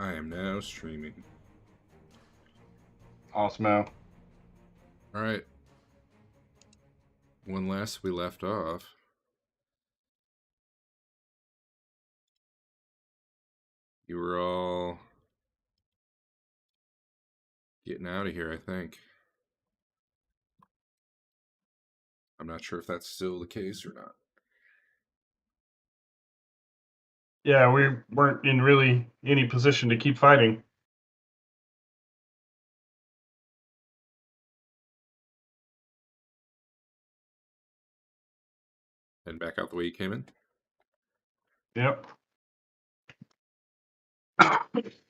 I am now streaming. Awesome. All right. When last we left off, you were all getting out of here, I think. I'm not sure if that's still the case or not. Yeah, we weren't in really any position to keep fighting. Head back out the way you came in. Yep.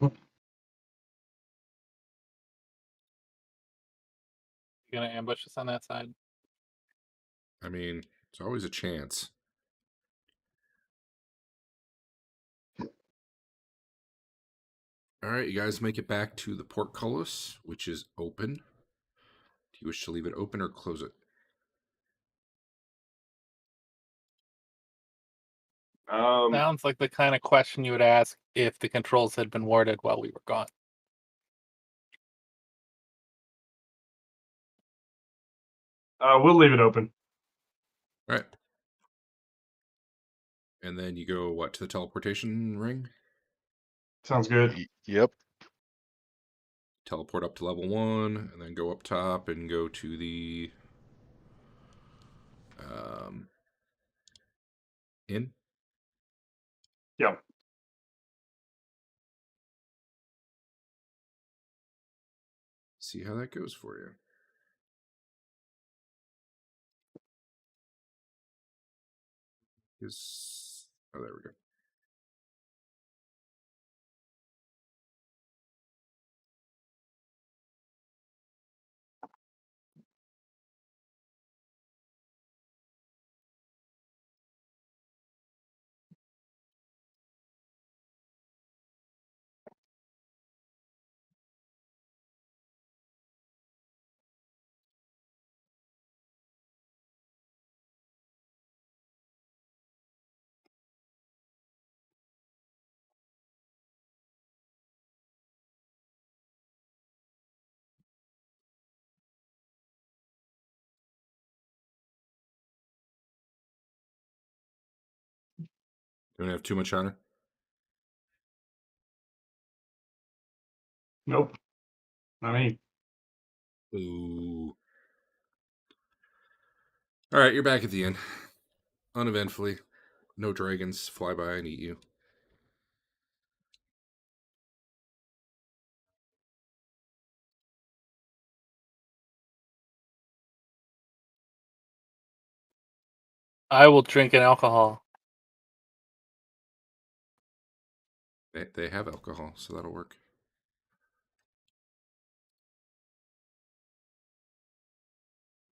You gonna ambush us on that side? I mean, it's always a chance. All right, you guys make it back to the portcullis, which is open. Do you wish to leave it open or close it? Sounds like the kind of question you would ask if the controls had been warded while we were gone. We'll leave it open. All right. And then you go, what, to the teleportation ring? Sounds good. Yep. Teleport up to level 1, and then go up top and go to the inn. Yep. See how that goes for you. Oh, there we go. Don't have too much on it. Nope. Not me. Ooh. All right, you're back at the inn. Uneventfully. No dragons fly by and eat you. I will drink an alcohol. They have alcohol, so that'll work.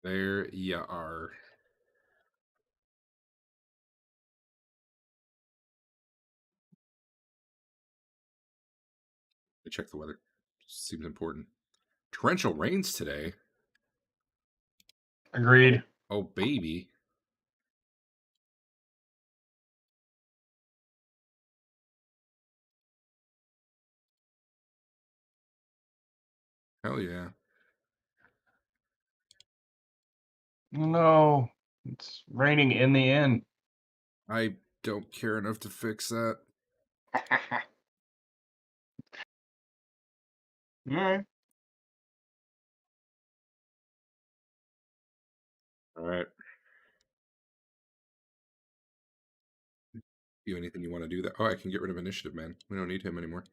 There you are. Let me check the weather. Seems important. Torrential rains today. Agreed. Oh, baby. Hell yeah. No, it's raining in the inn. I don't care enough to fix that. All right. All right. Do anything you want to do that? Oh, I can get rid of initiative, man. We don't need him anymore.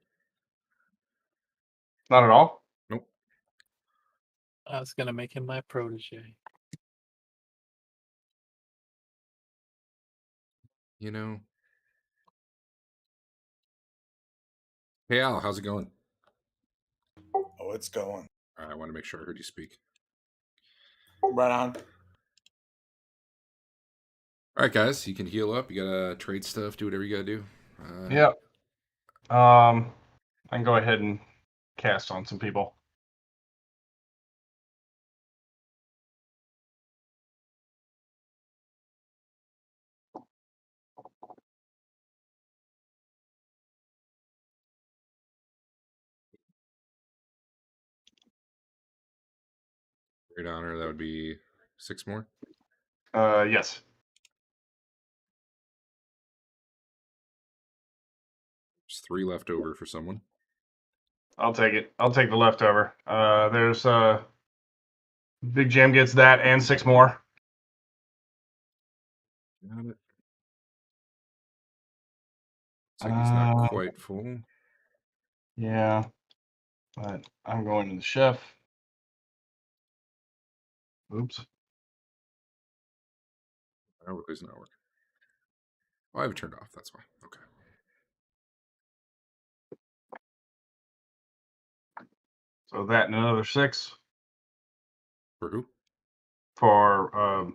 Not at all. Nope. I was gonna make him my protege. You know. Hey, Al, how's it going? Oh, it's going. All right, I want to make sure I heard you speak. Right on. All right, guys, you can heal up. You gotta trade stuff, do whatever you gotta do. Yep. I can go ahead and cast on some people. Great honor, that would be 6 more. Yes. There's 3 left over for someone. I'll take it. I'll take the leftover. There's Big Jam gets that and 6 more. Got it. Looks like he's not Uh, quite full. Yeah, but I'm going to the chef. Oops. Oh, it's not working. Oh, I have it turned off. That's why. Okay. So that and another 6 For who? for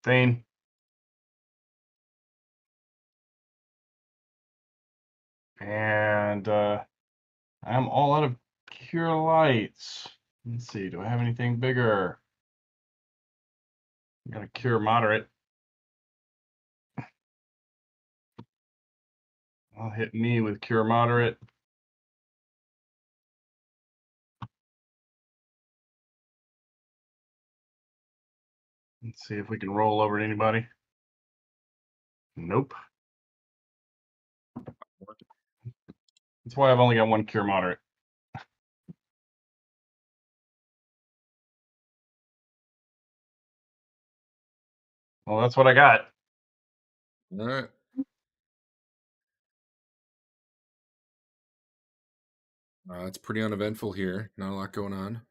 Fain. And I'm all out of cure lights. Let's see. Do I have anything bigger? I got a cure moderate. I'll hit me with cure moderate. Let's see if we can roll over to anybody. Nope. That's why I've only got 1 cure moderate. Well, that's what I got. All right. It's pretty uneventful here. Not a lot going on.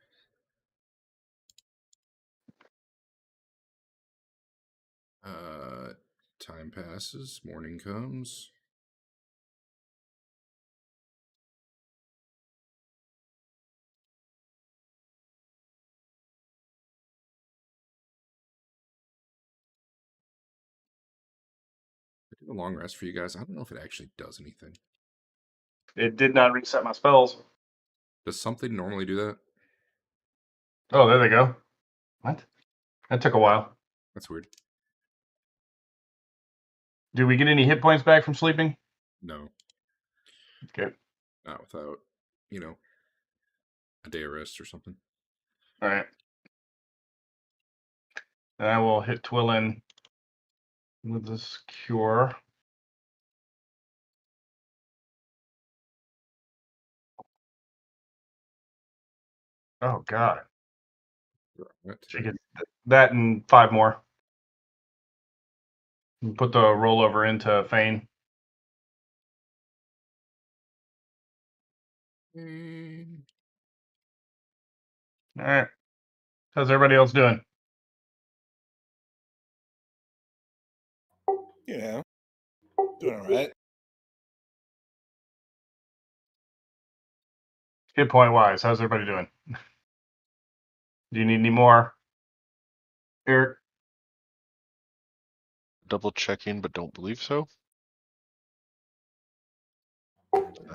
Time passes. Morning comes. I did a long rest for you guys. I don't know if it actually does anything. It did not reset my spells. Does something normally do that? Oh, there they go. What? That took a while. That's weird. Do we get any hit points back from sleeping? No, Okay. not without, a day of rest or something. All right. Then I will hit Twillen with this cure. Oh, God. What? She gets that and 5 more. And put the rollover into Fain. All right. How's everybody else doing? You know, doing all right. Hit point wise, how's everybody doing? Do you need any more? Eric? Double checking, but don't believe so.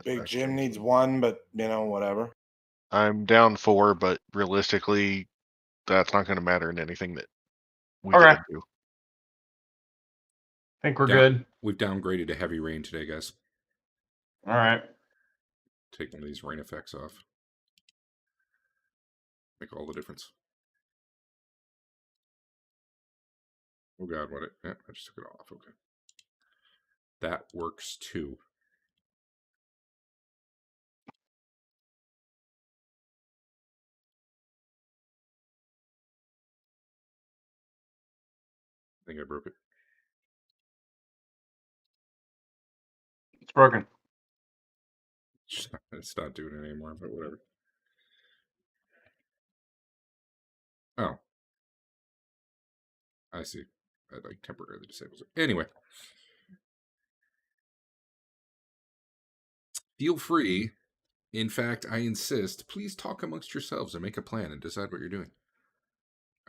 Big Jim needs 1, but whatever. I'm down 4, but realistically, that's not going to matter in anything that we Okay. get into. I think we're Down- good. We've downgraded to heavy rain today, guys. All right. Take one of these rain effects off. Make all the difference. Oh God, what? Yeah, I just took it off. Okay. That works too. I think I broke it. It's broken. It's not doing it anymore, but whatever. Oh. I see. I temporarily disables it. Anyway. Feel free. In fact, I insist, please talk amongst yourselves and make a plan and decide what you're doing.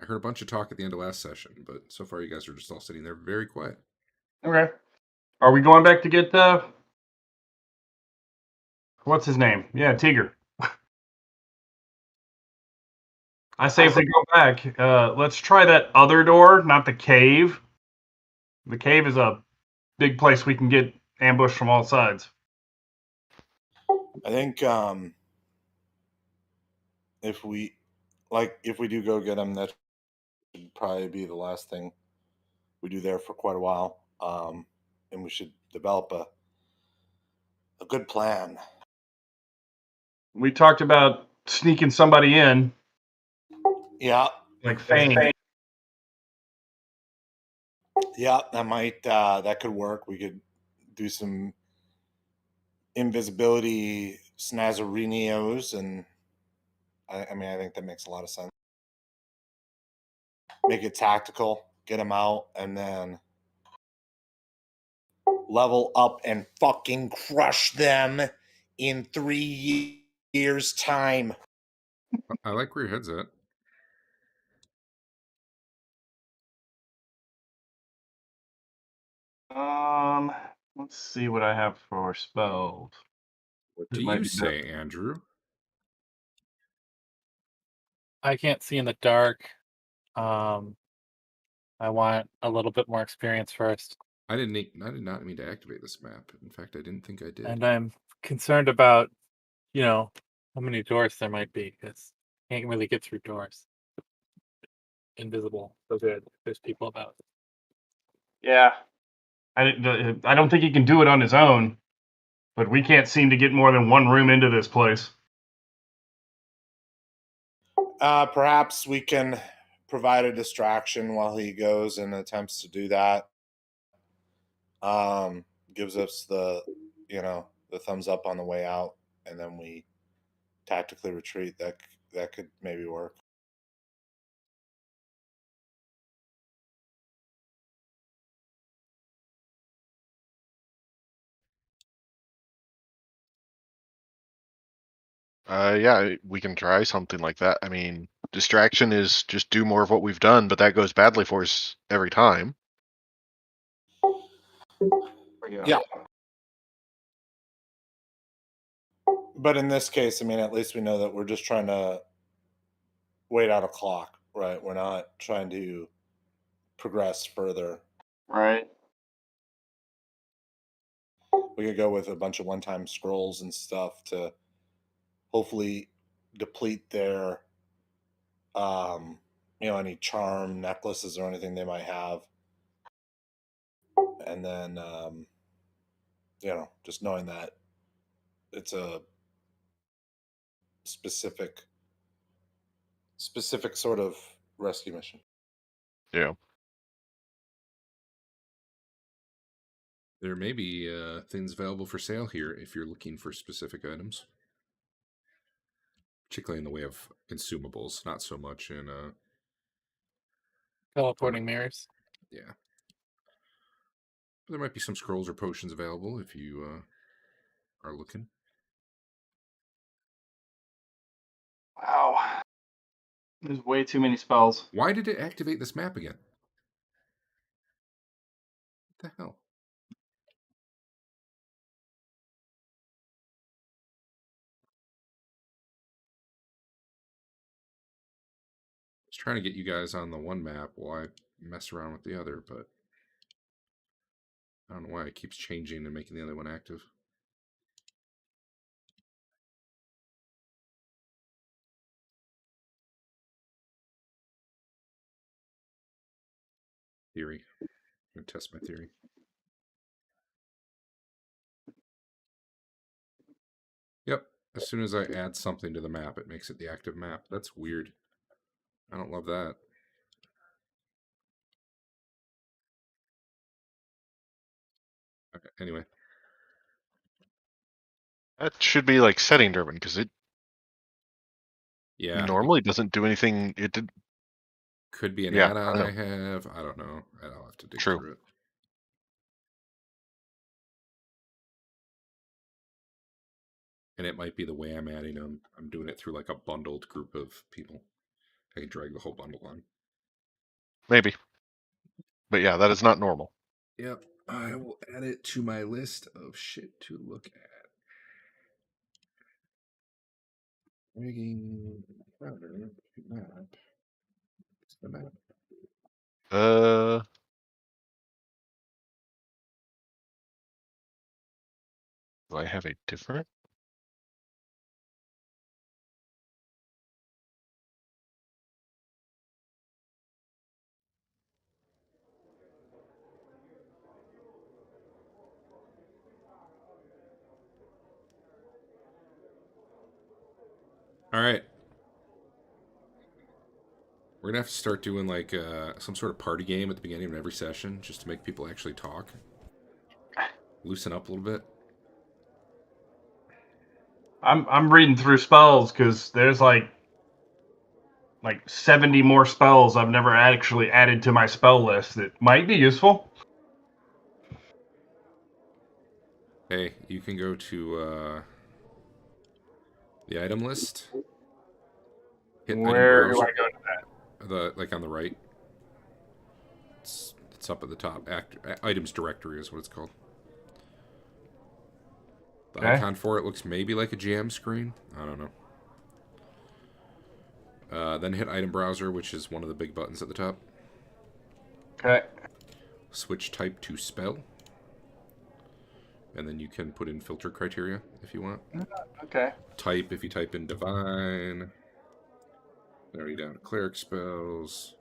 I heard a bunch of talk at the end of last session, but so far you guys are just all sitting there very quiet. Okay. Are we going back to get what's his name? Yeah, Tigger. I say if we go back, let's try that other door, not the cave. The cave is a big place we can get ambushed from all sides. I think if we like if we do go get them, that should probably be the last thing we do there for quite a while. And we should develop a good plan. We talked about sneaking somebody in, Yeah, like Fain. yeah, that could work. We could do some invisibility snazzerinos, and I mean, I think that makes a lot of sense. Make it tactical, get them out, and then level up and fucking crush them in 3 years' time. I like where your head's at. Let's see what I have for spells. What It do might you be say, Andrew? I can't see in the dark. I want a little bit more experience first, I did not mean to activate this map. In fact, I didn't think I did. and I'm concerned about, how many doors there might be, because I can't really get through doors. Invisible, so good. There's people about. Yeah. I don't think he can do it on his own, but we can't seem to get more than one room into this place. Perhaps we can provide a distraction while he goes and attempts to do that. Gives us the thumbs up on the way out, and then we tactically retreat. That could maybe work. Yeah, we can try something like that. I mean, distraction is just do more of what we've done, but that goes badly for us every time. Yeah. But in this case, I mean, at least we know that we're just trying to wait out a clock, right? We're not trying to progress further. Right. We could go with a bunch of one-time scrolls and stuff to hopefully deplete their any charm necklaces or anything they might have, and then just knowing that it's a specific sort of rescue mission. Yeah. There may be things available for sale here if you're looking for specific items, particularly in the way of consumables. Not so much in Teleporting mirrors. yeah. There might be some scrolls or potions available if you are looking. Wow. There's way too many spells. Why did it activate this map again? What the hell? I was trying to get you guys on the one map while I mess around with the other, but I don't know why it keeps changing and making the other one active. Theory. I'm going to test my theory. Yep. As soon as I add something to the map, it makes it the active map. That's weird. I don't love that. Okay, anyway. That should be like setting driven because it Yeah. normally doesn't do anything. It did. Could be an Yeah, add-on I know. I have. I don't know. I'll have to dig True. through it. And it might be the way I'm adding them. I'm doing it through like a bundled group of people. I can drag the whole bundle on. Maybe. But yeah, that is not normal. Yep. I will add it to my list of shit to look at. Rigging router map. It's the map. Do I have a different? All right. We're going to have to start doing like some sort of party game at the beginning of every session just to make people actually talk. Loosen up a little bit. I'm reading through spells because there's like 70 more spells I've never actually added to my spell list that might be useful. Hey, you can go to the item list. Hit item Where do browser. I go to that? Like on the right. It's up at the top. Items directory is what it's called. The Okay. icon for it looks maybe like a jam screen. I don't know. Then hit item browser, which is one of the big buttons at the top. Okay. Switch type to spell. And then you can put in filter criteria if you want. Okay. Type, if you type in divine. There you down to cleric spells.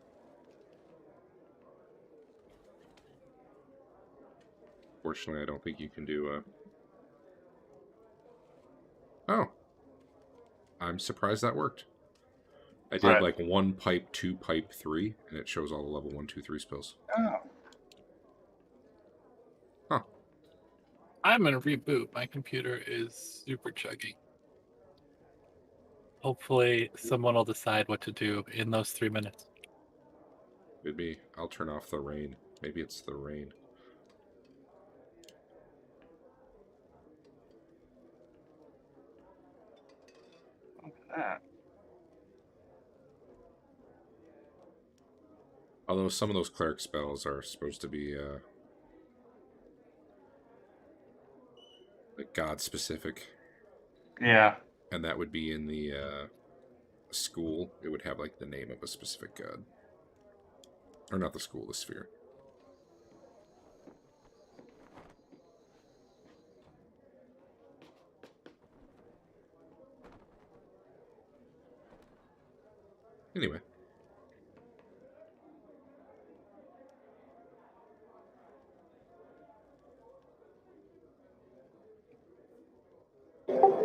Fortunately, I don't think you can do Oh. I'm surprised that worked. I did Right. like 1 pipe, 2 pipe, 3, and it shows all the level 1, 2, 3 spells. Oh. Huh. I'm gonna reboot. My computer is super chuggy. Hopefully, someone will decide what to do in those 3 minutes. Maybe I'll turn off the rain. Maybe it's the rain. That. Although some of those cleric spells are supposed to be like god specific, Yeah. and that would be in the school. It would have like the name of a specific god, or not the school, the sphere. Anyway.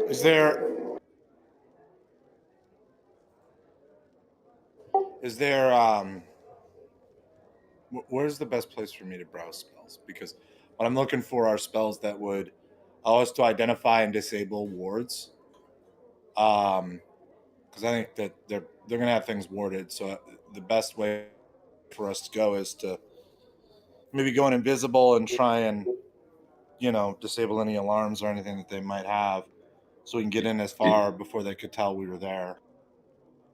Is there where's the best place for me to browse spells? Because what I'm looking for are spells that would allow us to identify and disable wards. Because I think that they're gonna have things warded. So the best way for us to go is to maybe go in invisible and try and disable any alarms or anything that they might have, so we can get in as far before they could tell we were there.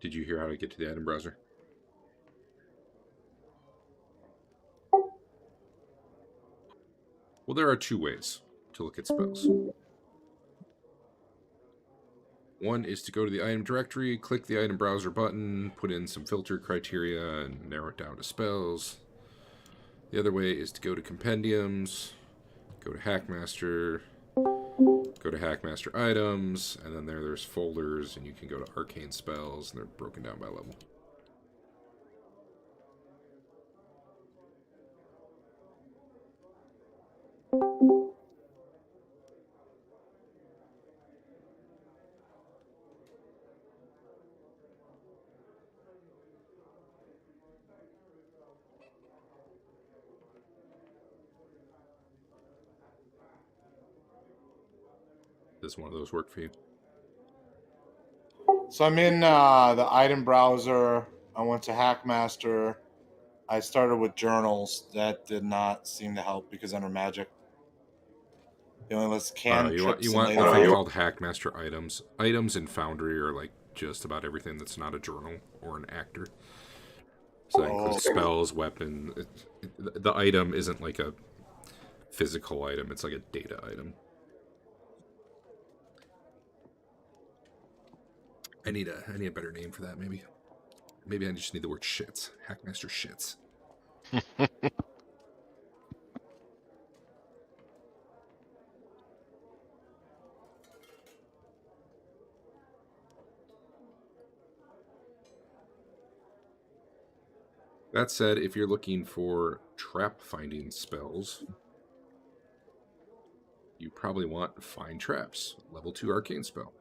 Did you hear how to get to the item browser? Well, there are 2 ways to look at spells. One is to go to the item directory, click the item browser button, put in some filter criteria, and narrow it down to spells. The other way is to go to compendiums, go to Hackmaster, go to Hackmaster items, and then there's folders, and you can go to arcane spells, and they're broken down by level. Does one of those work for you? So I'm in the item browser. I went to Hackmaster. I started with journals. That did not seem to help because under magic, it only lists cantrips. You want the thing called Hackmaster items. Items in Foundry are like just about everything that's not a journal or an actor. So that includes spells, weapon. The item isn't like a physical item. It's like a data item. I need a better name for that, maybe. Maybe I just need the word shits. Hackmaster shits. That said, if you're looking for trap finding spells, you probably want Find Traps, level 2 arcane spell.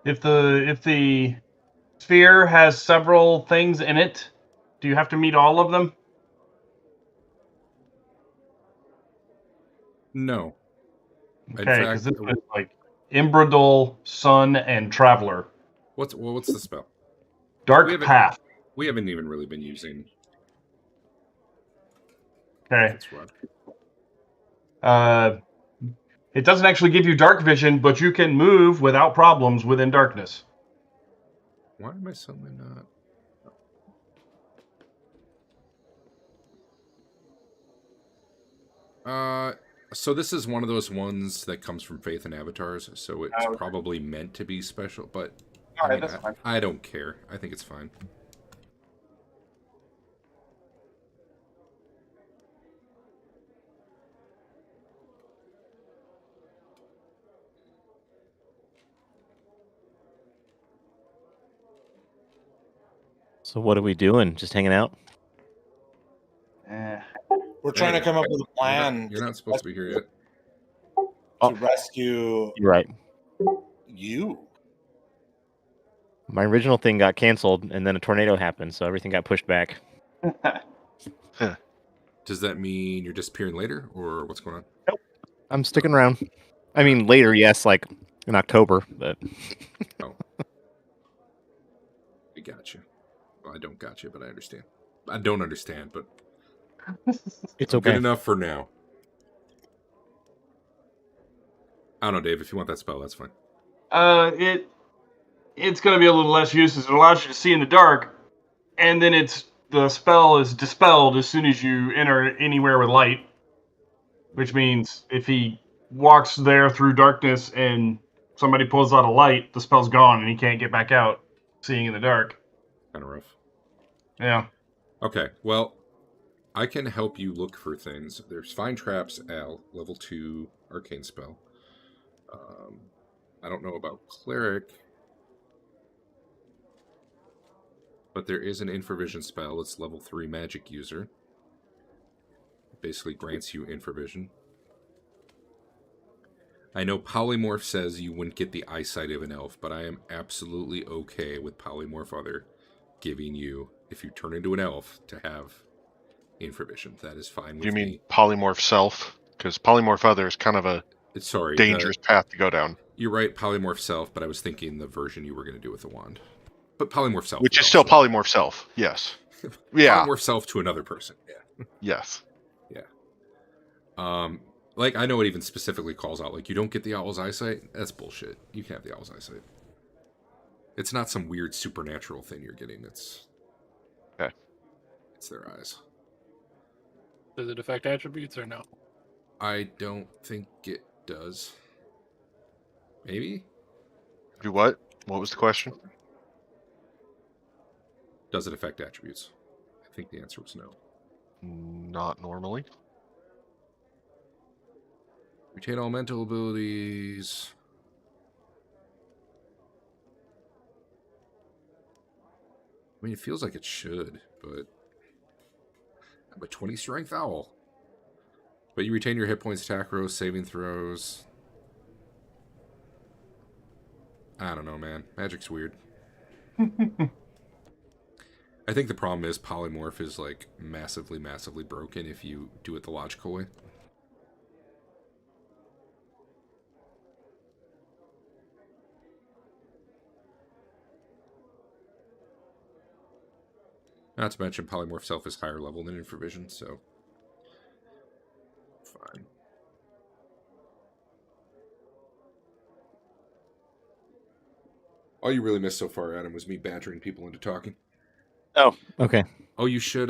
If the sphere has several things in it, do you have to meet all of them? No. In Okay, fact, because this is like Imbradol, Sun, and Traveler. what's the spell? Dark Path. We haven't even really been using. Okay. That's rough. It doesn't actually give you dark vision, but you can move without problems within darkness. Why am I suddenly not? So this is one of those ones that comes from Faith and Avatars, so it's Okay. probably meant to be special, but All right, that's fine. I don't care. I think it's fine. So what are we doing? Just hanging out? We're trying to come up with a plan You're not supposed to be here yet. to rescue You're right. you. My original thing got canceled, and then a tornado happened, so everything got pushed back. Does that mean you're disappearing later, or what's going on? Nope. I'm sticking around. I mean, later, yes, like in October, but... Oh. I got you. Well, I don't got you, but I understand. I don't understand, but It's I'm okay. good enough for now. I don't know, Dave. If you want that spell, that's fine. It's going to be a little less useless. It allows you to see in the dark, and then the spell is dispelled as soon as you enter anywhere with light, which means if he walks there through darkness and somebody pulls out a light, the spell's gone and he can't get back out seeing in the dark. Kind of rough. Yeah. Okay, well, I can help you look for things. There's Find Traps, Al, level 2 arcane spell. I don't know about Cleric, but there is an Infravision spell. It's level 3 magic user. It basically grants you Infravision. I know Polymorph says you wouldn't get the eyesight of an elf, but I am absolutely okay with Polymorph Other giving you, if you turn into an elf, to have Infravision. That is fine with me. Do you mean Polymorph Self? Because Polymorph Other is kind of a dangerous path to go down. You're right, Polymorph Self, but I was thinking the version you were going to do with the wand. But Polymorph Self. Which is still Polymorph Self, yes. Yeah. Polymorph Self to another person. Yeah. Yes. Yeah. Like, I know it even specifically calls out, like, you don't get the owl's eyesight. That's bullshit. You can have the owl's eyesight. It's not some weird supernatural thing you're getting. It's their eyes. Does it affect attributes or no? I don't think it does. Maybe? Do what? What was the question? Does it affect attributes? I think the answer was no. Not normally. Retain all mental abilities. I mean, it feels like it should, but I'm a 20 strength owl. But you retain your hit points, attack rolls, saving throws. I don't know, man. Magic's weird. I think the problem is Polymorph is like massively, massively broken if you do it the logical way. Not to mention Polymorph Self is higher level than Infravision, so fine. All you really missed so far, Adam, was me badgering people into talking. Oh, okay. Oh, you should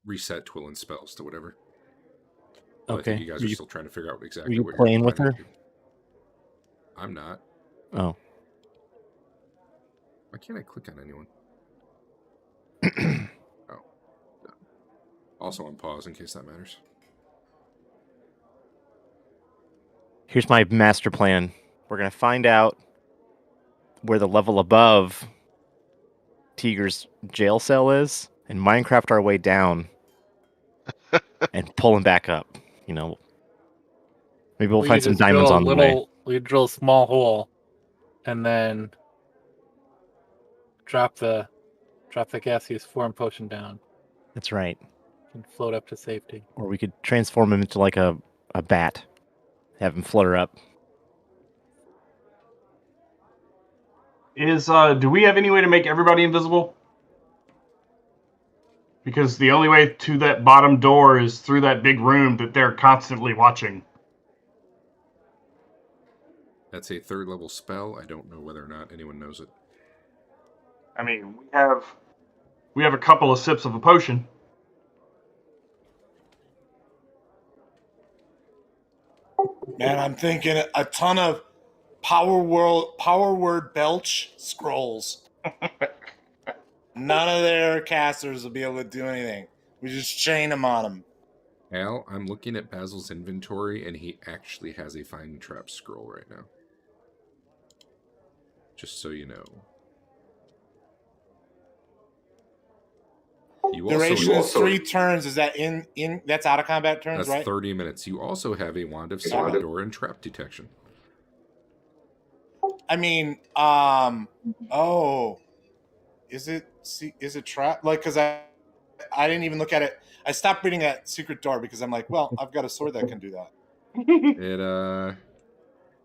reset Twillen spells to whatever. Well, Okay. I think you guys are still trying to figure out exactly you what playing you're with her? I'm not. Oh. Why can't I click on anyone? Oh. No. Also on pause in case that matters. Here's my master plan. We're going to find out where the level above Tiger's jail cell is and Minecraft our way down and pull him back up. You know, Maybe we'll We find could some just drill diamonds a on the way. We drill a small hole, and then drop the gaseous form potion down That's right. and float up to safety. Or we could transform him into like a bat. Have him flutter up. Do we have any way to make everybody invisible? Because the only way to that bottom door is through that big room that they're constantly watching. That's a 3rd level spell. I don't know whether or not anyone knows it. I mean, we have a couple of sips of a potion. Man, I'm thinking a ton of power word belch scrolls. None of their casters will be able to do anything. We just chain them on them. Al, I'm looking at Basil's inventory, and he actually has a Find Trap scroll right now. Just so you know. Duration is 3 turns. Is that in that's out of combat turns, that's right? 30 minutes. You also have a Wand of Secret Door and Trap Detection. I mean, is it trap? Like, because I didn't even look at it. I stopped reading that secret door because I'm like, well, I've got a sword that can do that. It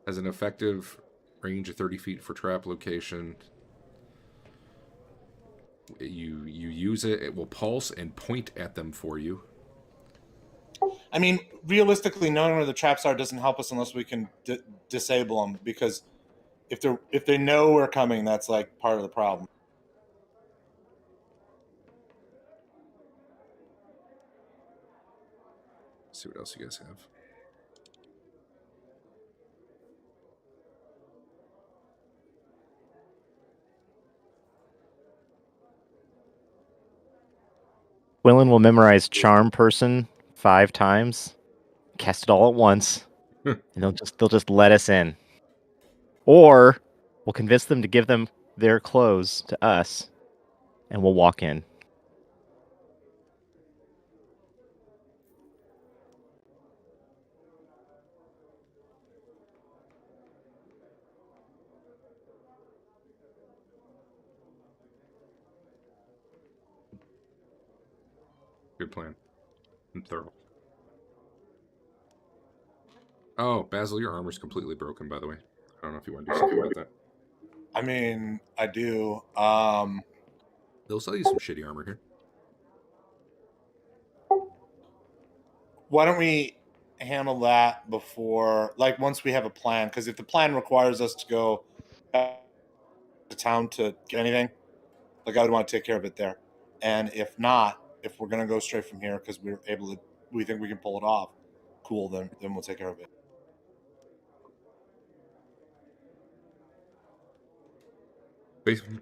has an effective range of 30 feet for trap location. You use it, it will pulse and point at them for you. I mean, realistically, knowing where the traps are doesn't help us unless we can disable them. Because if they know we're coming, that's like part of the problem. Let's see what else you guys have. Twillen will memorize Charm Person 5 times, cast it all at once, and they'll just let us in. Or we'll convince them to give them their clothes to us, and we'll walk in. Good plan. And thorough. Oh, Basil, your armor's completely broken, by the way. I don't know if you want to do something about that. I mean, I do. They'll sell you some shitty armor here. Why don't we handle that before, like, once we have a plan? Because if the plan requires us to go back to town to get anything, like, I would want to take care of it there. And if not, if we're gonna go straight from here because we think we can pull it off, cool. Then we'll take care of it.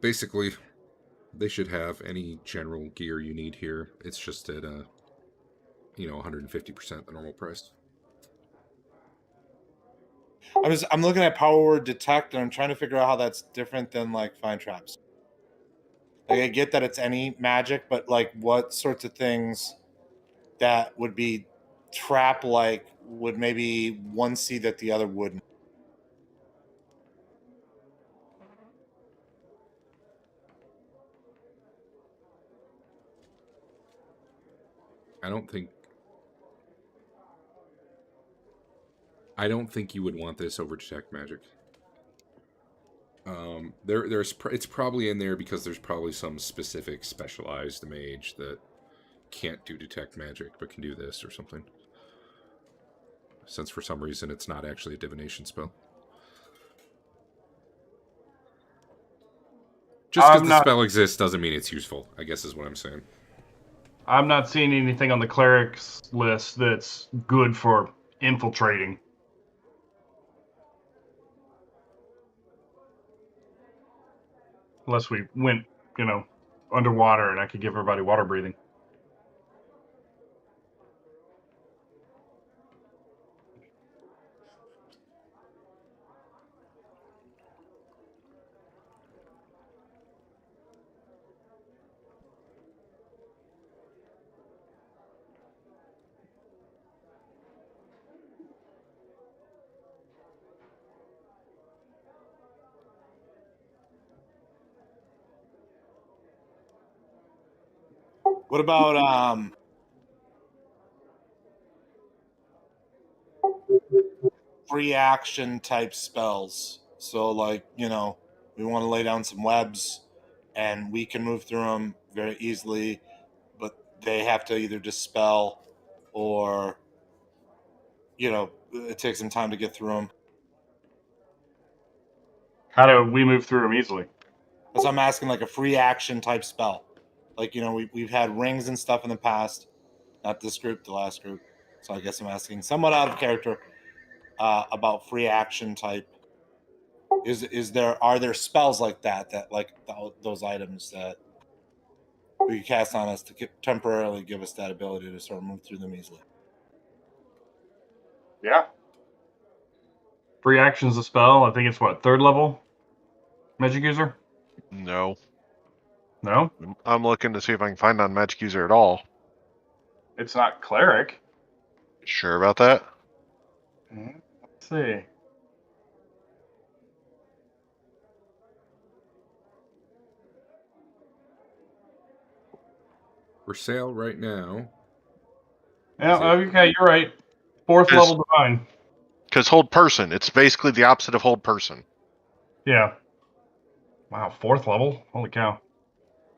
Basically, they should have any general gear you need here. It's just at 150% the normal price. I'm looking at power word detect, and I'm trying to figure out how that's different than like find traps. Like, I get that it's any magic, but like, what sorts of things that would be trap like would maybe one see that the other wouldn't? I don't think you would want this over detect magic. It's probably in there because there's probably some specific specialized mage that can't do detect magic but can do this or something. Since for some reason it's not actually a divination spell. Just because the spell exists doesn't mean it's useful, I guess is what I'm saying. I'm not seeing anything on the cleric's list that's good for infiltrating. Unless we went, underwater and I could give everybody water breathing. What about free action type spells? So like, you know, we want to lay down some webs and we can move through them very easily, but they have to either dispel or, you know, it takes some time to get through them. How do we move through them easily? That's what I'm asking, like a free action type spell. Like, you know, we've had rings and stuff in the past. Not this group, the last group. So I guess I'm asking somewhat out of character about free action type. Are there spells like that like those items that we can cast on us to temporarily give us that ability to sort of move through them easily? Yeah. Free action's a spell. I think it's what, 3rd level? Magic user? No. No? I'm looking to see if I can find on Magic User at all. It's not cleric. Sure about that? Let's see. For sale right now. Yeah, Is it- okay, you're right. 4th Yes. level divine. Because hold person, it's basically the opposite of hold person. Yeah. Wow, 4th level? Holy cow.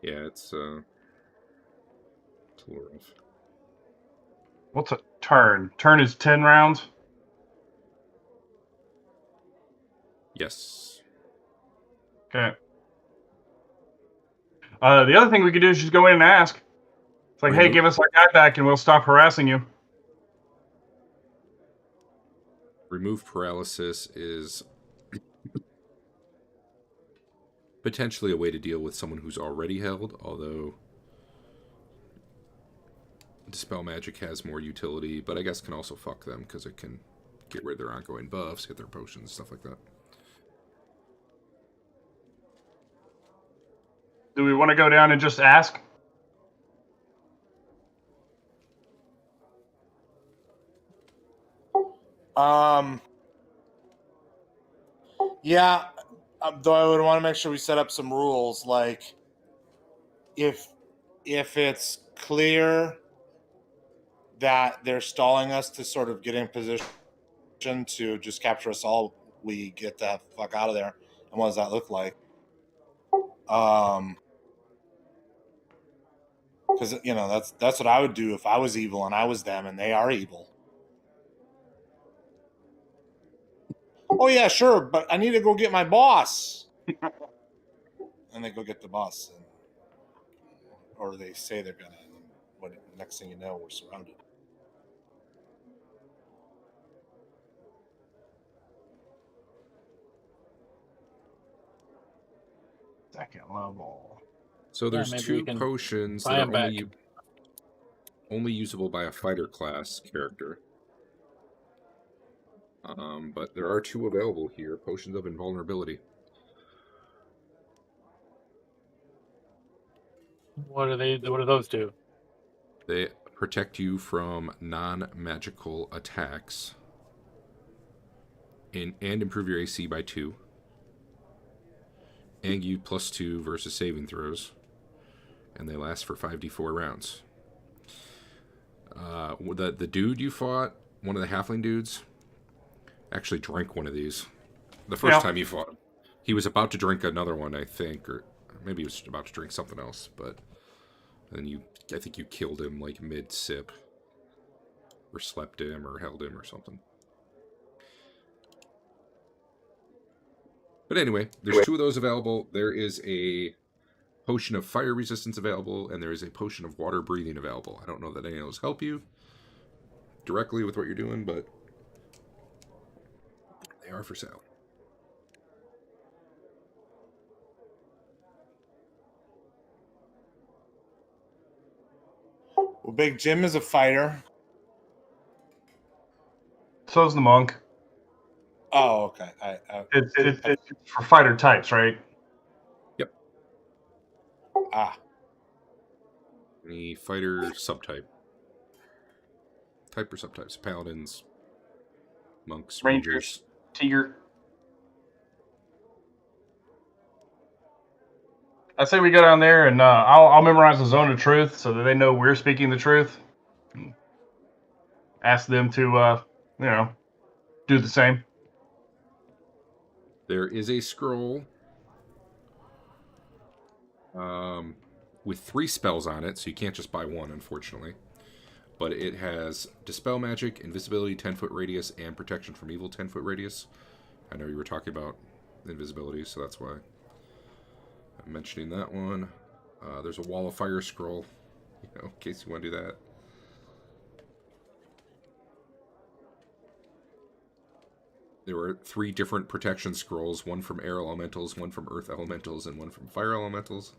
Yeah, it's a little rough. What's a turn? Turn is 10 rounds? Yes. Okay. The other thing we could do is just go in and ask. It's like, hey, Remove- give us our guy back and we'll stop harassing you. Remove paralysis is potentially a way to deal with someone who's already held, although Dispel Magic has more utility, but I guess can also fuck them because it can get rid of their ongoing buffs, get their potions, stuff like that. Do we want to go down and just ask? Yeah, though I would want to make sure we set up some rules, like if it's clear that they're stalling us to sort of get in position to just capture us all, we get the fuck out of there. And what does that look like? Because you know that's what I would do if I was evil and I was them and they are evil. Oh yeah, sure, but I need to go get my boss. And they go get the boss, or they say they're gonna. And what next thing you know, we're surrounded. Second level. So there's maybe we 2 can potions buy that are 'em back. only usable by a fighter class character. But there are 2 available here. Potions of Invulnerability. What do those do? They protect you from non-magical attacks and improve your AC by 2. And you +2 versus saving throws. And they last for 5d4 rounds. The dude you fought, one of the halfling dudes, actually drank one of these the first time you fought him. He was about to drink another one, I think, or maybe he was about to drink something else, but then I think you killed him like mid-sip, or slept him, or held him, or something. But anyway, there's 2 of those available. There is a potion of fire resistance available, and there is a potion of water breathing available. I don't know that any of those help you directly with what you're doing, but they are for sale. Well, Big Jim is a fighter. So's the monk. Oh, okay. It's for fighter types, right? Yep. Any fighter subtype. Type or subtypes. Paladins, monks, I say we go down there and I'll memorize the zone of truth so that they know we're speaking the truth. Ask them to, do the same. There is a scroll with 3 spells on it, so you can't just buy one, unfortunately. But it has Dispel Magic, Invisibility 10-foot radius, and Protection from Evil 10-foot radius. I know you were talking about invisibility, so that's why I'm mentioning that one. There's a Wall of Fire scroll, in case you want to do that. There were 3 different protection scrolls, one from air elementals, one from earth elementals, and one from fire elementals.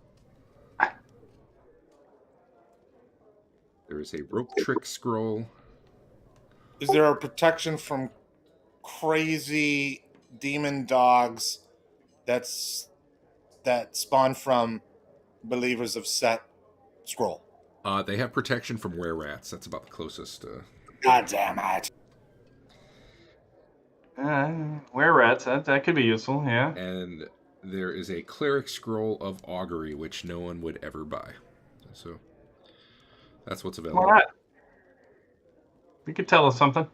There is a rope trick scroll. Is there a protection from crazy demon dogs that spawn from believers of Set scroll? They have protection from were-rats. That's about the closest. God damn it. Were-rats, that could be useful, yeah. And there is a cleric scroll of augury, which no one would ever buy. So that's what's available. Why not? You could tell us something.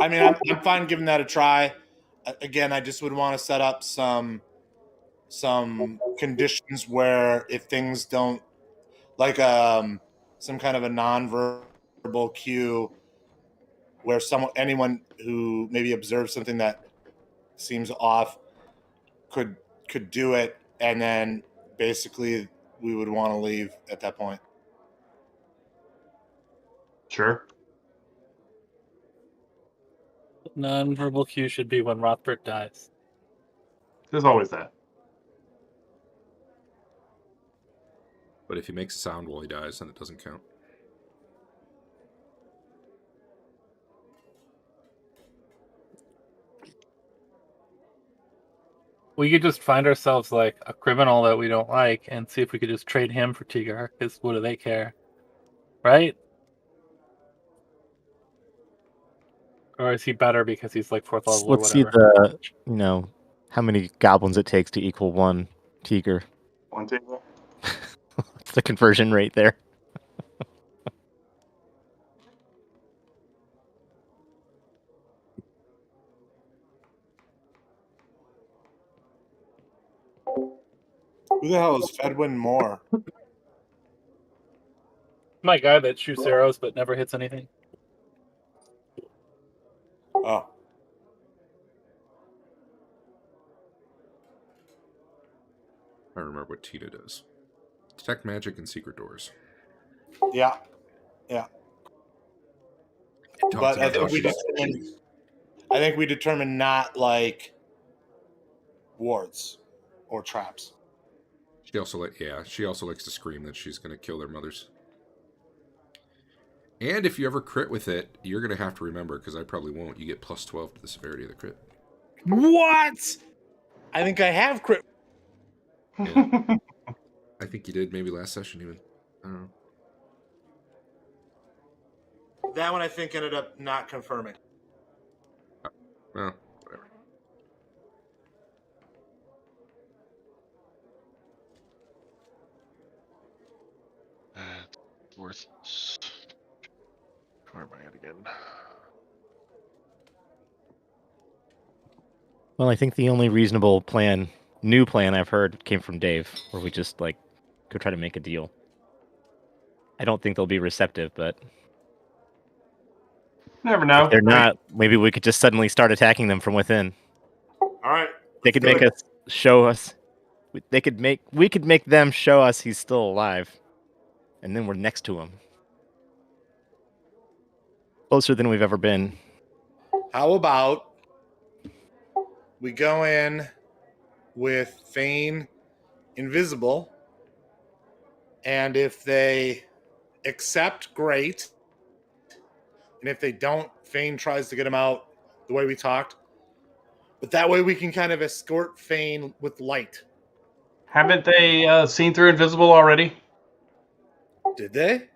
I mean, I'm fine giving that a try. Again, I just would want to set up some conditions where if things don't, like some kind of a non-verbal cue where anyone who maybe observes something that seems off could do it, and then basically we would want to leave at that point. Sure. Non-verbal cue should be when Rothbert dies. There's always that. But if he makes a sound while he dies, then it doesn't count. We could just find ourselves like a criminal that we don't like and see if we could just trade him for Tigar, because what do they care? Right? Or is he better because he's like 4th level or Let's see whatever? the, how many goblins it takes to equal 1 Tiger. One table. What's the conversion rate there? Who the hell is Fedwin Moore? My guy that shoots arrows but never hits anything. Oh. I remember what Tita does. Detect magic and secret doors. Yeah. But I think we determined not like wards or traps. She also likes to scream that she's going to kill their mothers. And if you ever crit with it, you're going to have to remember, because I probably won't, you get plus 12 to the severity of the crit. What? I think I have crit. Yeah. I think you did maybe last session even. I don't know. That one I think ended up not confirming. Well, whatever. Worth. Where am I at again? Well, I think the only reasonable new plan I've heard came from Dave, where we just go try to make a deal. I don't think they'll be receptive, but Never know. if they're not, maybe we could just suddenly start attacking them from within. All right. They could make us show us. We could make them show us he's still alive, and then we're next to him, closer than we've ever been. How about we go in with Fain invisible, and if they accept, great. And if they don't, Fain tries to get him out the way we talked. But that way we can kind of escort Fain with light. Haven't they seen through invisible already? Did they?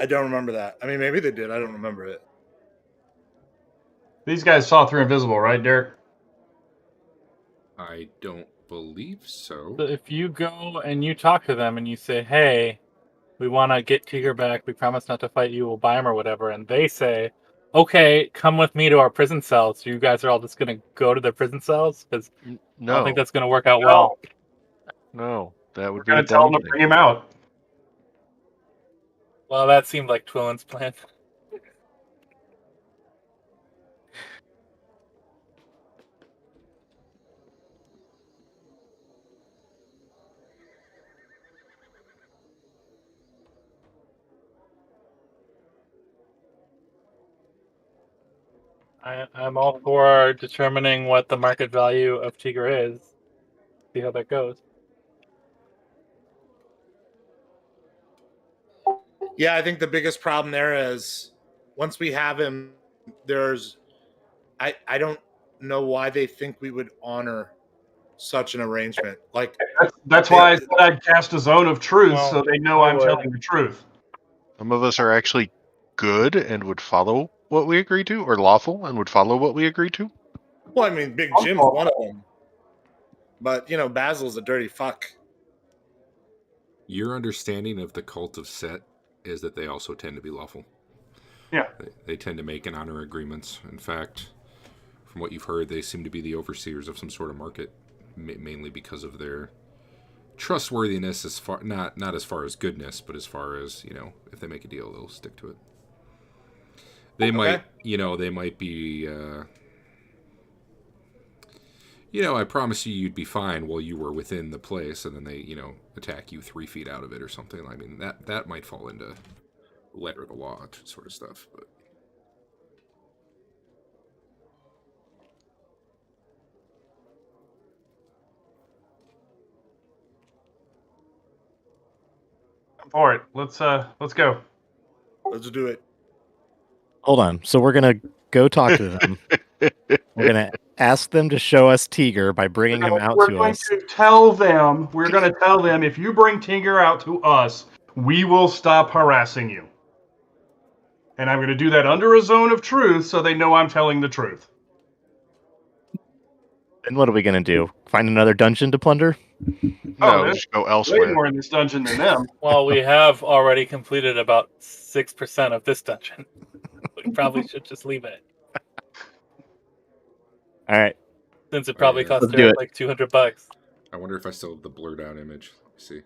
I don't remember that. I mean, maybe they did. I don't remember it. These guys saw through invisible, right, Derek? I don't believe so. So if you go and you talk to them and you say, "Hey, we want to get Tigger back. We promise not to fight you. We'll buy him or whatever," and they say, "Okay, come with me to our prison cells." So you guys are all just gonna go to their prison cells because I don't think No, that's gonna work out well. no, that We're would be a gonna tell dumb them to thing. bring him out. Well, that seemed like Twillen's plan. I'm all for determining what the market value of Tigger is. See how that goes. Yeah, I think the biggest problem there is once we have him, there's I don't know why they think we would honor such an arrangement. Like That's why I said I'd cast a zone of truth Well, so they know I I'm would. telling the truth. Some of us are actually good and would follow what we agree to, or lawful and would follow what we agree to. well, I mean, Big Jim's one of them. But you know, Basil's a dirty fuck. Your understanding of the cult of Set is that they also tend to be lawful. Yeah. They tend to make and honor agreements. In fact, from what you've heard, they seem to be the overseers of some sort of market, mainly because of their trustworthiness. As far not as far as goodness, but as far as if they make a deal, they'll stick to it. They might, they might be. I promise you'd be fine while you were within the place, and then they, attack you 3 feet out of it or something. I mean, that might fall into letter of the law sort of stuff, but. I'm for it. Let's go. Let's do it. Hold on. So we're gonna go talk to them. We're gonna ask them to show us Tigger by bringing him out We're to going us. to tell them. We're going to tell them if you bring Tigger out to us, we will stop harassing you. And I'm going to do that under a zone of truth so they know I'm telling the truth. Then what are we gonna do? Find another dungeon to plunder? No, there's just go way elsewhere. more in this dungeon than them. Well, we have already completed about 6% of this dungeon. We probably should just leave it, All right. since it probably cost Let's do Derek it. like $200. I wonder if I still have the blurred out image. Let me see.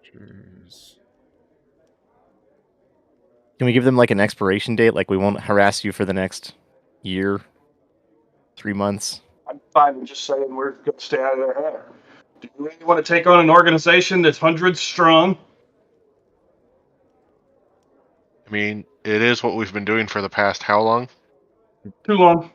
Pictures. Can we give them like an expiration date? Like we won't harass you for the next year, 3 months. I'm fine with just saying we're going to stay out of their hair. Do you really want to take on an organization that's hundreds strong? I mean, it is what we've been doing for the past how long? Too long.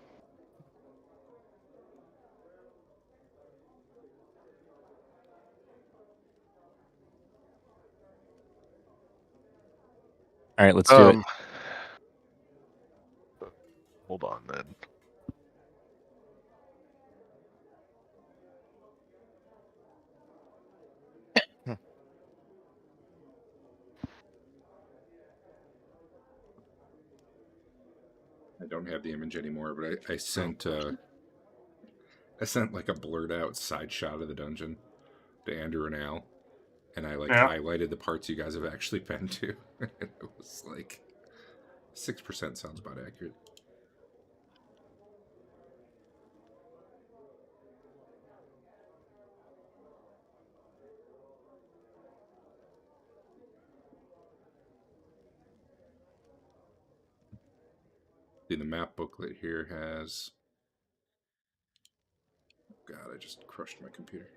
All right, let's do it. Hold on then. I don't have the image anymore, but I sent like a blurred out side shot of the dungeon to Andrew and Al, and I highlighted the parts you guys have actually been to. It was like 6% sounds about accurate. See, the map booklet here has. God, I just crushed my computer.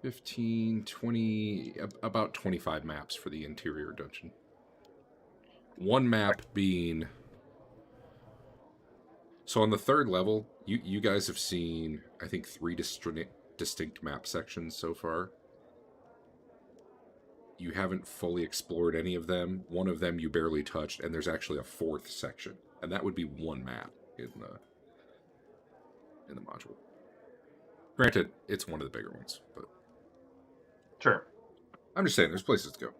15, 20, about 25 maps for the interior dungeon. One map being. So on the 3rd level, you guys have seen, I think, 3 distinct map sections so far. You haven't fully explored any of them. One of them you barely touched, and there's actually a 4th section, and that would be one map in the module. Granted, it's one of the bigger ones, but Sure. I'm just saying there's places to go.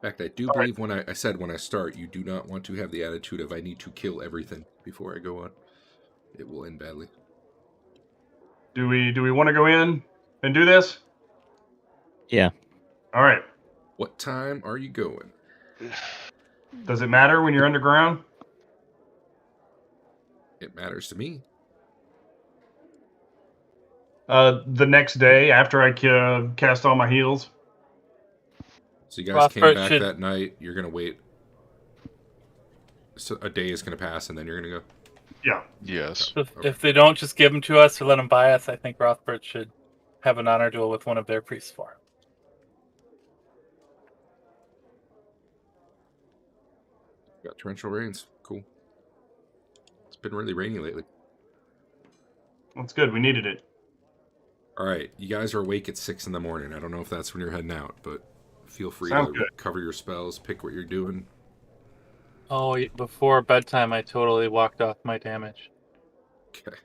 In fact, I do believe when I said when I start, you do not want to have the attitude of I need to kill everything before I go on. It will end badly. Do we want to go in and do this? Yeah. All right. What time are you going? Does it matter when you're underground? It matters to me. The next day after I cast all my heals. So you guys came Rothbert back should- that night. You're going to wait. So a day is going to pass, and then you're going to go? Yeah. Yes. If they don't just give them to us or let them buy us, I think Rothbert should have an honor duel with one of their priests for him. Got torrential rains. Cool. It's been really rainy lately. That's good. We needed it. All right, you guys are awake at 6 in the morning. I don't know if that's when you're heading out, but feel free Sounds to good. cover your spells, pick what you're doing. Oh, before bedtime, I totally walked off my damage. Okay.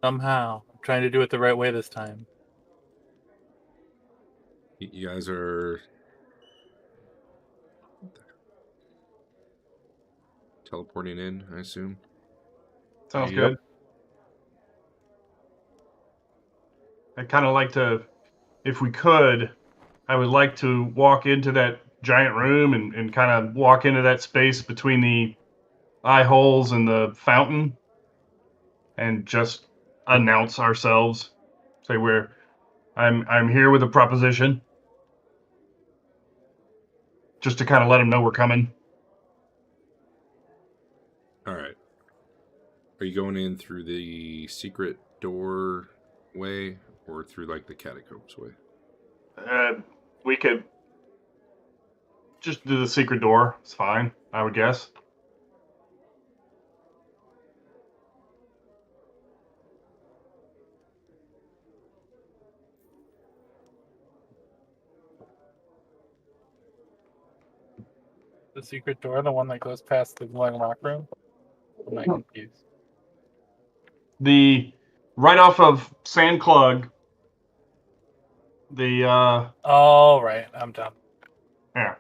Somehow. I'm trying to do it the right way this time. You guys are teleporting in, I assume. Sounds Yep. good. I'd kind of like to, if we could, I would like to walk into that giant room and kind of walk into that space between the eye holes and the fountain and just announce ourselves. Say I'm here with a proposition. Just to kind of let them know we're coming. All right. Are you going in through the secret doorway or through like the catacombs way? We could just do the secret door. It's fine, I would guess. The secret door, the one that goes past the glowing rock room? I'm not confused. The right off of Sand Clug. The Oh, right. I'm done. yeah.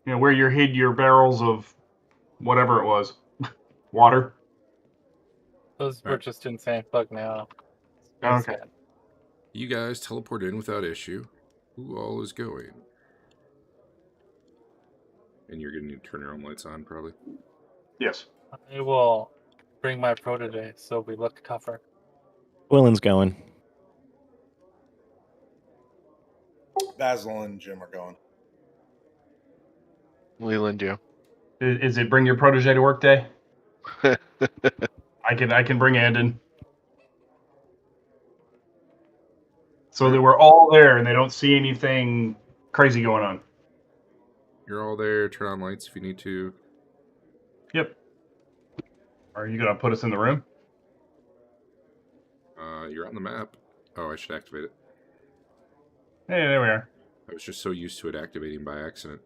You know, where you hid your barrels of whatever it was. Water. Those were just in Sand Plug now. Okay. You guys teleport in without issue. Who all is going? And you're going to need to turn your own lights on, probably. Yes. I will bring my protege so we look tougher. Twillen's going. Basil and Jim are going. Leland, yeah. Is it bring your protege to work day? I can bring Andon. So that we're all there and they don't see anything crazy going on. You're all there. Turn on lights if you need to. Yep. Are you gonna put us in the room? You're on the map. Oh, I should activate it. Hey, there we are. I was just so used to it activating by accident.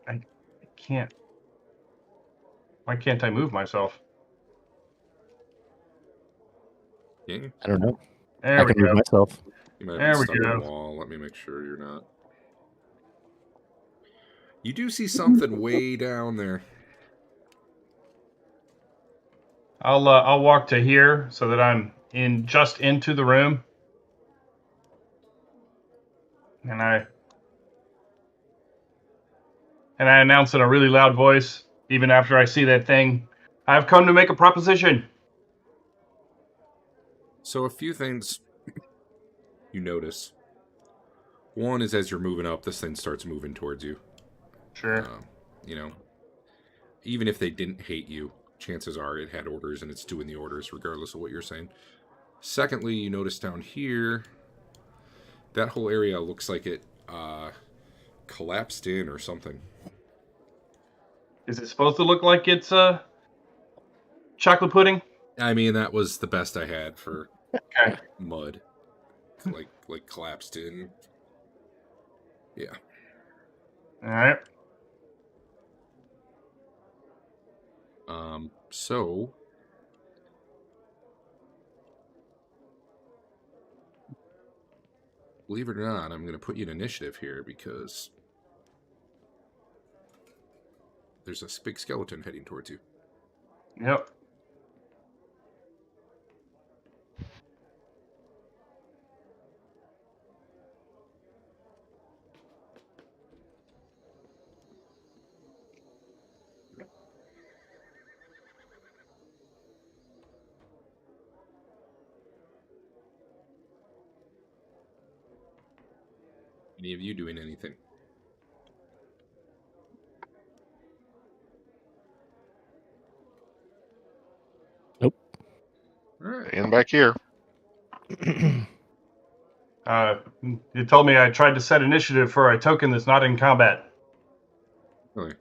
I can't. Why can't I move myself? Yeah, I don't know. There I we can move go. myself. you might There have we been stuck on go. the wall. Let me make sure you're not. You do see something way down there. I'll walk to here so that I'm just into the room. And I announce in a really loud voice, even after I see that thing, I've come to make a proposition. So a few things you notice. One is as you're moving up, this thing starts moving towards you. Sure. You know, even if they didn't hate you, chances are it had orders and it's doing the orders regardless of what you're saying. Secondly, you notice down here, that whole area looks like it collapsed in or something. Is it supposed to look like it's chocolate pudding? I mean, that was the best I had for Okay. mud. Like collapsed in. Yeah. All right. So believe it or not, I'm going to put you in initiative here because there's a big skeleton heading towards you. Yep. Any of you doing anything? Nope. All right. And back here. You told me I tried to set initiative for a token that's not in combat. Really?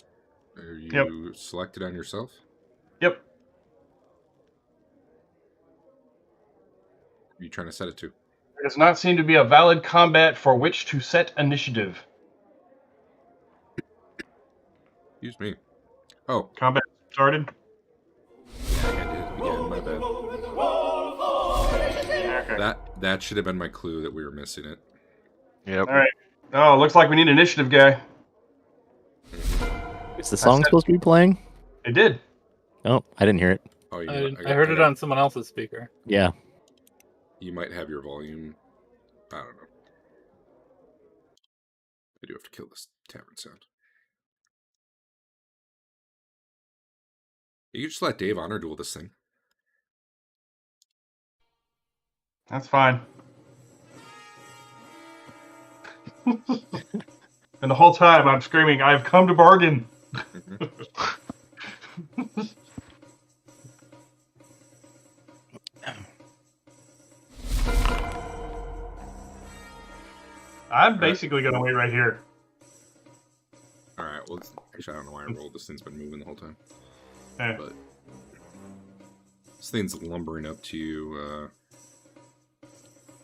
Are you selected on yourself? Yep. Who are you trying to set it to? There does not seem to be a valid combat for which to set initiative. Excuse me. Oh, Combat started? yeah, I did it again. My bad. Okay. That should have been my clue that we were missing it. Yep. All right. Oh, looks like we need an initiative guy. Is the song supposed to be playing? It did. Oh, I didn't hear it. Oh, I heard it on someone else's speaker. Yeah. You might have your volume. I don't know. I do have to kill this tavern sound. You can just let Dave honor duel this thing. That's fine. And the whole time I'm screaming, I've come to bargain. I'm basically going to wait right here. Alright, well, actually, I don't know why I rolled. This thing's been moving the whole time. Okay. But this thing's lumbering up to you.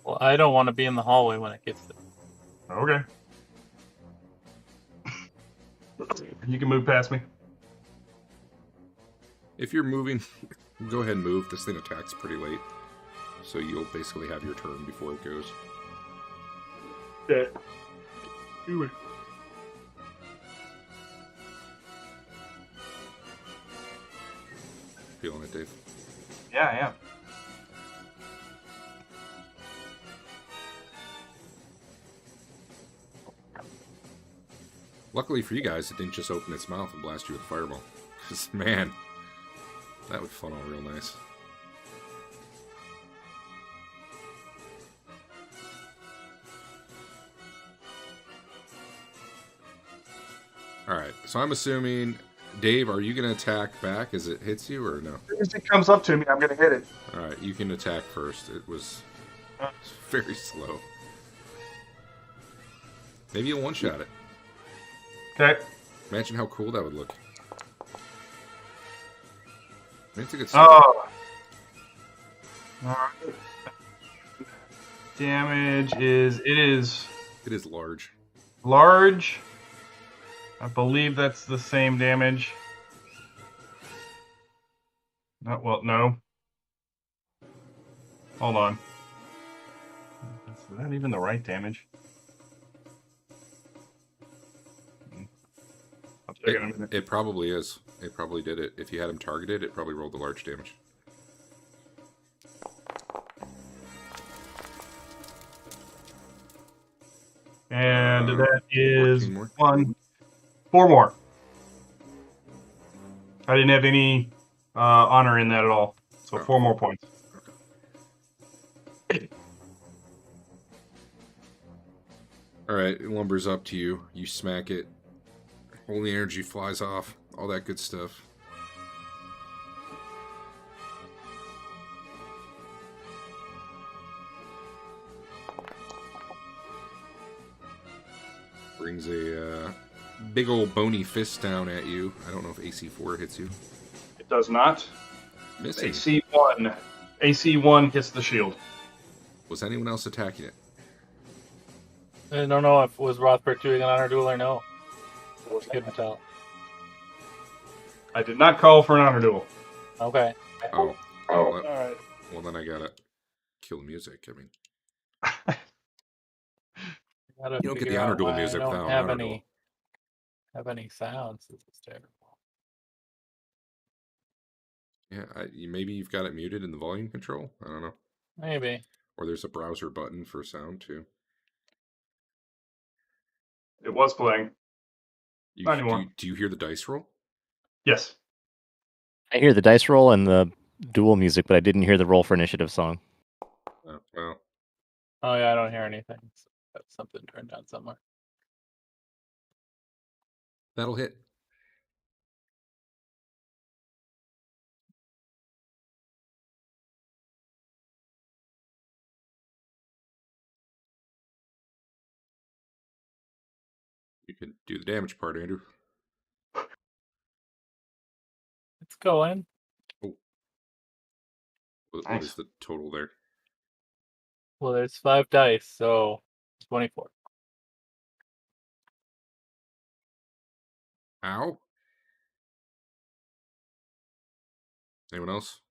Well, I don't want to be in the hallway when it gets there. Okay. You can move past me. If you're moving, go ahead and move. This thing attacks pretty late. So you'll basically have your turn before it goes. Yeah. Do it. Feeling it, Dave? Yeah, I am. Luckily for you guys, it didn't just open its mouth and blast you with a fireball. Because, man, that would funnel real nice. Alright, so I'm assuming... Dave, are you going to attack back as it hits you, or no? As it comes up to me, I'm going to hit it. Alright, you can attack first. It was very slow. Maybe you'll one-shot it. Okay. Imagine how cool that would look. I mean, it's a good start. Oh. Alright. Damage is... It is large. large. I believe that's the same damage. Not well, no. Hold on. Is that even the right damage? I'll check it in a minute. It probably is. It probably did it. If you had him targeted, it probably rolled the large damage. And that is 14 more. 4 more. I didn't have any honor in that at all. So 4 more points. Alright, it lumbers up to you. You smack it. All the energy flies off. All that good stuff. Brings a big old bony fist down at you. I don't know if AC4 hits you. It does not. Missing. AC1. AC1 hits the shield. Was anyone else attacking it? I don't know if was Rothbert doing an honor duel or no. Couldn't tell. I did not call for an honor duel. Okay. Oh. All right. Well, then I gotta kill the music. I mean, Gotta you don't get figure the honor out duel why music I don't without an have honor duel. any sounds. This is terrible. Yeah, maybe you've got it muted in the volume control. I don't know. Maybe. Or there's a browser button for sound too. It was playing. Not anymore. Do you hear the dice roll? Yes. I hear the dice roll and the dual music, but I didn't hear the roll for initiative song. Oh, well, Oh yeah, I don't hear anything. So that's something turned on somewhere. that'll hit. You can do the damage part, Andrew. It's going. Oh. What Nice. is the total there? Well, there's 5 dice, so 24. Ow. Anyone else?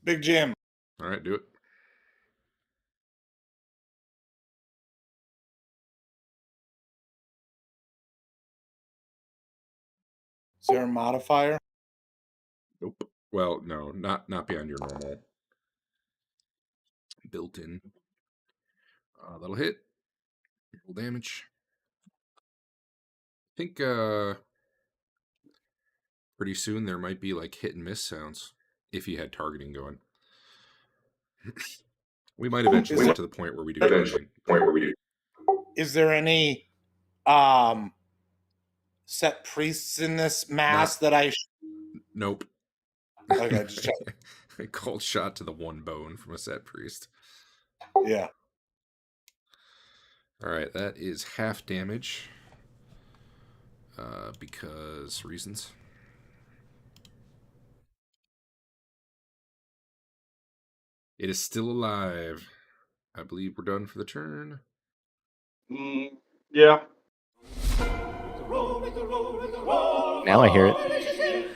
Big Jim. All right, do it. Is there a modifier? Nope. Well, no, not beyond your normal built-in. That'll hit. Roll damage. I think pretty soon there might be like hit and miss sounds if you had targeting going. We might eventually get to the point where we do targeting. Is there any set priests in this mass that I? Nope. Okay, just check. A cold shot to the one bone from a set priest. Yeah. All right, that is half damage. Because reasons. It is still alive. I believe we're done for the turn. Yeah. Now I hear it.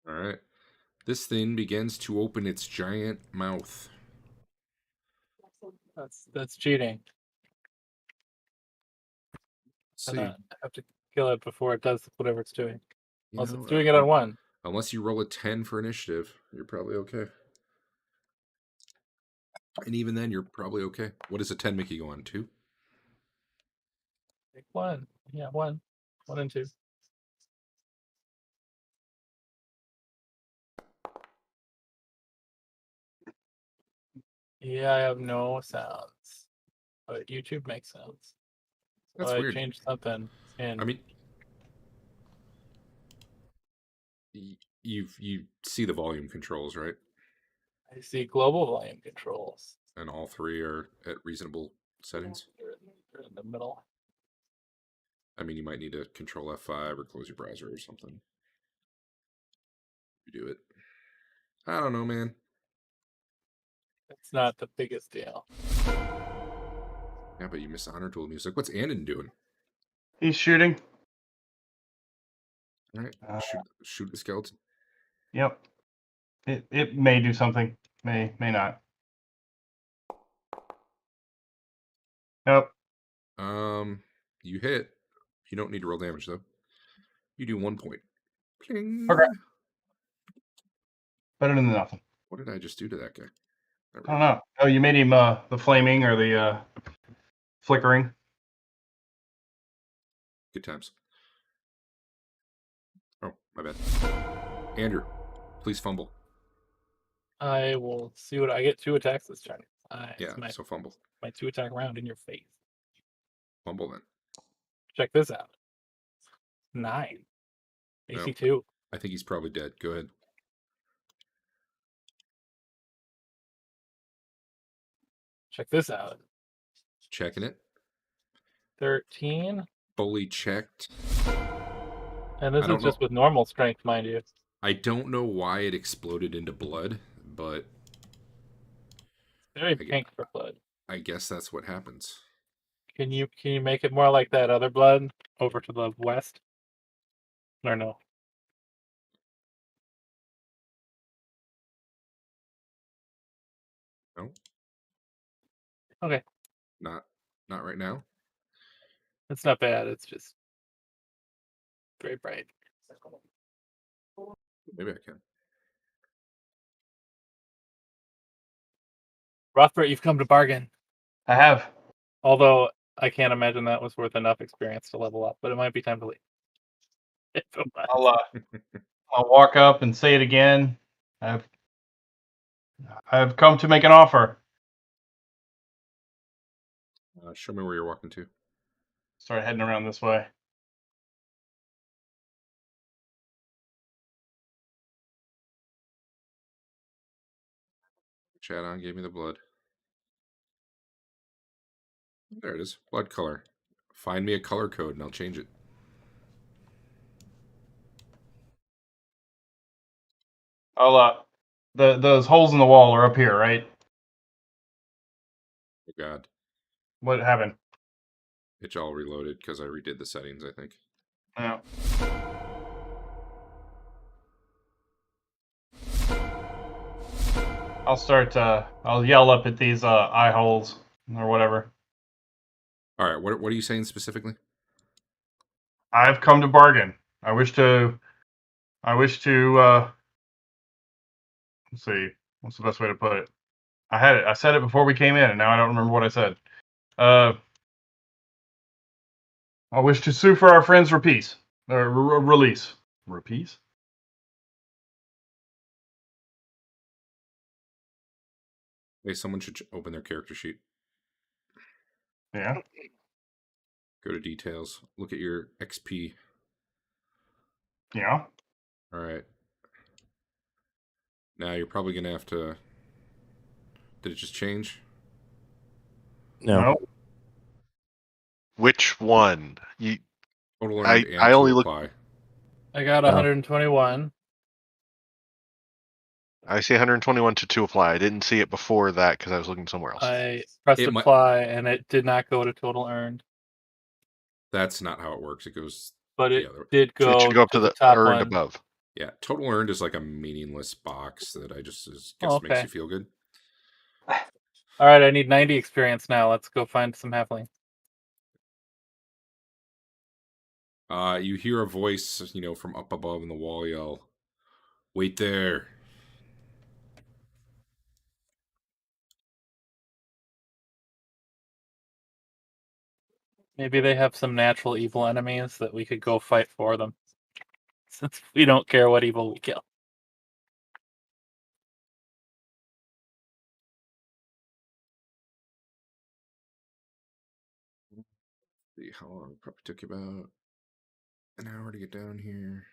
All right. This thing begins to open its giant mouth. That's cheating. Let's see. I have to kill it before it does whatever it's doing. You Unless know, it's doing it on 1. Unless you roll a 10 for initiative, you're probably okay. And even then, you're probably okay. What does a 10 make you go on? 2? Take 1. Yeah, 1. 1 and 2. Yeah, I have no sounds. But YouTube makes sounds. That's So I weird. changed something. And I mean, you see the volume controls, right? I see global volume controls. And all 3 are at reasonable settings. They're in the middle. I mean, you might need to control F5 or close your browser or something. You do it. I don't know, man. It's not the biggest deal. Yeah, but you miss honor duel music. What's Andon doing? He's shooting. All right, shoot the skeleton. Yep. It may do something. May not. Yep. You hit. You don't need to roll damage though. You do 1 point. Pling. Okay. Better than nothing. What did I just do to that guy? I don't know. Oh, you made him the flaming or the flickering. Good times. Oh, my bad. Andrew, please fumble. I will see what I get. 2 attacks this turn. Yeah, It's so fumble. my 2 attack round in your face. Fumble then. Check this out. 9. AC No. 2. I think he's probably dead. Go ahead. Check this out. Checking it. 13. Fully checked. And this I don't is just know. with normal strength, mind you. I don't know why it exploded into blood, but Very pink for blood. I guess that's what happens. Can you make it more like that other blood? over to the west? Or no? No, Okay, not right now. it's not bad. It's just very bright. Maybe I can. Rothbert, you've come to bargain. I have. Although I can't imagine that was worth enough experience to level up, but it might be time to leave. If it was. I'll walk up and say it again. I've come to make an offer. Show me where you're walking to. Start heading around this way. Chat on gave me the blood. There it is. Blood color. Find me a color code and I'll change it. Those holes in the wall are up here, right? Oh God, What happened? it's all reloaded because I redid the settings, I think. Yeah. I'll yell up at these eye holes or whatever. All right, what are you saying specifically? I've come to bargain. I wish to let's see, what's the best way to put it? I said it before we came in, and now I don't remember what I said. I wish to sue for our friend's release. Release. Release? Hey, someone should open their character sheet. Yeah. Go to details. Look at your XP. Yeah. All right. Now you're probably going to have to... Did it just change? No. Which one? You Total earned and I to only look. apply. I got Oh. 121. I see 121 to apply. I didn't see it before that because I was looking somewhere else. I pressed It might- apply and it did not go to total earned. That's not how it works. It goes... But it the other way. did go, It should go up to the the top earned one. above. Yeah, total earned is like a meaningless box that I just guess Oh, makes okay. you feel good. All right, I need 90 experience now. Let's go find some halfling. You hear a voice, from up above in the wall yell, "Wait there." Maybe they have some natural evil enemies that we could go fight for them. Since we don't care what evil we kill. See how long it probably took you about an hour to get down here.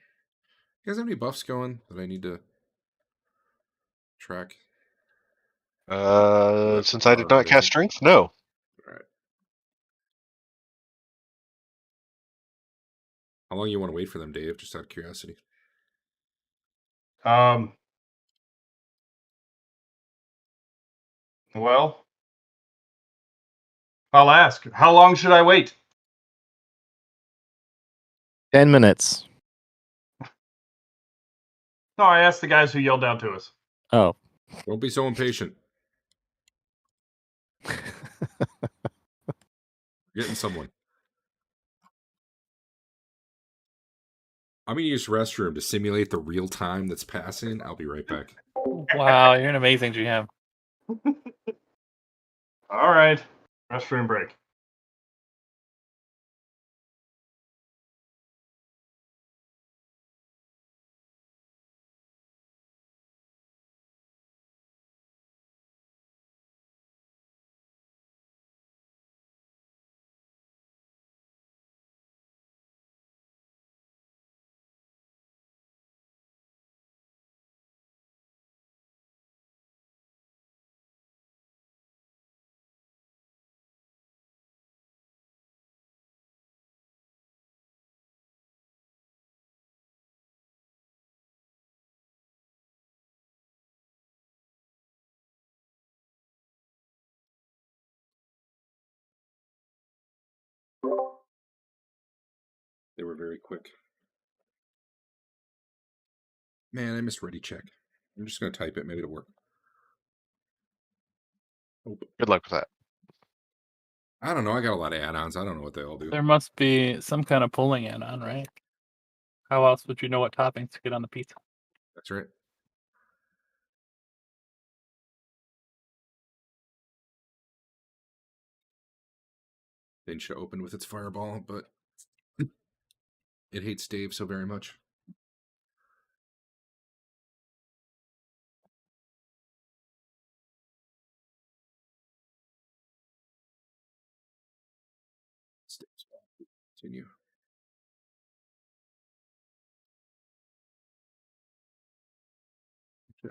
You guys have any buffs going that I need to track? Since I did not cast strength, no. All right. How long you want to wait for them, Dave? Just out of curiosity. Well, I'll ask. How long should I wait? 10 minutes. No, I asked the guys who yelled out to us. Oh. Don't be so impatient. Getting someone. I'm going to use restroom to simulate the real time that's passing. I'll be right back. Wow, you're an amazing GM. All right. Restroom break. They were very quick. Man, I missed ready check. I'm just going to type it. Maybe it'll work. Oh, Good luck with that. I don't know. I got a lot of add-ons. I don't know what they all do. There must be some kind of pulling add-on, right? How else would you know what toppings to get on the pizza? That's right. They should open with its fireball, but it hates Dave so very much. Continue.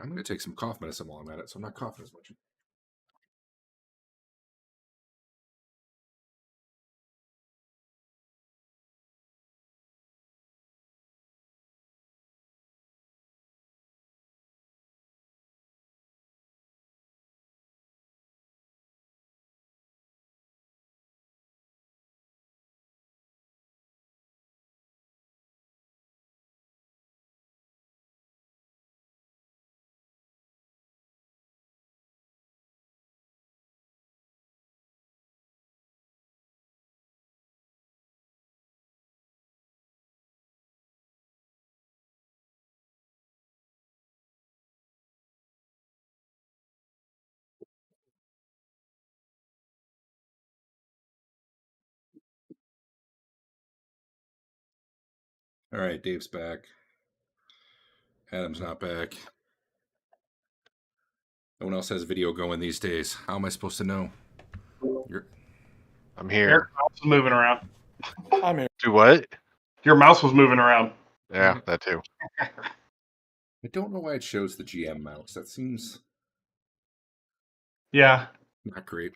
I'm going to take some cough medicine while I'm at it, so I'm not coughing as much. All right, Dave's back. Adam's not back. No one else has video going these days. How am I supposed to know? I'm Your here. mouse was moving around. I'm here. Do what? Your mouse was moving around. Yeah, that too. I don't know why it shows the GM mouse. That seems Yeah. not great.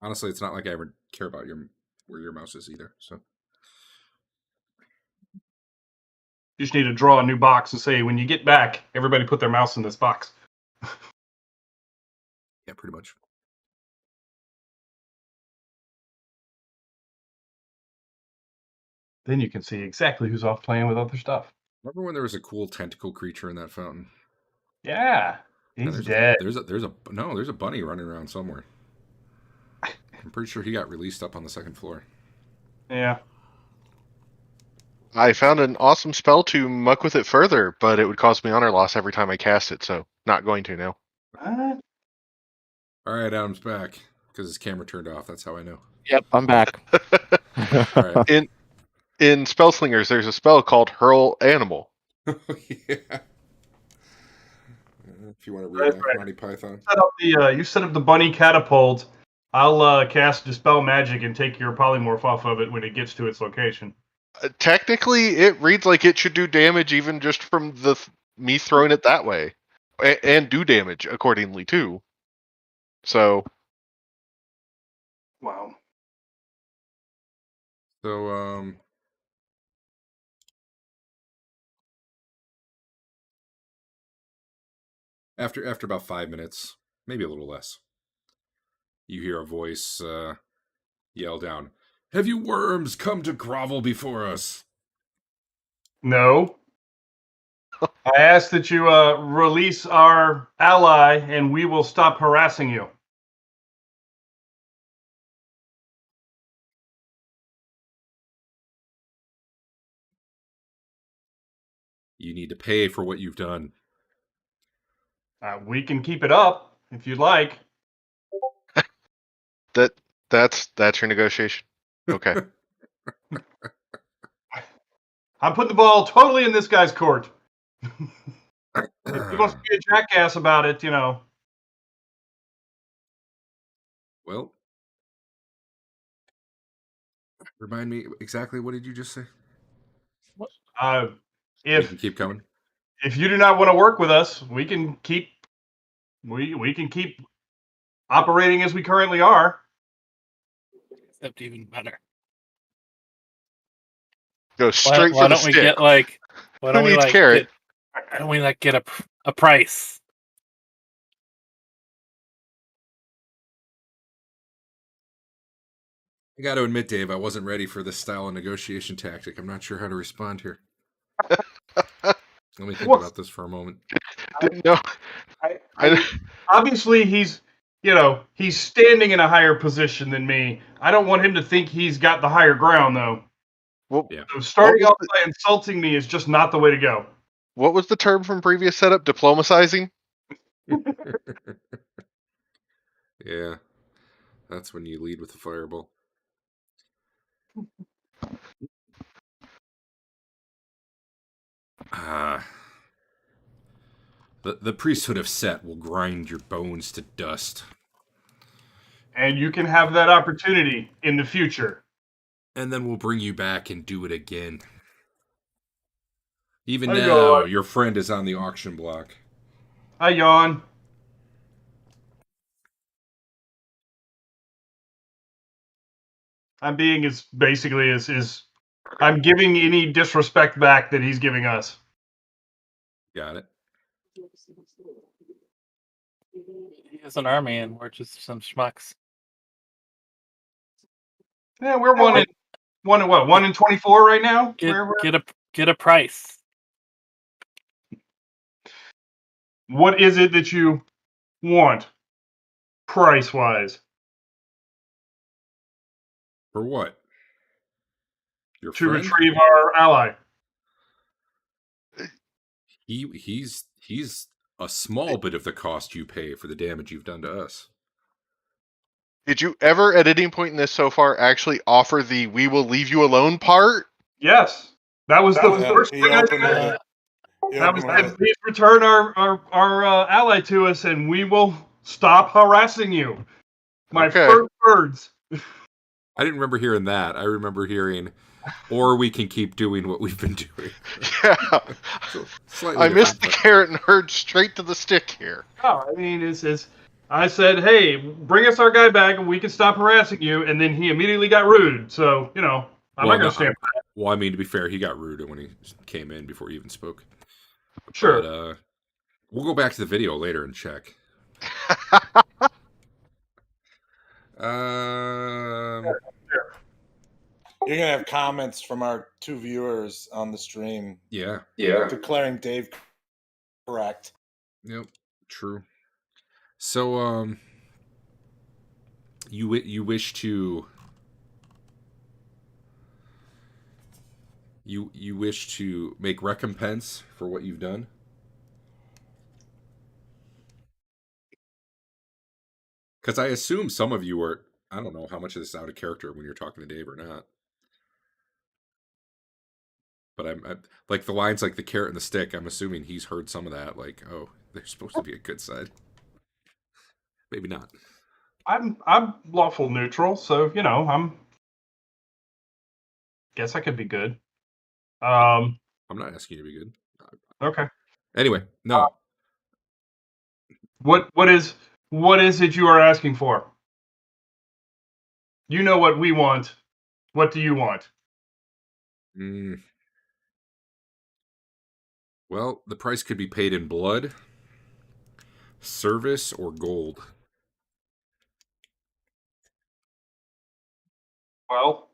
Honestly, it's not like I ever care about where your mouse is either. So You just need to draw a new box and say, when you get back, everybody put their mouse in this box. yeah, pretty much. Then you can see exactly who's off playing with other stuff. Remember when there was a cool tentacle creature in that fountain? Yeah. He's dead. There's a bunny running around somewhere. I'm pretty sure he got released up on the second floor. Yeah. I found an awesome spell to muck with it further, but it would cost me honor loss every time I cast it, so not going to now. What? All right, Adam's back because his camera turned off. That's how I know. Yep, I'm back. All right. In Spellslingers, there's a spell called Hurl Animal. Yeah. If you want to read Monty Python. You set up the bunny catapult. I'll cast Dispel Magic and take your polymorph off of it when it gets to its location. Technically, it reads like it should do damage even just from me throwing it that way, and do damage accordingly too. So, Wow. So, after about 5 minutes, maybe a little less, you hear a voice yell down, "Have you worms come to grovel before us?" No. I ask that you release our ally, and we will stop harassing you. You need to pay for what you've done. We can keep it up if you'd like. that's your negotiation. Okay. I'm putting the ball totally in this guy's court. If he wants to be a jackass about it, Well, remind me exactly, what did you just say? We can If keep coming. if you do not want to work with us, we can keep operating as we currently are. Except even better. Go straight Why for the don't we stick. get like? Why Who don't we needs like? carrot? Why don't we like get a price? I got to admit, Dave, I wasn't ready for this style of negotiation tactic. I'm not sure how to respond here. Let me think Well, about this for a moment. Didn't know. Obviously, he's standing in a higher position than me. I don't want him to think he's got the higher ground, though. What, Yeah. So starting was off by insulting me is just not the way to go. what was the term from previous setup? Diplomatizing? Yeah. That's when you lead with a fireball. The priesthood of Set will grind your bones to dust. And you can have that opportunity in the future. And then we'll bring you back and do it again. Even I now, yawn. your friend is on the auction block. I yawn. I'm being as basically as I'm giving any disrespect back that he's giving us. Got it. He has an army, and we're just some schmucks. Yeah, we're one in 1 in 24 right now. Get a price. What is it that you want, price wise? For what? Your To friend? retrieve our ally. He's a small bit of the cost you pay for the damage you've done to us. Did you ever, at any point in this so far, actually offer the "we will leave you alone" part? Yes, that was the first he thing I opened said. with it. He That was opened with that. it. Please return our ally to us, and we will stop harassing you. My Okay. first words. I didn't remember hearing that. I remember hearing, or we can keep doing what we've been doing. Yeah. So, slightly I missed the different, carrot and heard straight to the stick here. No, I mean, it's. I said, hey, bring us our guy back, and we can stop harassing you. And then he immediately got rude. So I'm not going to stand for that. Well, I mean, to be fair, he got rude when he came in before he even spoke. Sure. But we'll go back to the video later and check. You're gonna have comments from our 2 viewers on the stream. Yeah. Declaring Dave correct. Yep. True. So, you wish to you wish to make recompense for what you've done? Because I assume some of you are. I don't know how much of this is out of character when you're talking to Dave or not. But I'm like the lines like the carrot and the stick. I'm assuming he's heard some of that. Like, oh, they're supposed to be a good side. Maybe not. I'm lawful neutral, so guess I could be good. I'm not asking you to be good. Okay. Anyway, no. What is it you are asking for? You know what we want. What do you want? Well, the price could be paid in blood, service, or gold. Well,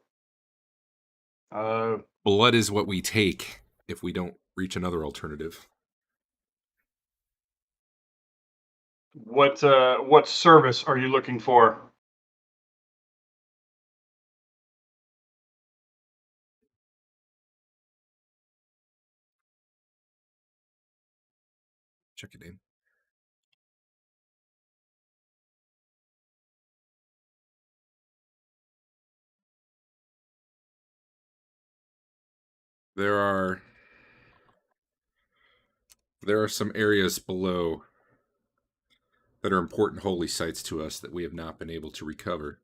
Blood is what we take if we don't reach another alternative. what service are you looking for? Check it in. There are some areas below that are important holy sites to us that we have not been able to recover.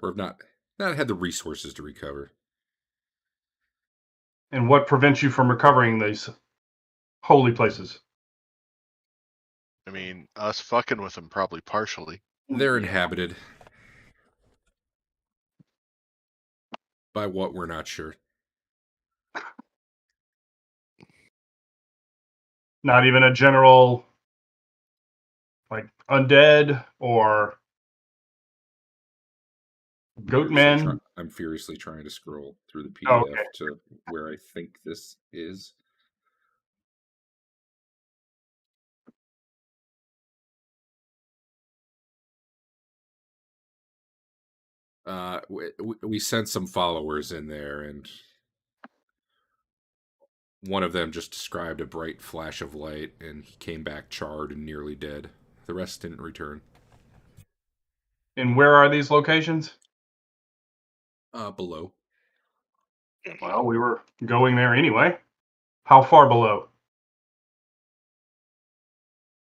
Or have not had the resources to recover. And what prevents you from recovering these holy places? I mean, us fucking with them probably partially. They're inhabited. By what, we're not sure. Not even a general, like, undead or Goatman. I'm furiously trying to scroll through the Oh, PDF okay. to where I think this is. We sent some followers in there, and one of them just described a bright flash of light, and he came back charred and nearly dead. The rest didn't return. And where are these locations? Below. Well, we were going there anyway. How far below?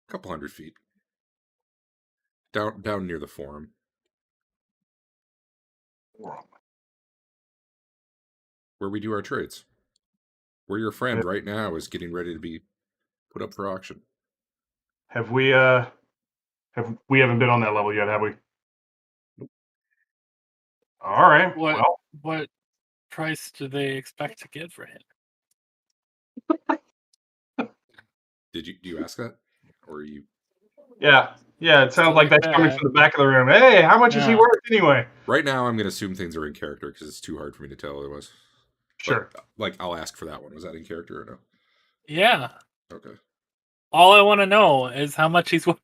A couple 100 feet. Down near the forum. Where we do our trades. Where your friend right now is getting ready to be put up for auction. We haven't been on that level yet, have we? All right. What price do they expect to get for him? Do you ask that? Or are you? Yeah. It sounds like that's coming that. from the back of the room. Hey, how much is he Yeah. worth anyway? Right now, I'm going to assume things are in character because it's too hard for me to tell otherwise. Sure. But, I'll ask for that one. Was that in character or no? Yeah. Okay. All I want to know is how much he's worth.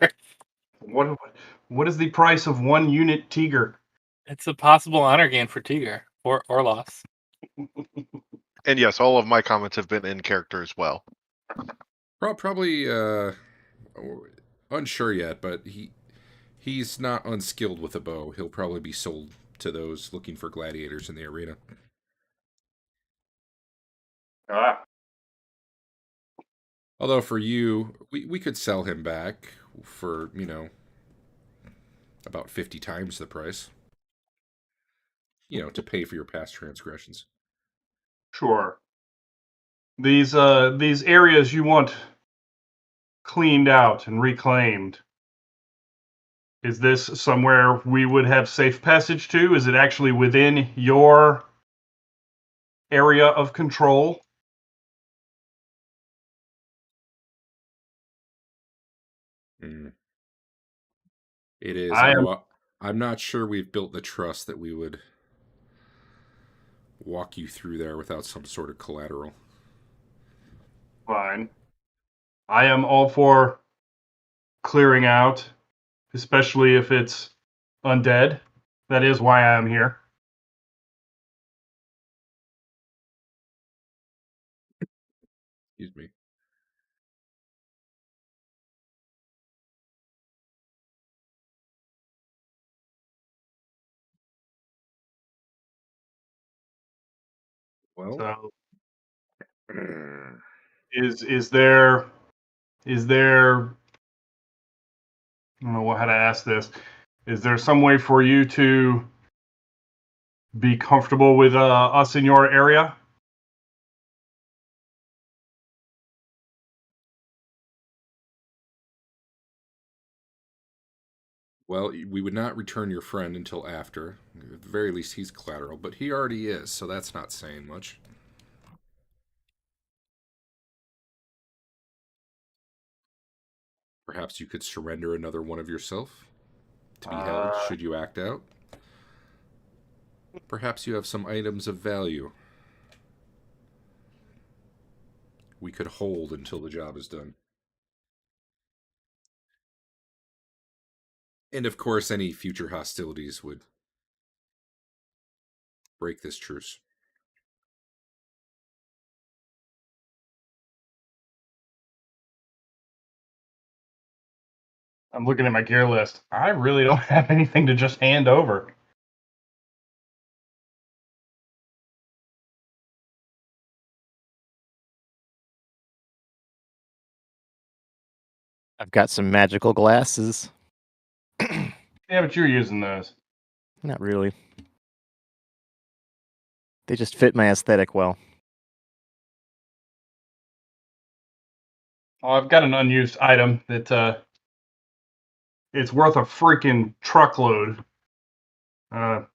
What is the price of 1 unit Tiger? It's a possible honor gain for Tiger or loss. And yes, all of my comments have been in character as well. Probably unsure yet, but he's not unskilled with a bow. He'll probably be sold to those looking for gladiators in the arena. Although for you, we could sell him back for, about 50 times the price. To pay for your past transgressions. Sure. These areas you want cleaned out and reclaimed. Is this somewhere we would have safe passage to? Is it actually within your area of control? It is, although I'm not sure we've built the trust that we would walk you through there without some sort of collateral. Fine. I am all for clearing out, especially if it's undead. That is why I am here. Excuse me. Well, So, is there I don't know how to ask this. Is there some way for you to be comfortable with us in your area? well, we would not return your friend until after. At the very least, he's collateral, but he already is, so that's not saying much. Perhaps you could surrender another one of yourself to be held should you act out. Perhaps you have some items of value we could hold until the job is done. And of course, any future hostilities would break this truce. I'm looking at my gear list. I really don't have anything to just hand over. I've got some magical glasses. Yeah, but you're using those. Not really. They just fit my aesthetic well. Oh, I've got an unused item that it's worth a freaking truckload. So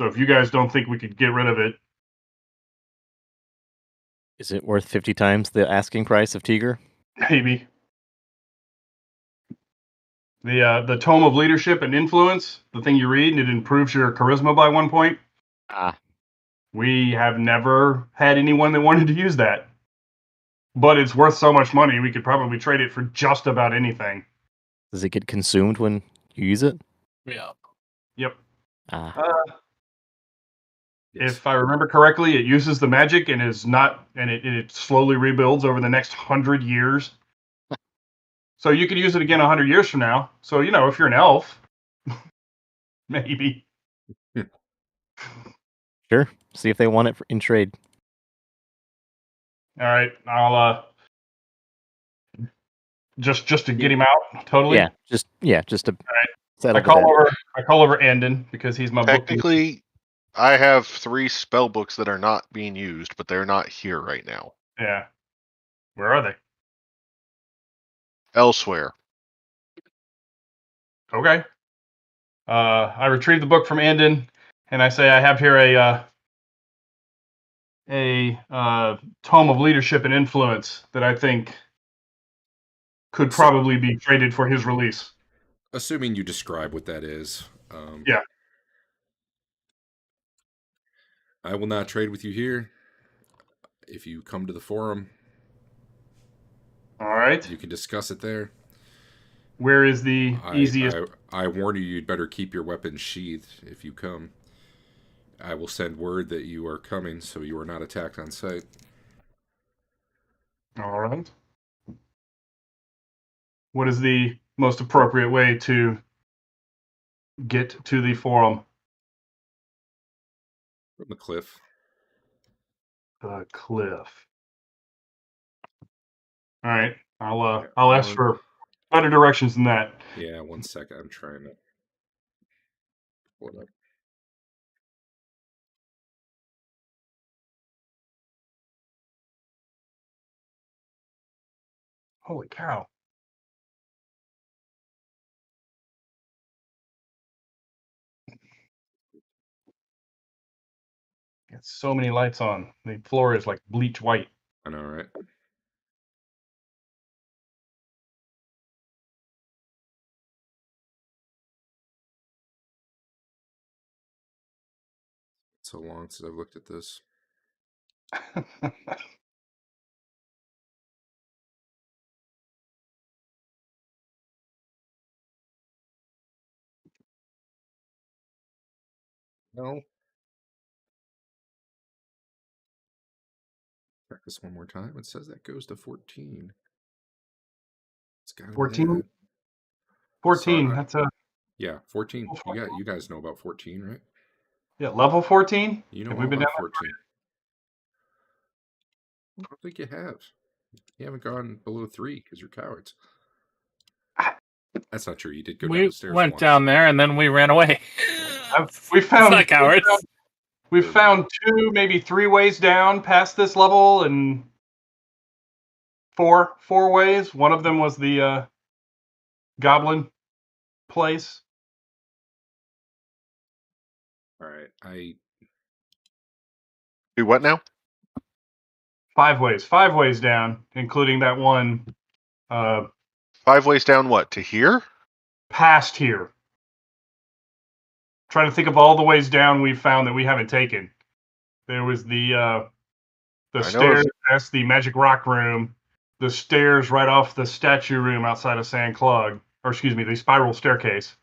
if you guys don't think we could get rid of it, Is it worth 50 times the asking price of Tiger? maybe. The Tome of Leadership and Influence, the thing you read, and it improves your charisma by 1 point. Ah, We have never had anyone that wanted to use that. But it's worth so much money, we could probably trade it for just about anything. does it get consumed when you use it? Yeah. Yep. Ah, Yes. If I remember correctly, it uses the magic and is not, and it slowly rebuilds over the next 100 years. So you could use it again 100 years from now. So, if you're an elf, maybe. sure. See if they want it in trade. All right, I'll just to get him out totally. Yeah, just to right. settle I the debt. call over Andon because he's my book. Technically, I have 3 spell books that are not being used, but they're not here right now. Yeah. Where are they? Elsewhere. Okay. I retrieve the book from Andon, and I say I have here a tome of leadership and influence that I think could probably be traded for his release. Assuming you describe what that is. Yeah. I will not trade with you here. If you come to the forum, All right. you can discuss it there. Where is the easiest? I warn you, you'd better keep your weapons sheathed if you come. I will send word that you are coming, so you are not attacked on sight. All right. What is the most appropriate way to get to the forum? From the cliff. The cliff. All right. Yeah, I'll ask for better directions than that. Yeah, 1 second. I'm trying to pull it up. Holy cow. Got so many lights on. The floor is like bleach white. I know, right? It's so long since I've looked at this. No. Check this one more time. It says that goes to 14. It's got to be 14? that. 14. Sorry. That's a Yeah, 14. You guys know about 14, right? level 14? You know Have all we been about down 14. I don't think you have. You haven't gone below 3 because you're cowards. That's not true. You did go down We the stairs went once. down there and then we ran away. We found It's not cowards. We found 2, maybe 3 ways down past this level, and 4 ways. One of them was the goblin place. All right. Do what now? 5 ways. 5 ways down, including that one 5 ways down what? To here? past here. Trying to think of all the ways down we've found that we haven't taken. There was the I know stairs it's- past the magic rock room, the stairs right off the statue room outside of San Clog, or excuse me, the spiral staircase.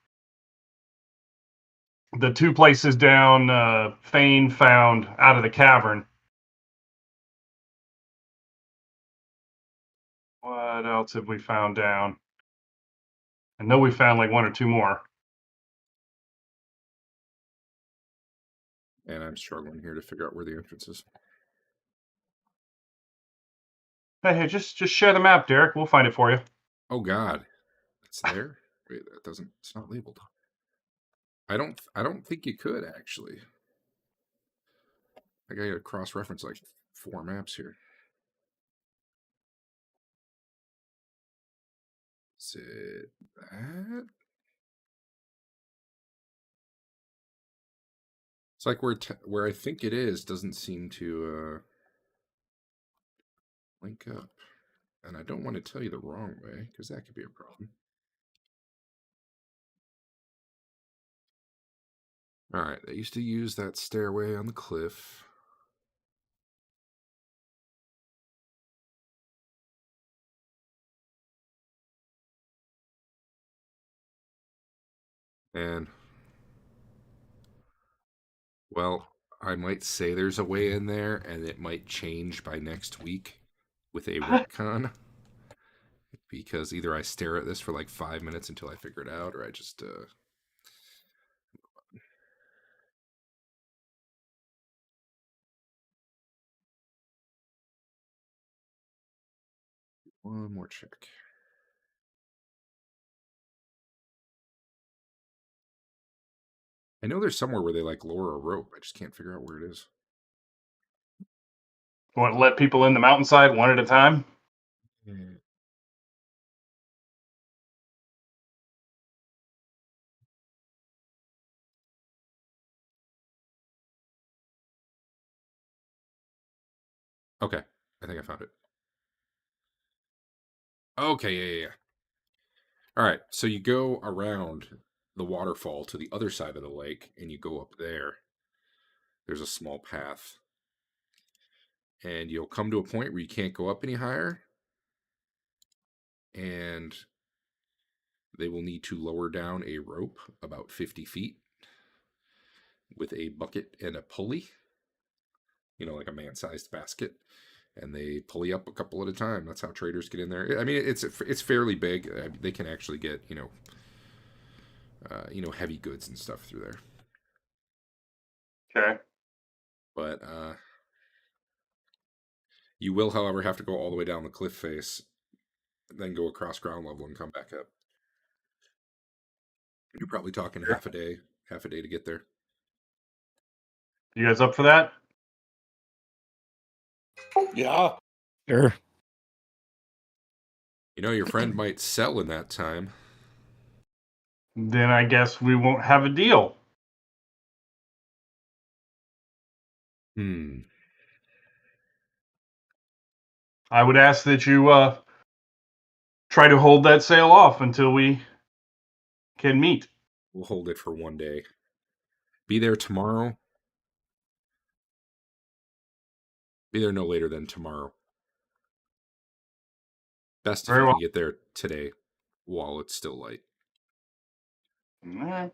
The 2 places down Fain found out of the cavern. What else have we found down? I know we found like 1 or 2 more. And I'm struggling here to figure out where the entrance is. Hey, just share the map, Derek. We'll find it for you. Oh God, it's there. Wait, that doesn't. It's not labeled. I don't think you could actually. I gotta cross-reference like 4 maps here. Is it that? It's like where I think it is doesn't seem to link up, and I don't want to tell you the wrong way because that could be a problem. All right, they used to use that stairway on the cliff. And, well, I might say there's a way in there, and it might change by next week with a retcon. Because either I stare at this for like 5 minutes until I figure it out, or I just one more check. I know there's somewhere where they like lower a rope. I just can't figure out where it is. Want to let people in the mountainside one at a time? Okay, I think I found it. Okay, yeah. All right, so you go around the waterfall to the other side of the lake, and you go up there. There's a small path. And you'll come to a point where you can't go up any higher. And they will need to lower down a rope about 50 feet with a bucket and a pulley. Like a man-sized basket. And they pulley up a couple at a time. That's how traders get in there. I mean, it's fairly big. They can actually get, heavy goods and stuff through there. Okay. But you will, however, have to go all the way down the cliff face, then go across ground level and come back up. You're probably talking half a day to get there. You guys up for that? Yeah. Sure. Your friend might sell in that time. Then I guess we won't have a deal. I would ask that you try to hold that sale off until we can meet. We'll hold it for one day. Be there tomorrow. Be there no later than tomorrow. Best if Very you well. can get there today while it's still light.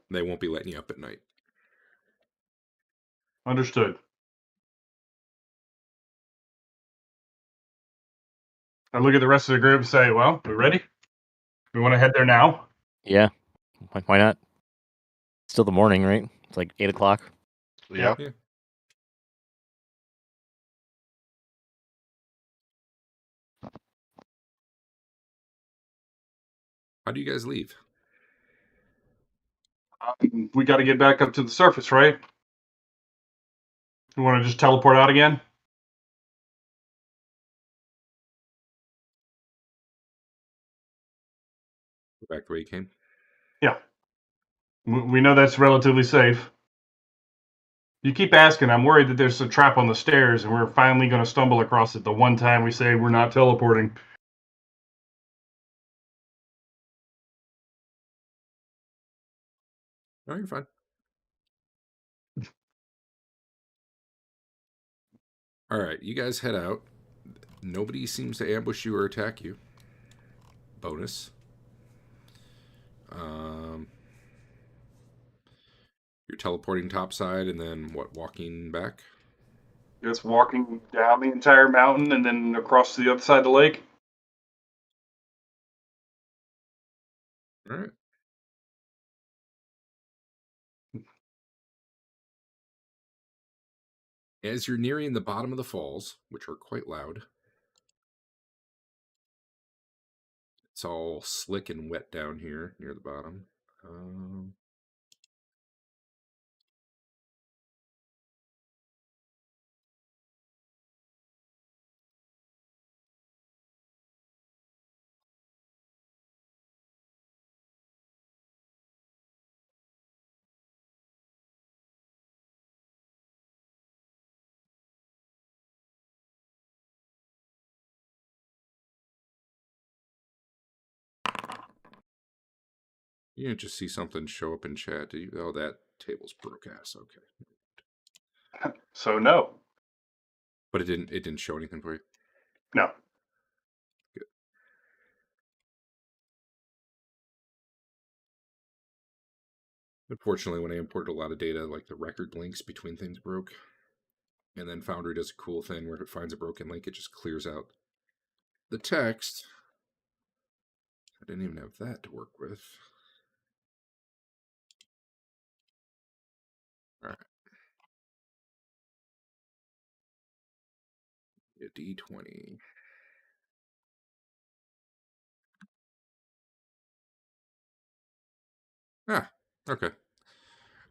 They won't be letting you up at night. Understood. I look at the rest of the group and say, well, we ready? We want to head there now? Yeah. Why not? Still the morning, right? It's like 8 o'clock. Yeah. Yeah. How do you guys leave? We got to get back up to the surface, right? You want to just teleport out again? Go back the way you came? Yeah. We know that's relatively safe. You keep asking. I'm worried that there's a trap on the stairs and we're finally going to stumble across it the one time we say we're not teleporting. No, you're fine. All right, you guys head out. Nobody seems to ambush you or attack you. Bonus. You're teleporting topside and then walking back? Just walking down the entire mountain and then across to the other side of the lake. All right. As you're nearing the bottom of the falls, which are quite loud, it's all slick and wet down here near the bottom. You didn't just see something show up in chat, did you? Oh, that table's broke ass. Okay. So no. But it didn't show anything for you? No. Good. Unfortunately, when I imported a lot of data, like the record links between things broke. And then Foundry does a cool thing where if it finds a broken link, it just clears out the text. I didn't even have that to work with. All right. A D20. Ah, okay.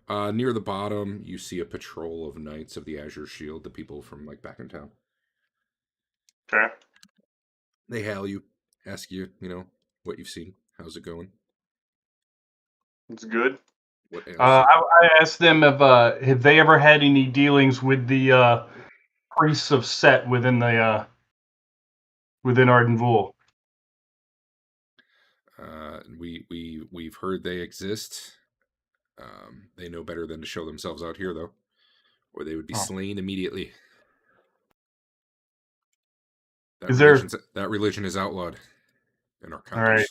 Near the bottom, you see a patrol of Knights of the Azure Shield, the people from like back in town. Okay. They hail you, ask you, what you've seen. How's it going? It's good. What ails I asked them if have they ever had any dealings with the priests of Set within Arden Vul. We've heard they exist. They know better than to show themselves out here, though, or they would be slain immediately. That religion is outlawed in our countries.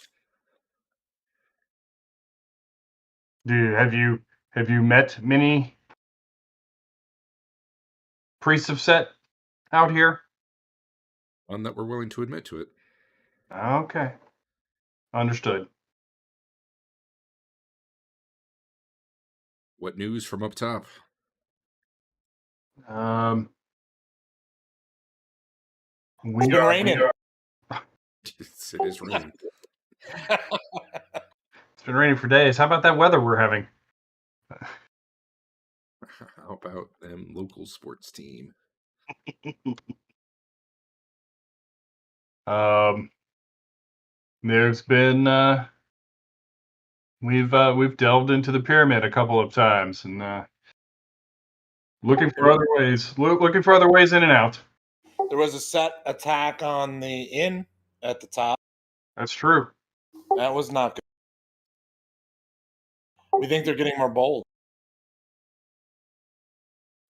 All right. Have you met many priests of Set out here? None that we're willing to admit to it. Okay. Understood. What news from up top? It's been raining. It is raining. It's been raining for days. How about that weather we're having? How about them local sports team? There's been we've delved into the pyramid a couple of times and looking for other ways. Looking for other ways in and out. There was a set attack on the inn at the top. That's true. That was not good. We think they're getting more bold.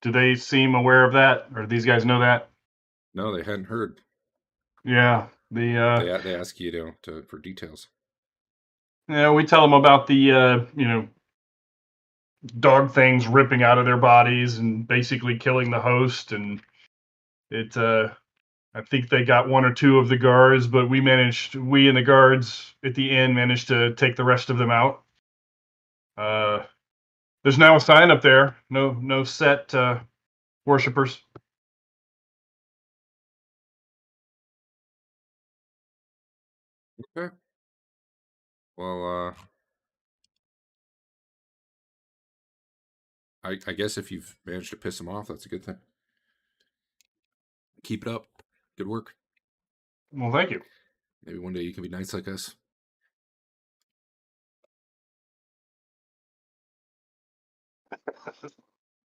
Do they seem aware of that, or do these guys know that? No, they hadn't heard. Yeah, they ask you for details. Yeah, we tell them about the dog things ripping out of their bodies and basically killing the host, and I think they got one or two of the guards, but we and the guards at the inn managed to take the rest of them out. There's now a sign up there. No Set worshippers. Okay. Well, I guess if you've managed to piss them off, that's a good thing. Keep it up. Good work. Well, thank you. Maybe one day you can be nice like us.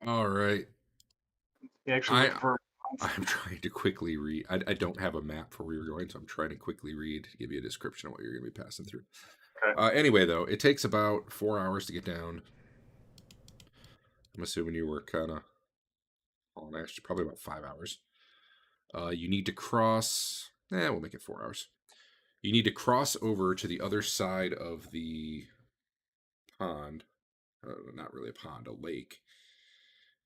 All right. I'm trying to quickly read. I don't have a map for where you're going, so I'm trying to quickly read to give you a description of what you're going to be passing through. Okay. Anyway, though, it takes about 4 hours to get down. I'm assuming you were kind of on actually probably about 5 hours. You need to cross. We'll make it 4 hours. You need to cross over to the other side of the pond. Not really a pond, a lake.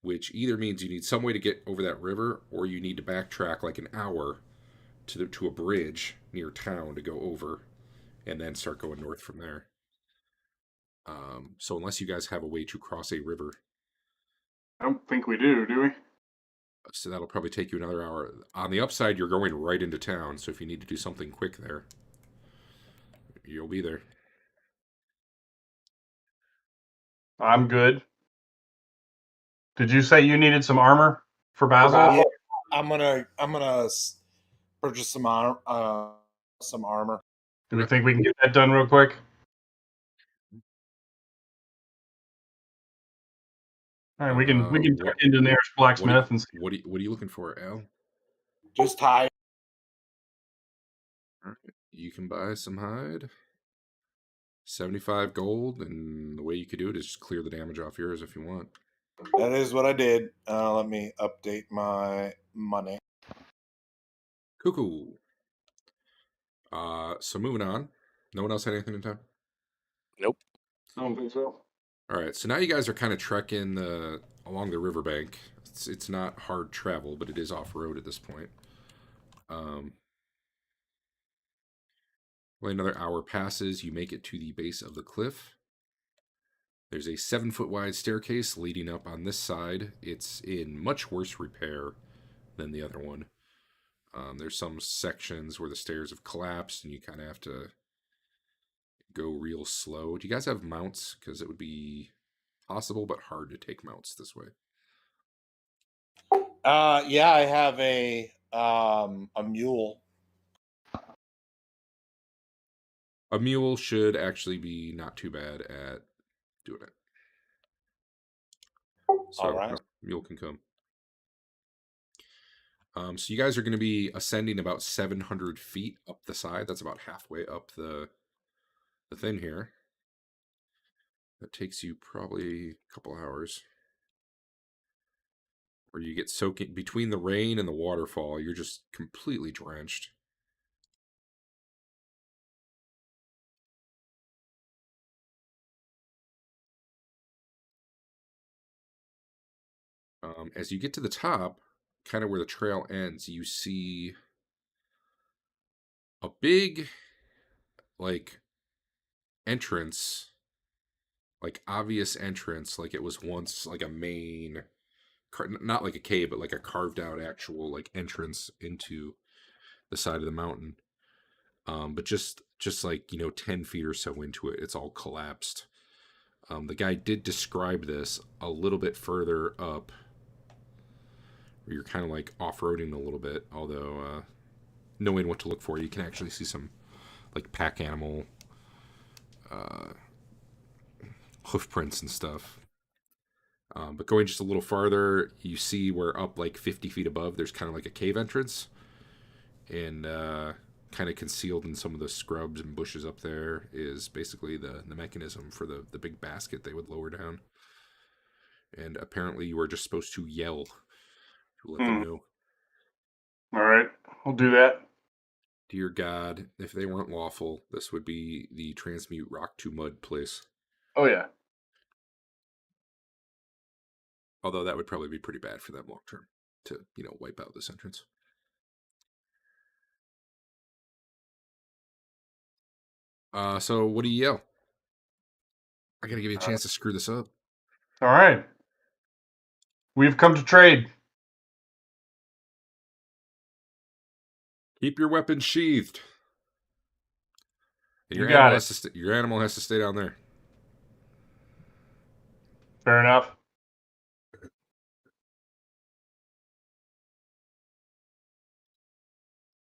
Which either means you need some way to get over that river, or you need to backtrack like an hour to a bridge near town to go over, and then start going north from there. So unless you guys have a way to cross a river, I don't think we do we? So that'll probably take you another hour. On the upside, you're going right into town, so if you need to do something quick there, you'll be there. I'm good. Did you say you needed some armor for Basil? Yeah, I'm gonna purchase some armor. Do we think we can get that done real quick? All right, we can tuck into nearest blacksmith and see. What are you looking for, Al? Just hide. You can buy some hide. 75 gold, and the way you could do it is just clear the damage off yours if you want. That is what I did. Let me update my money. Cool. So moving on. No one else had anything in time? Nope. I don't think so. All right, so now you guys are kind of trekking along the riverbank. It's not hard travel, but it is off-road at this point. Well, another hour passes. You make it to the base of the cliff. There's a 7-foot wide staircase leading up on this side. It's in much worse repair than the other one. There's some sections where the stairs have collapsed, and you kind of have to go real slow. Do you guys have mounts? Because it would be possible, but hard to take mounts this way. Yeah, I have a mule. A mule should actually be not too bad at doing it. So All right. mule can come. So you guys are going to be ascending about 700 feet up the side. That's about halfway up the thing here. That takes you probably a couple hours. Where you get soaking between the rain and the waterfall. You're just completely drenched. As you get to the top, kind of where the trail ends, you see a big, like, entrance, like obvious entrance, like it was once like a main, not like a cave, but like a carved out actual like entrance into the side of the mountain. But just like 10 feet or so into it, it's all collapsed. The guy did describe this a little bit further up, where you're kind of like off-roading a little bit, although knowing what to look for, you can actually see some like pack animal hoof prints and stuff. But going just a little farther, you see where up like 50 feet above, there's kind of like a cave entrance, and kind of concealed in some of the scrubs and bushes up there is basically the mechanism for the big basket they would lower down. And apparently you are just supposed to yell to let them know. All right, we'll do that. Dear God, if they weren't lawful, this would be the transmute rock to mud place. Oh yeah. Although that would probably be pretty bad for them long term to, wipe out this entrance. So what do you yell? I gotta give you a chance to screw this up. All right. We've come to trade. Keep your weapons sheathed. And You got it. Your animal has to stay down there. Fair enough.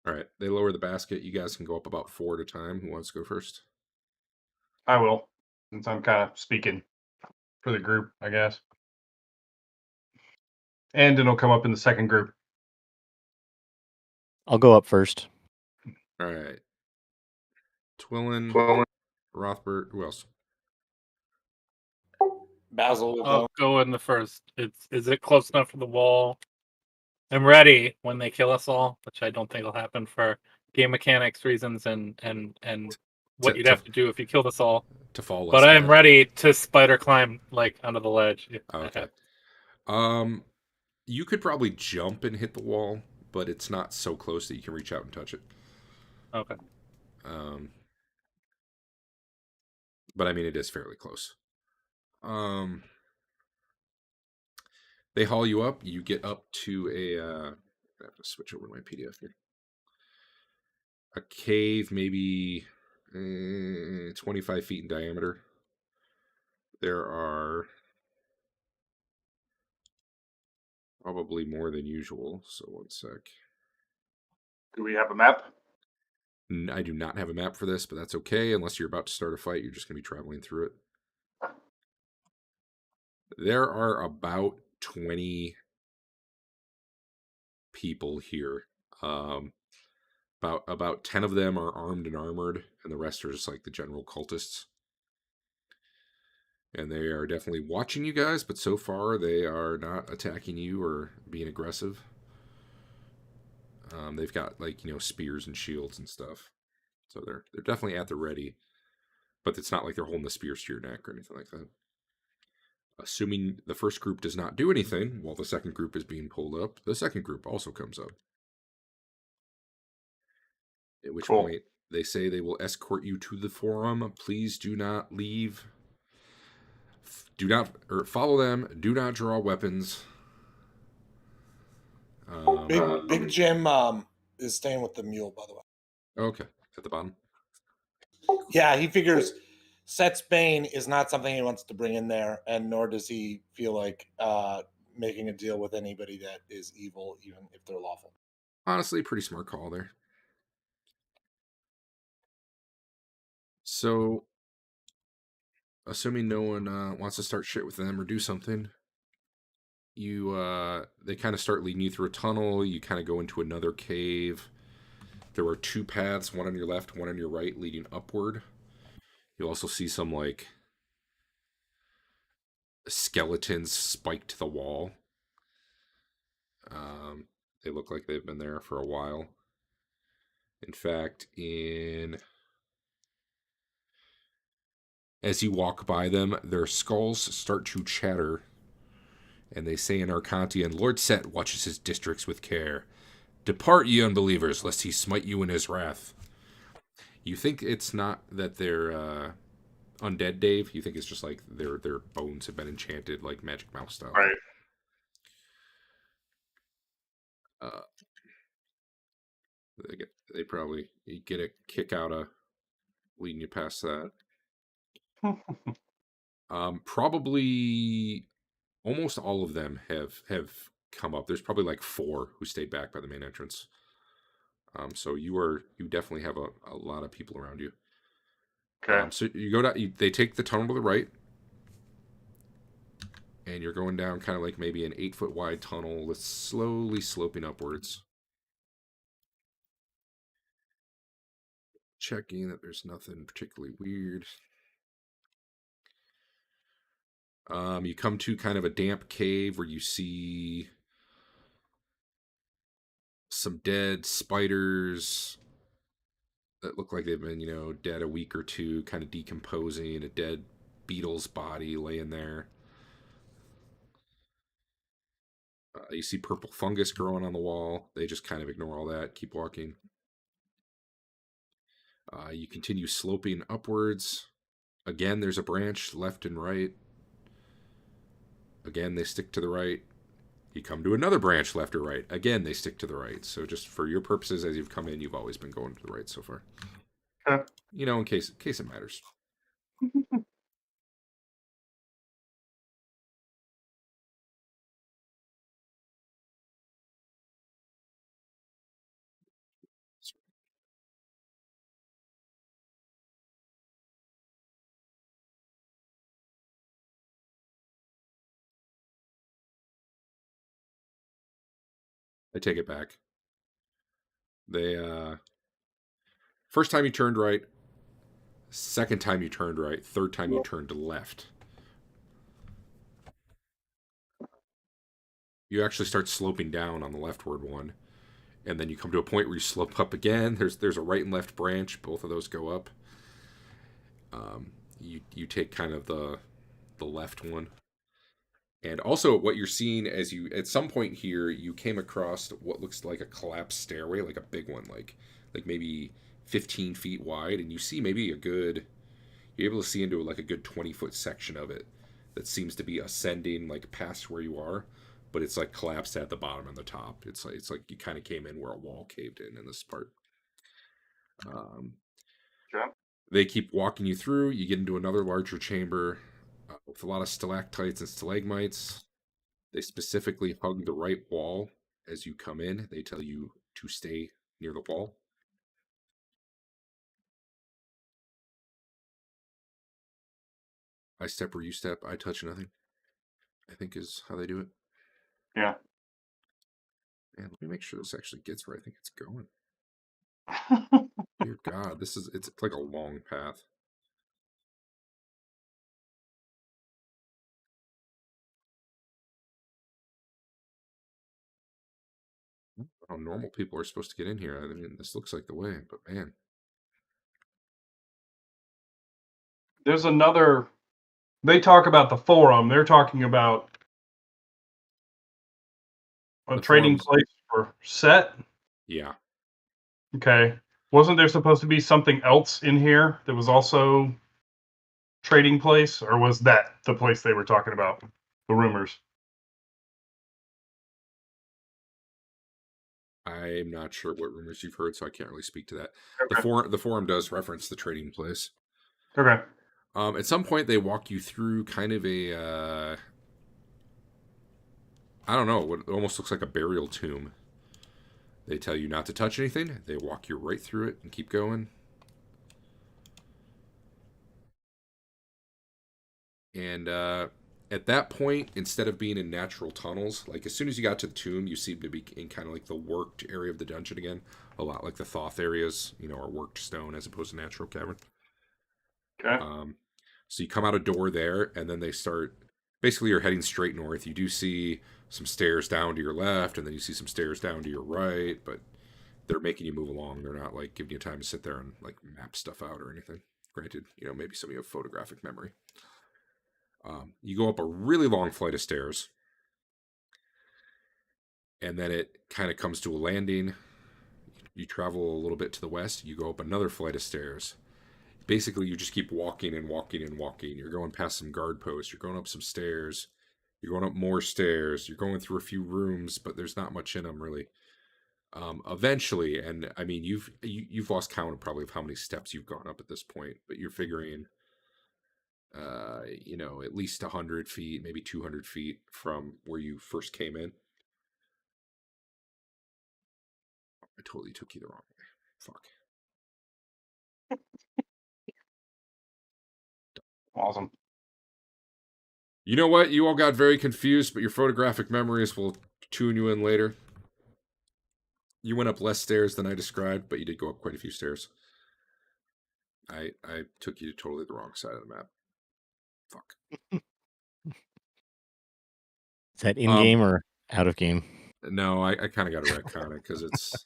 All right, they lower the basket. You guys can go up about 4 at a time. Who wants to go first? I will, since I'm kind of speaking for the group, I guess. And it'll come up in the second group. I'll go up first. All right. Twillen, Rothbert, who else? Basil will I'll go. go in the first. Is it close enough to the wall? I'm ready when they kill us all, which I don't think will happen for game mechanics reasons and what you'd have to do if you killed us all. To fall less But I am bad. ready to spider climb like onto the ledge. Okay. You could probably jump and hit the wall, but it's not so close that you can reach out and touch it. Okay. But I mean, it is fairly close. They haul you up. You get up to I have to switch over my PDF here. A cave, maybe 25 feet in diameter. There are probably more than usual. So one sec. Do we have a map? I do not have a map for this, but that's okay. Unless you're about to start a fight, you're just going to be traveling through it. There are about 20 people here. About 10 of them are armed and armored, and the rest are just like the general cultists. And they are definitely watching you guys, but so far they are not attacking you or being aggressive. They've got like spears and shields and stuff, so they're definitely at the ready. But it's not like they're holding the spears to your neck or anything like that. Assuming the first group does not do anything while the second group is being pulled up, the second group also comes up. At which Cool. point they say they will escort you to the forum. Please do not leave. Do not follow them. Do not draw weapons. Big Jim is staying with the mule, by the way. Okay, at the bottom. Yeah, he figures Set's Bane is not something he wants to bring in there, and nor does he feel like making a deal with anybody that is evil, even if they're lawful. Honestly, pretty smart call there. So, assuming no one wants to start shit with them or do something, they kind of start leading you through a tunnel. You kind of go into another cave. There are two paths, one on your left, one on your right, leading upward. You'll also see some like skeletons spiked to the wall. They look like they've been there for a while. In fact, as you walk by them, their skulls start to chatter, and they say in Arcantian, Lord Set watches his districts with care. Depart, ye unbelievers, lest he smite you in his wrath. You think it's not that they're undead, Dave? You think it's just like their bones have been enchanted, like Magic Mouse style? Right. They probably get a kick out of leading you past that. Probably almost all of them have come up. There's probably like 4 who stayed back by the main entrance. So you definitely have a lot of people around you. Okay. So you go down. They take the tunnel to the right, and you're going down kind of like maybe an 8-foot wide tunnel that's slowly sloping upwards. Checking that there's nothing particularly weird. You come to kind of a damp cave where you see some dead spiders that look like they've been, dead a week or two, kind of decomposing. A dead beetle's body laying there. You see purple fungus growing on the wall. They just kind of ignore all that, keep walking. You continue sloping upwards. Again, there's a branch left and right. Again, they stick to the right. You come to another branch left or right. Again, they stick to the right. So just for your purposes, as you've come in, you've always been going to the right so far. Okay. In case it matters. I take it back. They first time you turned right, second time you turned right, third time you turned left. You actually start sloping down on the leftward one, and then you come to a point where you slope up again. There's a right and left branch. Both of those go up. You take kind of the left one. And also, what you're seeing as you, at some point here, you came across what looks like a collapsed stairway, like a big one, like maybe 15 feet wide, and you see maybe you're able to see into like a good 20-foot section of it that seems to be ascending like past where you are, but it's like collapsed at the bottom and the top. It's like you kind of came in where a wall caved in this part. Okay. They keep walking you through. You get into another larger chamber with a lot of stalactites and stalagmites. They specifically hug the right wall as you come in. They tell you to stay near the wall. I step where you step. I touch nothing, I think is how they do it. Yeah. Man, let me make sure this actually gets where I think it's going. Dear God, it's like a long path. Oh, normal people are supposed to get in here. I mean, this looks like the way, but man. There's another. They talk about the forum. They're talking about a The trading forum's- place for set. Yeah. Okay. Wasn't there supposed to be something else in here that was also trading place, or was that the place they were talking about? The rumors. I'm not sure what rumors you've heard, so I can't really speak to that. Okay. The forum does reference the trading place. Okay. At some point, they walk you through kind of a, I don't know, what almost looks like a burial tomb. They tell you not to touch anything. They walk you right through it and keep going. And at that point, instead of being in natural tunnels, like as soon as you got to the tomb, you seem to be in kind of like the worked area of the dungeon again. A lot like the Thoth areas, are worked stone as opposed to natural cavern. Okay. So you come out a door there, and then they start. Basically, you're heading straight north. You do see some stairs down to your left, and then you see some stairs down to your right, but they're making you move along. They're not like giving you time to sit there and like map stuff out or anything. Granted, maybe some of you have photographic memory. You go up a really long flight of stairs, and then it kind of comes to a landing. You travel a little bit to the west. You go up another flight of stairs. Basically, you just keep walking and walking and walking. You're going past some guard posts. You're going up some stairs. You're going up more stairs. You're going through a few rooms, but there's not much in them really. Eventually, and I mean, you've lost count of probably of how many steps you've gone up at this point, but you're figuring, at least 100 feet, maybe 200 feet from where you first came in. I totally took you the wrong way. Fuck. Awesome. You know what? You all got very confused, but your photographic memories will tune you in later. You went up less stairs than I described, but you did go up quite a few stairs. I took you to totally the wrong side of the map. Fuck. Is that in game or out of game? No, I kind of got to retcon it because it's.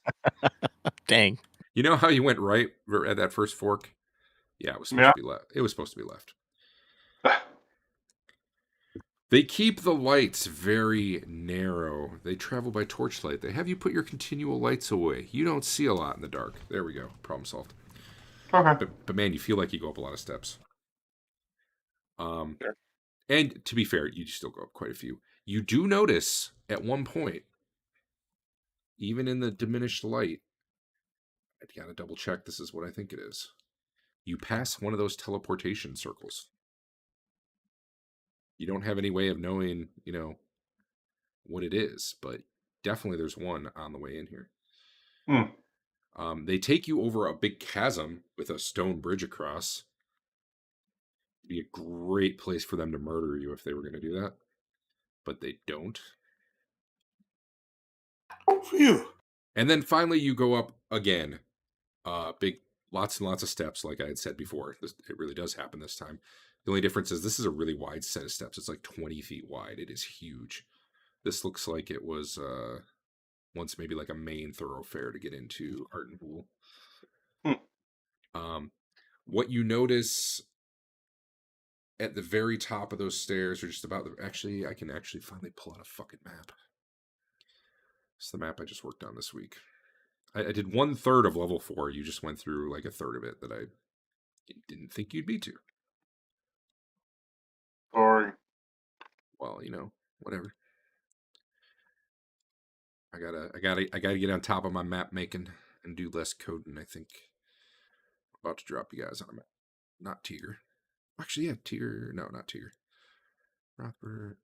Dang. You know how you went right at that first fork? Yeah, it was supposed to be left. It was supposed to be left. They keep the lights very narrow. They travel by torchlight. They have you put your continual lights away. You don't see a lot in the dark. There we go. Problem solved. Okay. But man, you feel like you go up a lot of steps. And to be fair, you still go up quite a few. You do notice at one point, even in the diminished light, I gotta double check. This is what I think it is. You pass one of those teleportation circles. You don't have any way of knowing, what it is, but definitely there's one on the way in here. They take you over a big chasm with a stone bridge across. It'd be a great place for them to murder you if they were going to do that, but they don't. Phew. And then finally you go up again. Big, lots and lots of steps, like I had said before. It really does happen this time. The only difference is this is a really wide set of steps. It's like 20 feet wide. It is huge. This looks like it was once maybe like a main thoroughfare to get into Arden Vul. What you notice at the very top of those stairs, or just about the. Actually, I can actually finally pull out a fucking map. It's the map I just worked on this week. I did 1/3 of level 4. You just went through like a third of it that I didn't think you'd be to. Sorry. Well, whatever. I gotta get on top of my map making and do less coding. I think I'm about to drop you guys on a map. Not Tier. Actually, yeah, Tier. No, not Tier. Rothbert.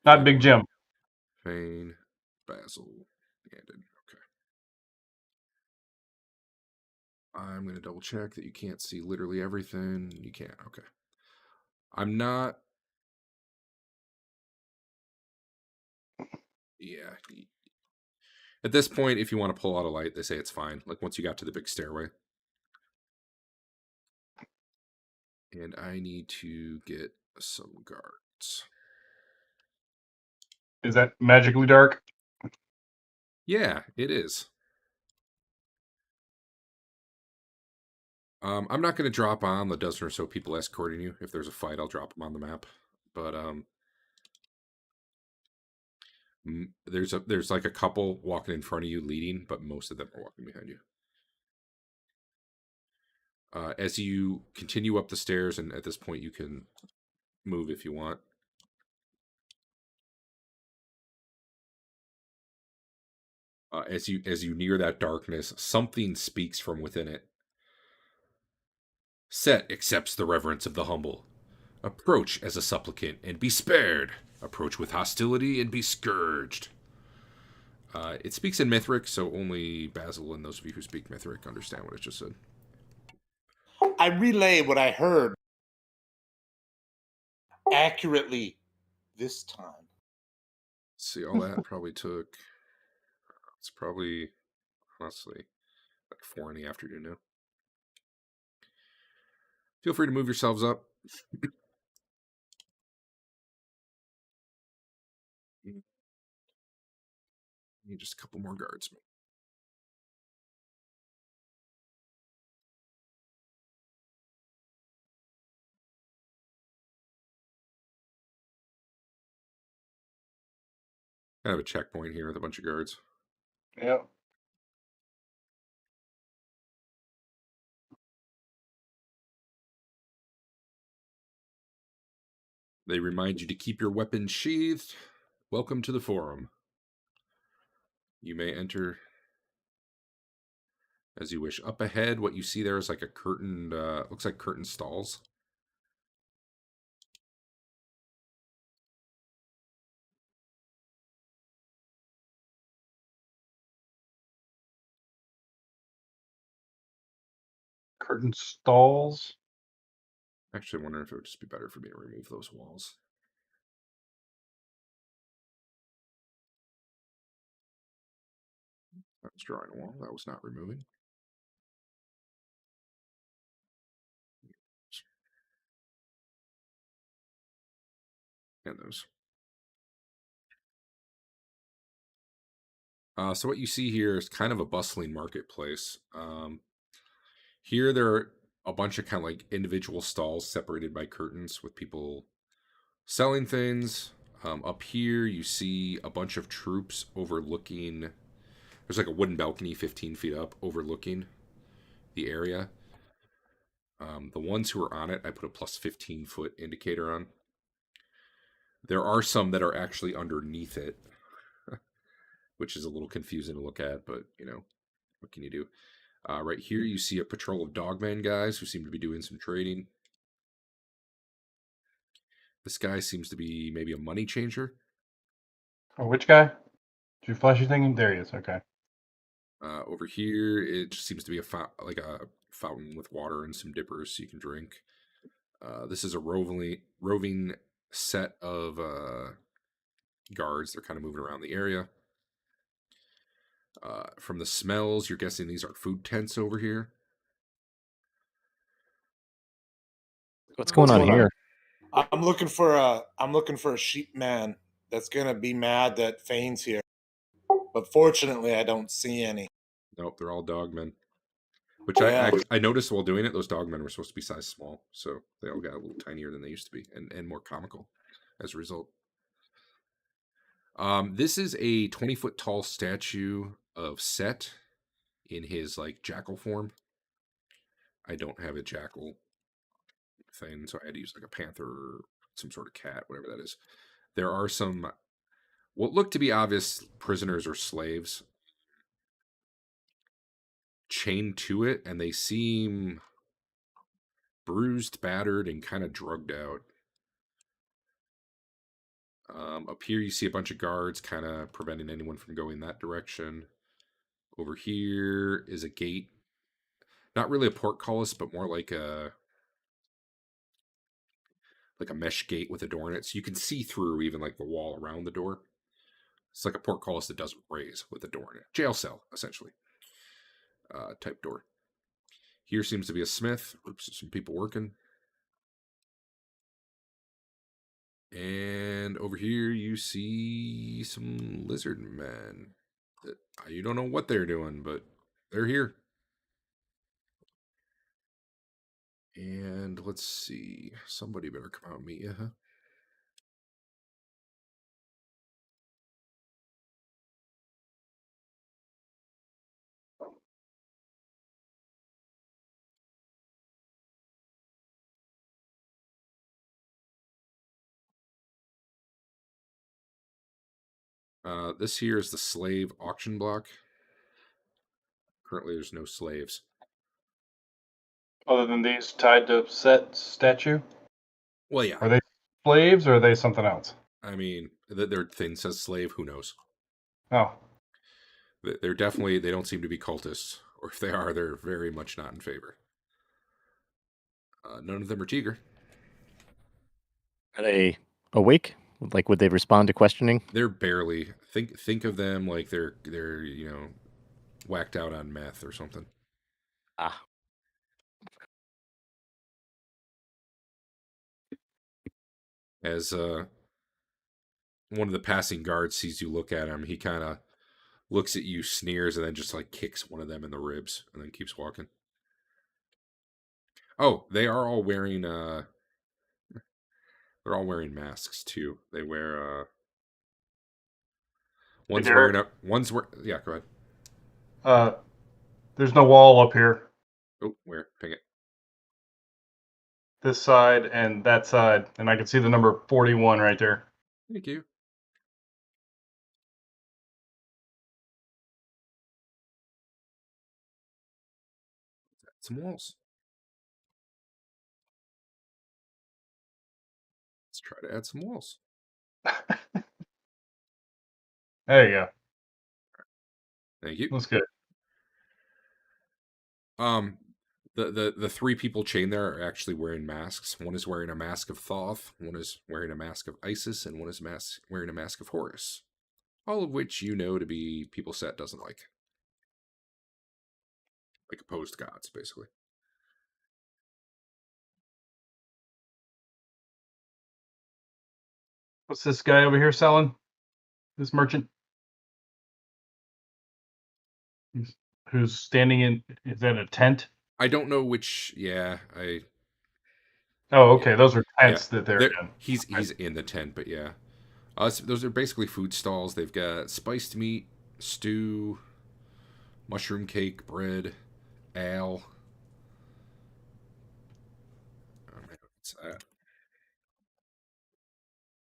Not Big Jim. Fain, Basil, Andon. Okay. I'm gonna double check that you can't see literally everything. You can't. Okay. I'm not. Yeah. At this point, if you want to pull out a light, they say it's fine. Like once you got to the big stairway. And I need to get some guards. Is that magically dark? Yeah, it is. I'm not going to drop on the dozen or so people escorting you. If there's a fight, I'll drop them on the map. But there's like a couple walking in front of you leading, but most of them are walking behind you. As you continue up the stairs, and at this point you can move if you want. As you near that darkness, something speaks from within it. Set accepts the reverence of the humble. Approach as a supplicant and be spared. Approach with hostility and be scourged. It speaks in Mythric, so only Basil and those of you who speak Mythric understand what it just said. I relay what I heard accurately this time. See, all that probably took. It's probably, honestly, like 4 in the afternoon now. Feel free to move yourselves up. Need just a couple more guards. I have a checkpoint here with a bunch of guards. Yep. They remind you to keep your weapons sheathed. Welcome to the forum. You may enter as you wish. Up ahead, what you see there is like a curtained, looks like curtain stalls. Curtain stalls. Actually, I wonder if it would just be better for me to remove those walls. That was drawing a wall. That was not removing. And those. So what you see here is kind of a bustling marketplace. Here there are a bunch of kind of like individual stalls separated by curtains with people selling things. Up here you see a bunch of troops overlooking. There's like a wooden balcony 15 feet up overlooking the area. The ones who are on it, I put a plus 15 foot indicator on. There are some that are actually underneath it, which is a little confusing to look at, but you know, what can you do? Right here, you see a patrol of dogman guys who seem to be doing some trading. This guy seems to be maybe a money changer. Oh, which guy? Did you flash your thing? There he is. Okay. Over here, it just seems to be like a fountain with water and some dippers so you can drink. This is a roving set of guards. They're kind of moving around the area. From the smells, you're guessing these are food tents over here. What's going on here? I'm looking for a sheep man that's gonna be mad that Fain's here. But fortunately I don't see any. Nope, they're all dogmen. Which I noticed while doing it, those dogmen were supposed to be size small, so they all got a little tinier than they used to be, and more comical as a result. This is a 20-foot tall statue of Set in his like jackal form. I don't have a jackal thing, so I had to use like a panther or some sort of cat, whatever that is. There are some what look to be obvious prisoners or slaves chained to it, and they seem bruised, battered, and kind of drugged out. Up here, you see a bunch of guards kind of preventing anyone from going that direction. Over here is a gate. Not really a portcullis, but more like a mesh gate with a door in it. So you can see through even like the wall around the door. It's like a portcullis that doesn't raise with a door in it. Jail cell, essentially. Type door. Here seems to be a smith. Oops, some people working. And over here you see some lizard men. You don't know what they're doing, but they're here. And let's see. Somebody better come out and meet you, huh? This here is the slave auction block. Currently, there's no slaves. Other than these tied to set statue? Well, yeah. Are they slaves or are they something else? I mean, their thing says slave. Who knows? Oh. They're definitely, they don't seem to be cultists. Or if they are, they're very much not in favor. None of them are Tiger. Are they awake? Like, would they respond to questioning? They're barely. Think of them like they're whacked out on meth or something. Ah. As one of the passing guards sees you look at him, he kind of looks at you, sneers, and then just like kicks one of them in the ribs, and then keeps walking. Oh, they are all wearing they're all wearing masks too. They wear one's yeah, go ahead. There's no wall up here. Oh, where? Ping it. This side and that side, and I can see the number 41 right there. Thank you. Some walls. Let's try to add some walls. There you go. Thank you. That's good. The three people chained there are actually wearing masks. One is wearing a mask of Thoth, one is wearing a mask of Isis, and one is wearing a mask of Horus. All of which you know to be people Set doesn't like. Like opposed gods, basically. What's this guy over here selling? This merchant? Who's standing in, is that a tent? I don't know which, yeah, Oh, okay, those are tents that they're in. He's in the tent, but yeah. So those are basically food stalls. They've got spiced meat, stew, mushroom cake, bread, ale. Oh, man, what's that?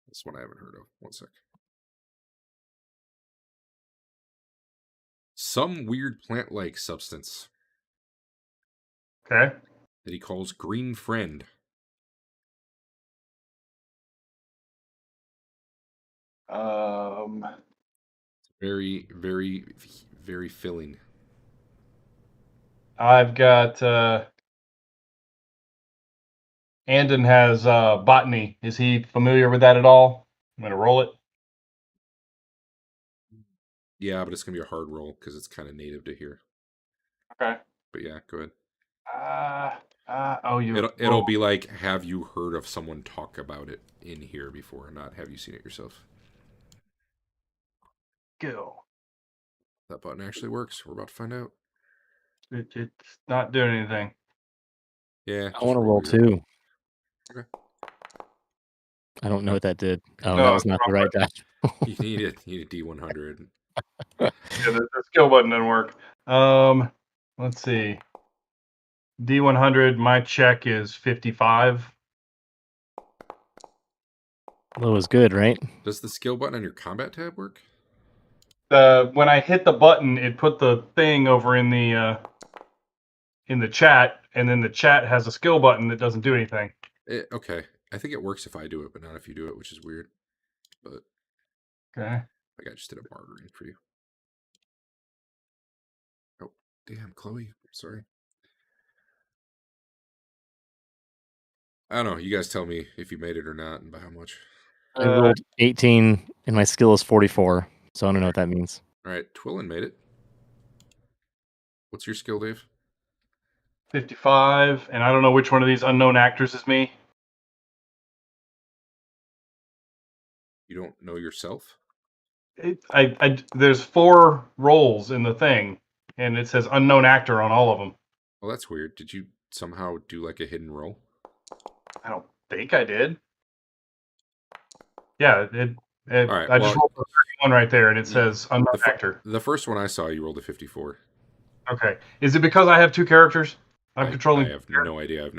This one I haven't heard of. One sec. Some weird plant-like substance. Okay. That he calls green friend. Very, very, very filling. I've got Andon has botany. Is he familiar with that at all? I'm gonna roll it. Yeah, but it's gonna be a hard roll because it's kind of native to here. Okay. But yeah, go ahead. It'll be like, have you heard of someone talk about it in here before, not have you seen it yourself? Go. That button actually works. We're about to find out. It's not doing anything. Yeah. I want to roll too. Okay. I don't know what that did. Oh, No, that was not the right die. You need a D100. Yeah, the skill button didn't work. Let's see. D100, my check is 55. That was good, right? Does the skill button on your combat tab work? When I hit the button, it put the thing over in the chat, and then the chat has a skill button that doesn't do anything. Okay. I think it works if I do it, but not if you do it, which is weird. But okay. Like I just did a bartering for you. Oh, damn, Chloe. Sorry. I don't know. You guys tell me if you made it or not and by how much. I rolled 18 and my skill is 44, so I don't know what that means. All right, Twillen made it. What's your skill, Dave? 55, and I don't know which one of these unknown actors is me. You don't know yourself? There's 4 roles in the thing, and it says unknown actor on all of them. Well, that's weird. Did you somehow do like a hidden roll? I don't think I did. Yeah, All right. I just rolled a 31 right there, and it Yeah, says unknown actor. The first one I saw, you rolled a 54. Okay, is it because I have 2 characters? I'm controlling. I have no idea.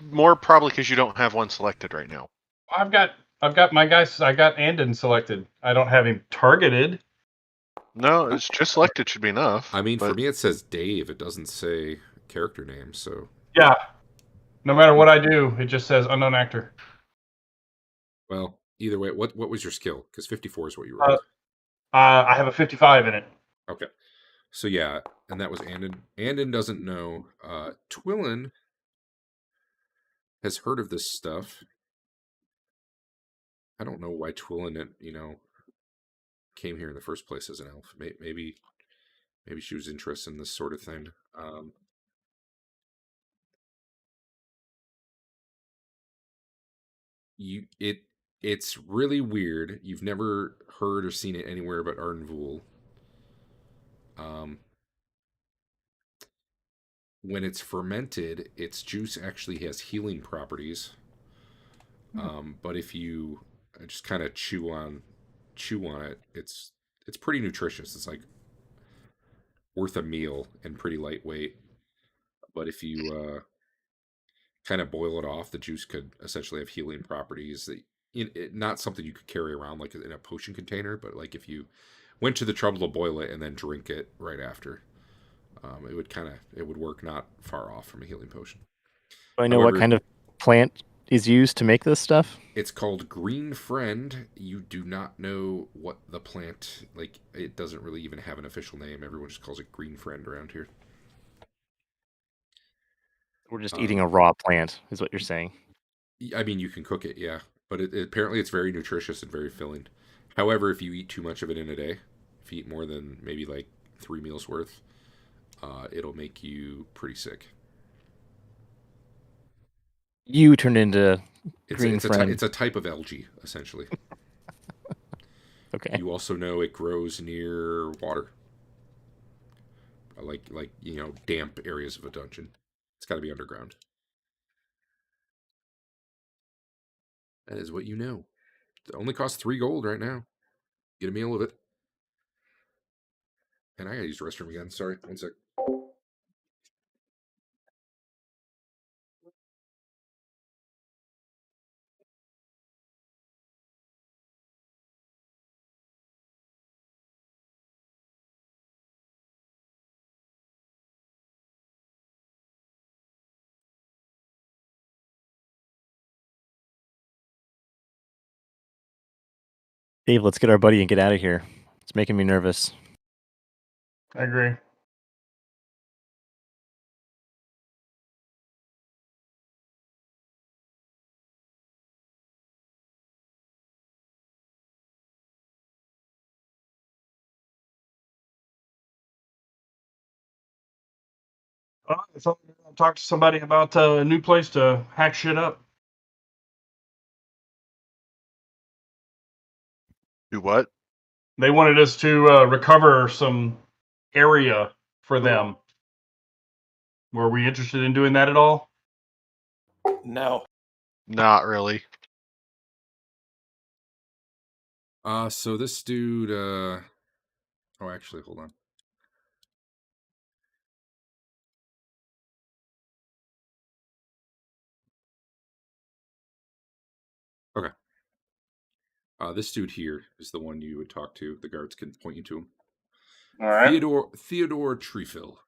More probably because you don't have one selected right now. I've got my guys. I got Andon selected. I don't have him targeted. No, it's just selected should be enough. I mean, but for me, it says Dave. It doesn't say character name, so. Yeah. No matter what I do, it just says unknown actor. Well, either way, what was your skill? Because 54 is what you rolled. I have a 55 in it. Okay. So yeah, and that was Andon. Andon doesn't know. Twillen has heard of this stuff. I don't know why Twillen, came here in the first place as an elf. Maybe she was interested in this sort of thing. It's really weird. You've never heard or seen it anywhere but Arden Vul. When it's fermented, its juice actually has healing properties. But if you just kind of chew on it, it's pretty nutritious. It's like worth a meal and pretty lightweight. But if you kind of boil it off, the juice could essentially have healing properties. Not something you could carry around like in a potion container, but like if you went to the trouble to boil it and then drink it right after, it would work not far off from a healing potion. Do I know what kind of plant is used to make this stuff? It's called Green Friend. You do not know what the plant, like, it doesn't really even have an official name. Everyone just calls it Green Friend around here. We're just eating a raw plant, is what you're saying. I mean, you can cook it, yeah. But apparently it's very nutritious and very filling. However, if you eat too much of it in a day, if you eat more than maybe like 3 meals worth, it'll make you pretty sick. You turned into Green Friend. It's a type of algae, essentially. Okay. You also know it grows near water. Like damp areas of a dungeon. It's got to be underground. That is what you know. It only costs 3 gold right now. Get a meal of it. And I gotta use the restroom again. Sorry, 1 sec. Dave, let's get our buddy and get out of here. It's making me nervous. I agree. So I'll talk to somebody about a new place to hack shit up. Do what? They wanted us to recover some area for them. Were we interested in doing that at all? No. Not really. So this dude, oh, actually, hold on. Okay. This dude here is the one you would talk to. The guards can point you to him. All right. Theodore Trefill.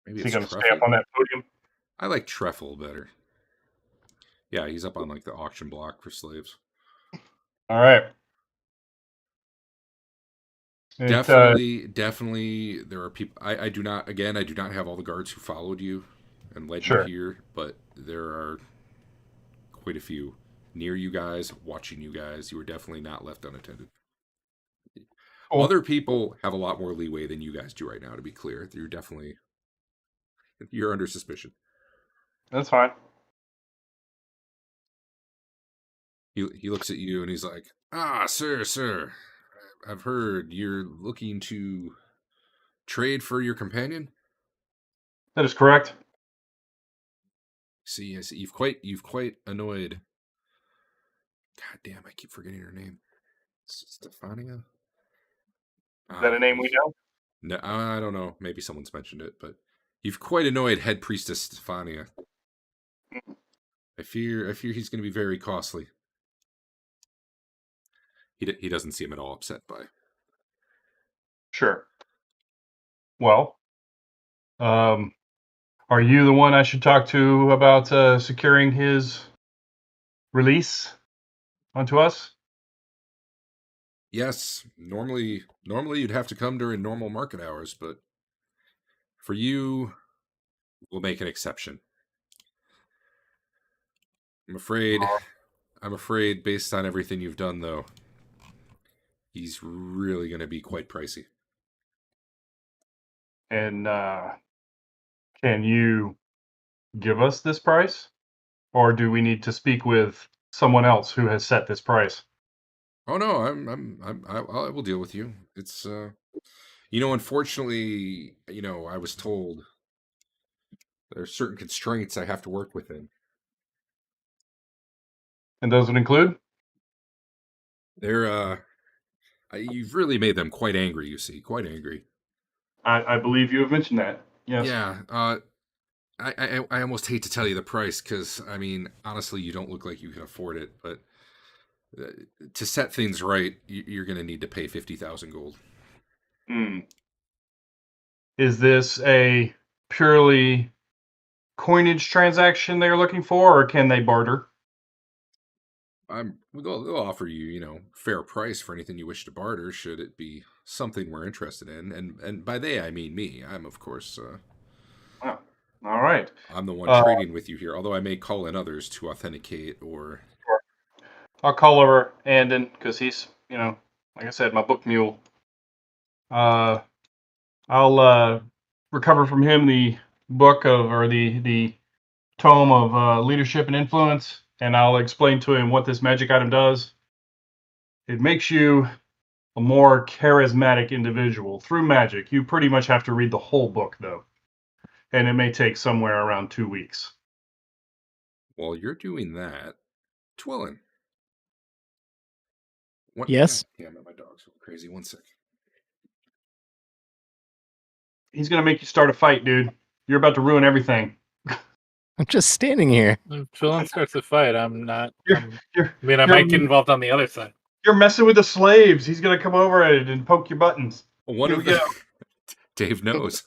Maybe Is he it's going to stay Treffel. up on that podium? I like Treffel better. Yeah, he's up on like the auction block for slaves. All right. Definitely, there are people. I do not have all the guards who followed you and led you here, but there are quite a few near you guys, watching you guys. You were definitely not left unattended. Cool. Other people have a lot more leeway than you guys do right now, to be clear. You're under suspicion. That's fine. He looks at you and he's like, Ah, sir. I've heard you're looking to trade for your companion. That is correct. See, you've quite annoyed. God damn, I keep forgetting her name. Stefania. Is that a name we know? No, I don't know. Maybe someone's mentioned it, but you've quite annoyed Head Priestess Stefania. I fear he's going to be very costly. He doesn't seem at all upset by. Sure. Well, are you the one I should talk to about securing his release onto us? Yes, normally you'd have to come during normal market hours, but for you, we'll make an exception. I'm afraid based on everything you've done though, he's really going to be quite pricey. And can you give us this price? Or do we need to speak with someone else who has set this price? Oh no, I will deal with you. It's unfortunately, I was told there are certain constraints I have to work within. And those would include? You've really made them quite angry, you see, quite angry. I believe you have mentioned that. Yes. Yeah, I almost hate to tell you the price because, I mean, honestly, you don't look like you can afford it, but to set things right, you're going to need to pay 50,000 gold. Hmm. Is this a purely coinage transaction they're looking for, or can they barter? They'll offer you, fair price for anything you wish to barter, should it be something we're interested in. And by they, I mean me. I'm, of course, Oh, all right. I'm the one trading with you here, although I may call in others to authenticate or... I'll call over Andon because he's, like I said, my book mule. I'll recover from him the book of, or the tome of leadership and influence, and I'll explain to him what this magic item does. It makes you a more charismatic individual through magic. You pretty much have to read the whole book, though, and it may take somewhere around 2 weeks. While you're doing that, Twillen. Yes? Yeah, my dog's going crazy. 1 sec. He's gonna make you start a fight, dude. You're about to ruin everything. I'm just standing here. If Twillen starts a fight, I'm not. You're, I might get involved on the other side. You're messing with the slaves. He's gonna come over and poke your buttons. One Here of we the... go. Dave knows.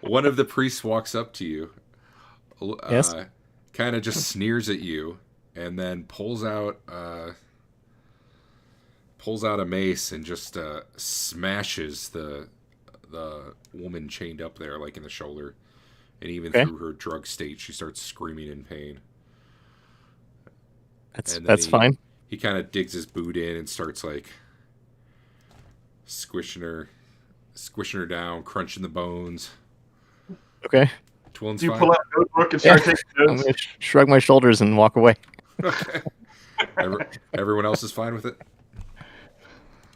One of the priests walks up to you, Yes? kind of just sneers at you, and then pulls out a mace and just smashes the woman chained up there, like in the shoulder. And even Okay. through her drug state, she starts screaming in pain. That's fine. He kind of digs his boot in and starts like squishing her down, crunching the bones. Okay. Twillen's Do you fine. pull out a notebook and start taking I'm notes? going to shrug my shoulders and walk away. Okay. Everyone else is fine with it?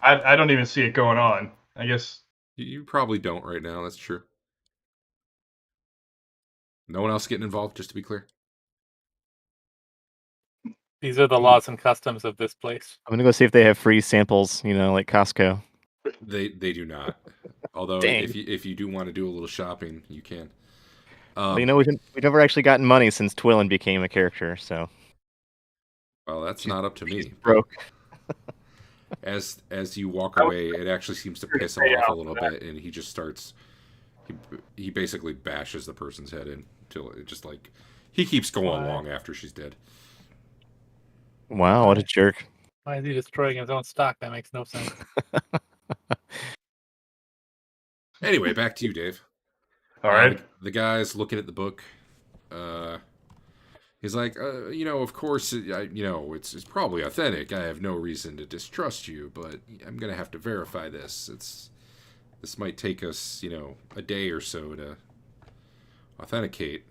I don't even see it going on. I guess. You probably don't right now, that's true. No one else getting involved, just to be clear? These are the laws and customs of this place. I'm going to go see if they have free samples, like Costco. They do not. Although Dang. if you do want to do a little shopping, you can. Well, we've never actually gotten money since Twillen became a character, so. Well, that's not up to me. Broke. As you walk away, it actually seems to piss him off a little bit, and he just starts. He basically bashes the person's head in until it just like he keeps going long after she's dead. Wow, what a jerk. Why is he destroying his own stock? That makes no sense. Anyway, back to you, Dave. All right. The guy's looking at the book. He's like, of course, it's probably authentic. I have no reason to distrust you, but I'm gonna have to verify this. This might take us, a day or so to authenticate.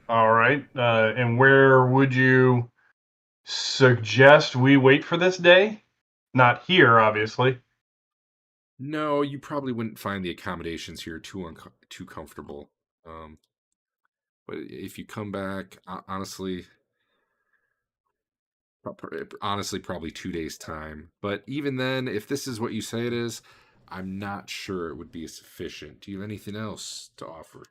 All right. And where would you suggest we wait for this day. Not here, obviously. No, you probably wouldn't find the accommodations here too comfortable. But if you come back, honestly, probably 2 days time. But even then, if this is what you say it is, I'm not sure it would be sufficient. Do you have anything else to offer?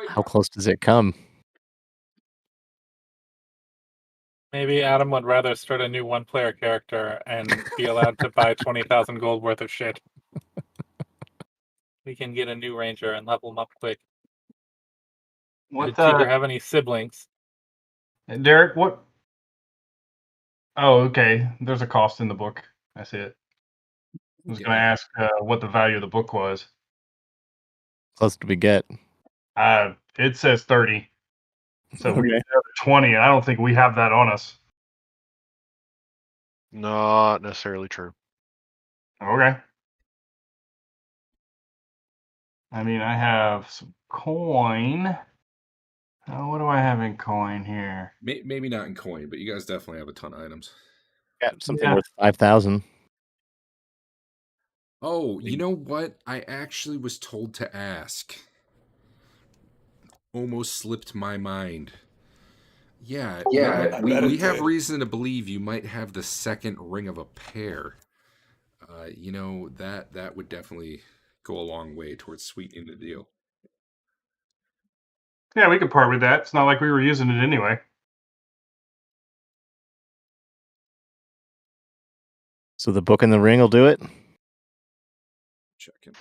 How close does it come? Maybe Adam would rather start a new one-player character and be allowed to buy 20,000 gold worth of shit. We can get a new ranger and level him up quick. Did Tigger have any siblings? Derek, what? Oh, okay. There's a cost in the book. I see it. I was going to ask what the value of the book was. Close do we get? It says 30. So we Okay. have 20, and I don't think we have that on us. Not necessarily true. Okay. I mean, I have some coin. What do I have in coin here? Maybe not in coin, but you guys definitely have a ton of items. Got something Yeah. worth 5,000. Oh, you know what? I actually was told to ask. Almost slipped my mind. Yeah, we have reason to believe you might have the second ring of a pair. That would definitely go a long way towards sweetening the deal. Yeah, we could part with that. It's not like we were using it anyway. So the book and the ring will do it? Checking.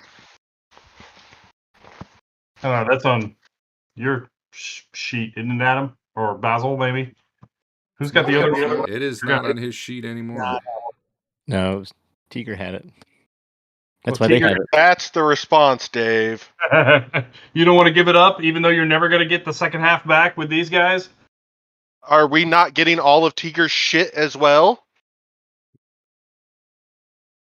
I don't know, that's on your sheet, isn't it, Adam? Or Basil, maybe? Who's got the other one? It is not on his sheet anymore. No, Tigger had it. That's Well, why they Tigger- have it. That's the response, Dave. You don't want to give it up, even though you're never going to get the second half back with these guys? Are we not getting all of Tiger's shit as well?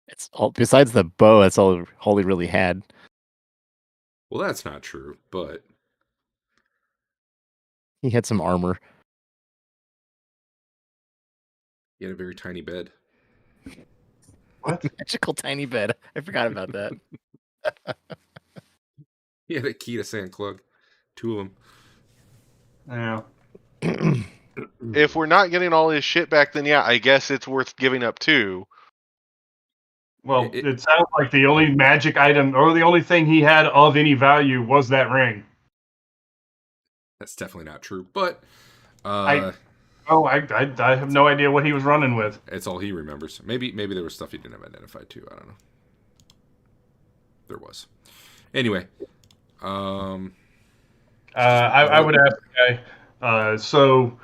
It's all besides the bow. That's all Holly really had. Well, that's not true, but He had some armor. he had a very tiny bed. What? Magical tiny bed. I forgot about that. He had a key to Sand Clug. 2 of them. Yeah. If we're not getting all his shit back, then yeah, I guess it's worth giving up too. Well, it sounds like the only magic item, or the only thing he had of any value, was that ring. That's definitely not true, but I have no idea what he was running with. it's all he remembers. Maybe there was stuff he didn't have identified too. I don't know. There was. Anyway, I would ask the guy. So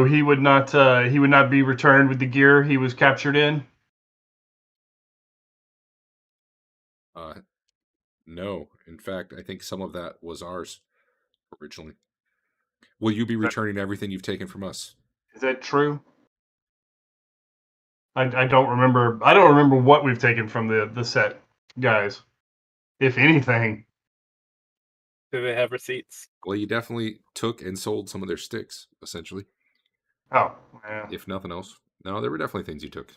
he would not be returned with the gear he was captured in. no. In fact, I think some of that was ours originally. Will you be returning everything you've taken from us? Is that true? I don't remember. I don't remember what we've taken from the set guys, if anything. Do they have receipts? Well, you definitely took and sold some of their sticks, essentially. Oh, yeah. If nothing else. No, there were definitely things you took.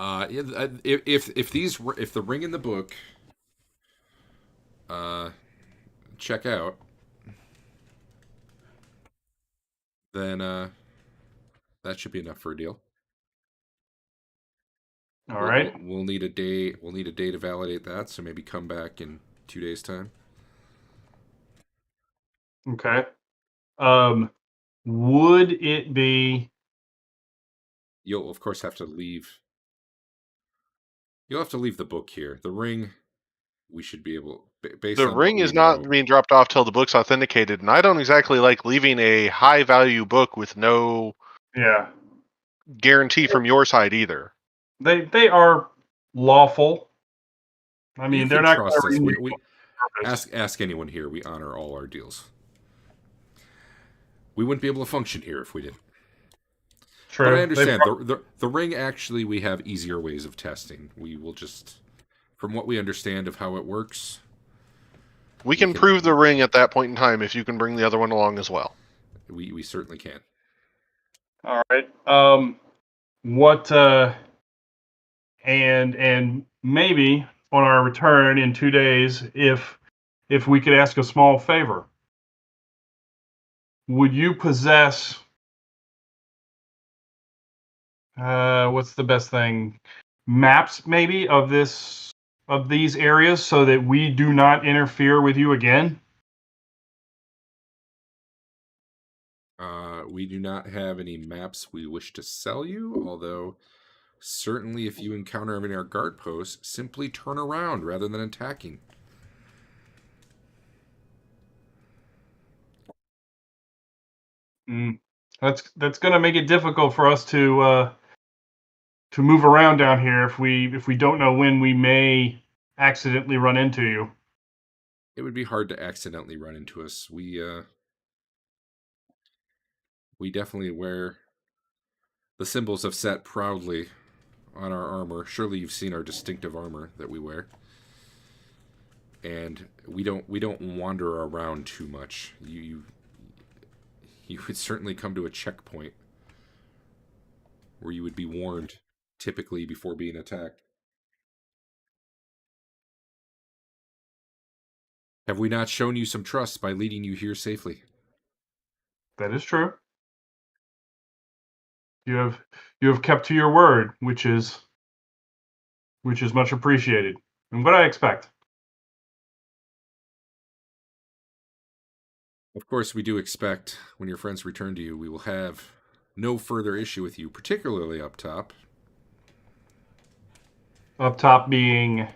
If the ring in the book check out, then that should be enough for a deal. All right. We'll need a day. We'll need a day to validate that. So maybe come back in 2 days' time. Okay. Would it be? You'll of course have to leave. You'll have to leave the book here. The ring, we should be able. Based The on ring what is we not know- being dropped off till the book's authenticated, and I don't exactly like leaving a high value book with no Yeah. guarantee from your side either. They are lawful. I mean, You they're can not trust us. gonna We ask anyone here. We honor all our deals. We wouldn't be able to function here if we didn't. True. But I understand the ring. Actually, we have easier ways of testing. We will just From what we understand of how it works, We can prove the ring at that point in time if you can bring the other one along as well. we certainly can. All right. What? And maybe on our return in 2 days, if we could ask a small favor, would you possess? What's the best thing? Maps, maybe, of these areas, so that we do not interfere with you again. We do not have any maps we wish to sell you, although certainly if you encounter them in our guard posts, simply turn around rather than attacking. That's going to make it difficult for us to move around down here if we don't know when we may accidentally run into you. It would be hard to accidentally run into us. We definitely wear the symbols of Set proudly on our armor. Surely you've seen our distinctive armor that we wear. And we don't wander around too much. You would certainly come to a checkpoint where you would be warned, typically before being attacked. Have we not shown you some trust by leading you here safely? That is true. You have kept to your word, which is much appreciated. And what I expect. Of course, we do expect when your friends return to you, we will have no further issue with you, particularly up top. Up top being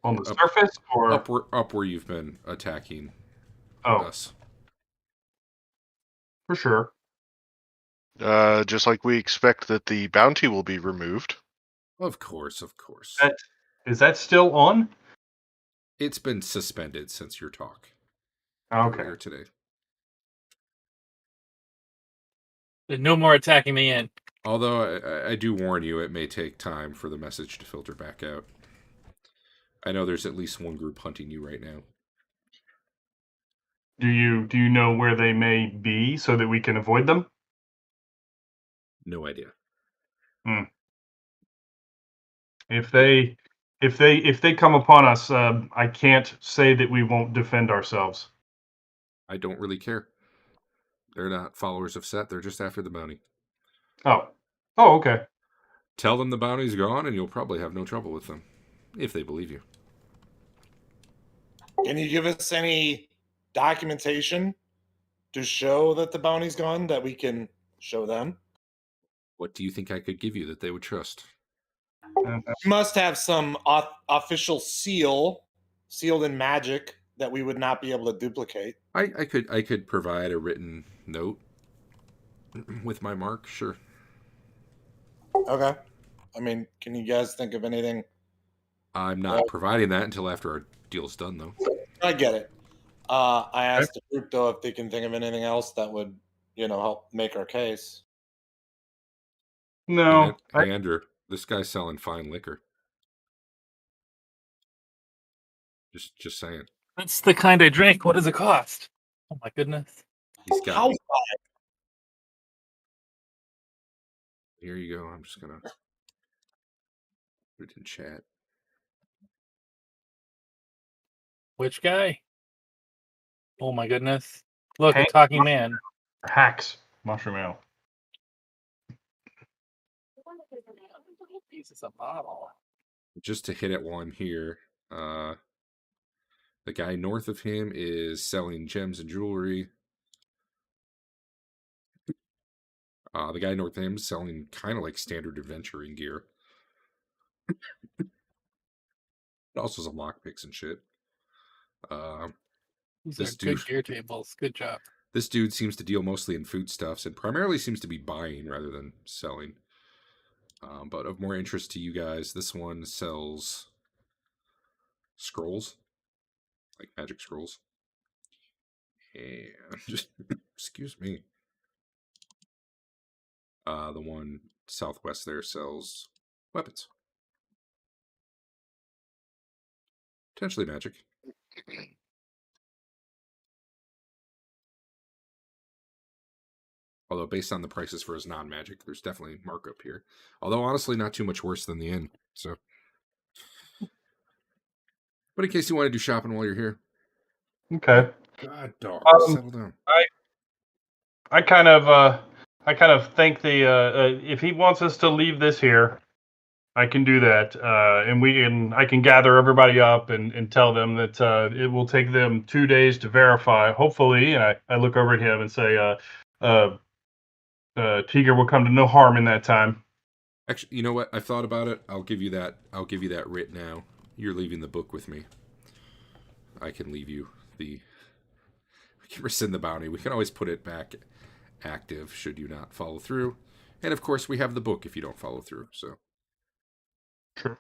on the surface, or up where you've been attacking us. For sure. Just like we expect that the bounty will be removed. Of course. Is that still on? It's been suspended since your talk. Okay. Earlier today. There's no more attacking me in. Although I do warn you, it may take time for the message to filter back out. I know there's at least one group hunting you right now. Do you know where they may be so that we can avoid them? No idea. If they come upon us, I can't say that we won't defend ourselves. I don't really care. They're not followers of Set. They're just after the bounty. Oh, okay. Tell them the bounty's gone, and you'll probably have no trouble with them, if they believe you. Can you give us any documentation to show that the bounty's gone that we can show them? What do you think I could give you that they would trust? You must have some official seal, sealed in magic, that we would not be able to duplicate. I could provide a written note with my mark, sure. Okay. I mean, can you guys think of anything? I'm not providing that until after our deal's done, though. I get it. I asked the group, though, if they can think of anything else that would, help make our case. No. Hey, Andrew, this guy's selling fine liquor. Just saying. That's the kind I drink. What does it cost? Oh my goodness. He's got. How fine? Here you go. I'm just gonna put it in chat. Which guy? Oh my goodness. Look, a talking man. Hacks mushroom ale. This is a bottle. Just to hit at one here, the guy north of him is selling gems and jewelry. The guy north of him is selling kind of like standard adventuring gear. It also some lockpicks and shit. These are good gear tables. Good job. This dude seems to deal mostly in foodstuffs and primarily seems to be buying rather than selling. But of more interest to you guys, this one sells scrolls, like magic scrolls. And just, excuse me. The one southwest there sells weapons. Potentially magic. Although based on the prices for his non-magic, there's definitely markup here. Although honestly, not too much worse than the inn. So, but in case you want to do shopping while you're here, Okay. God, dog, Um, settle down. I kind of think if he wants us to leave this here, I can do that, and I can gather everybody up and tell them that it will take them 2 days to verify. Hopefully, and I look over at him and say, Tiger will come to no harm in that time. Actually, you know what? I've thought about it. I'll give you that. I'll give you that writ now. You're leaving the book with me. I can leave you the. We can rescind the bounty. We can always put it back active should you not follow through, and of course we have the book if you don't follow through. So. Sure.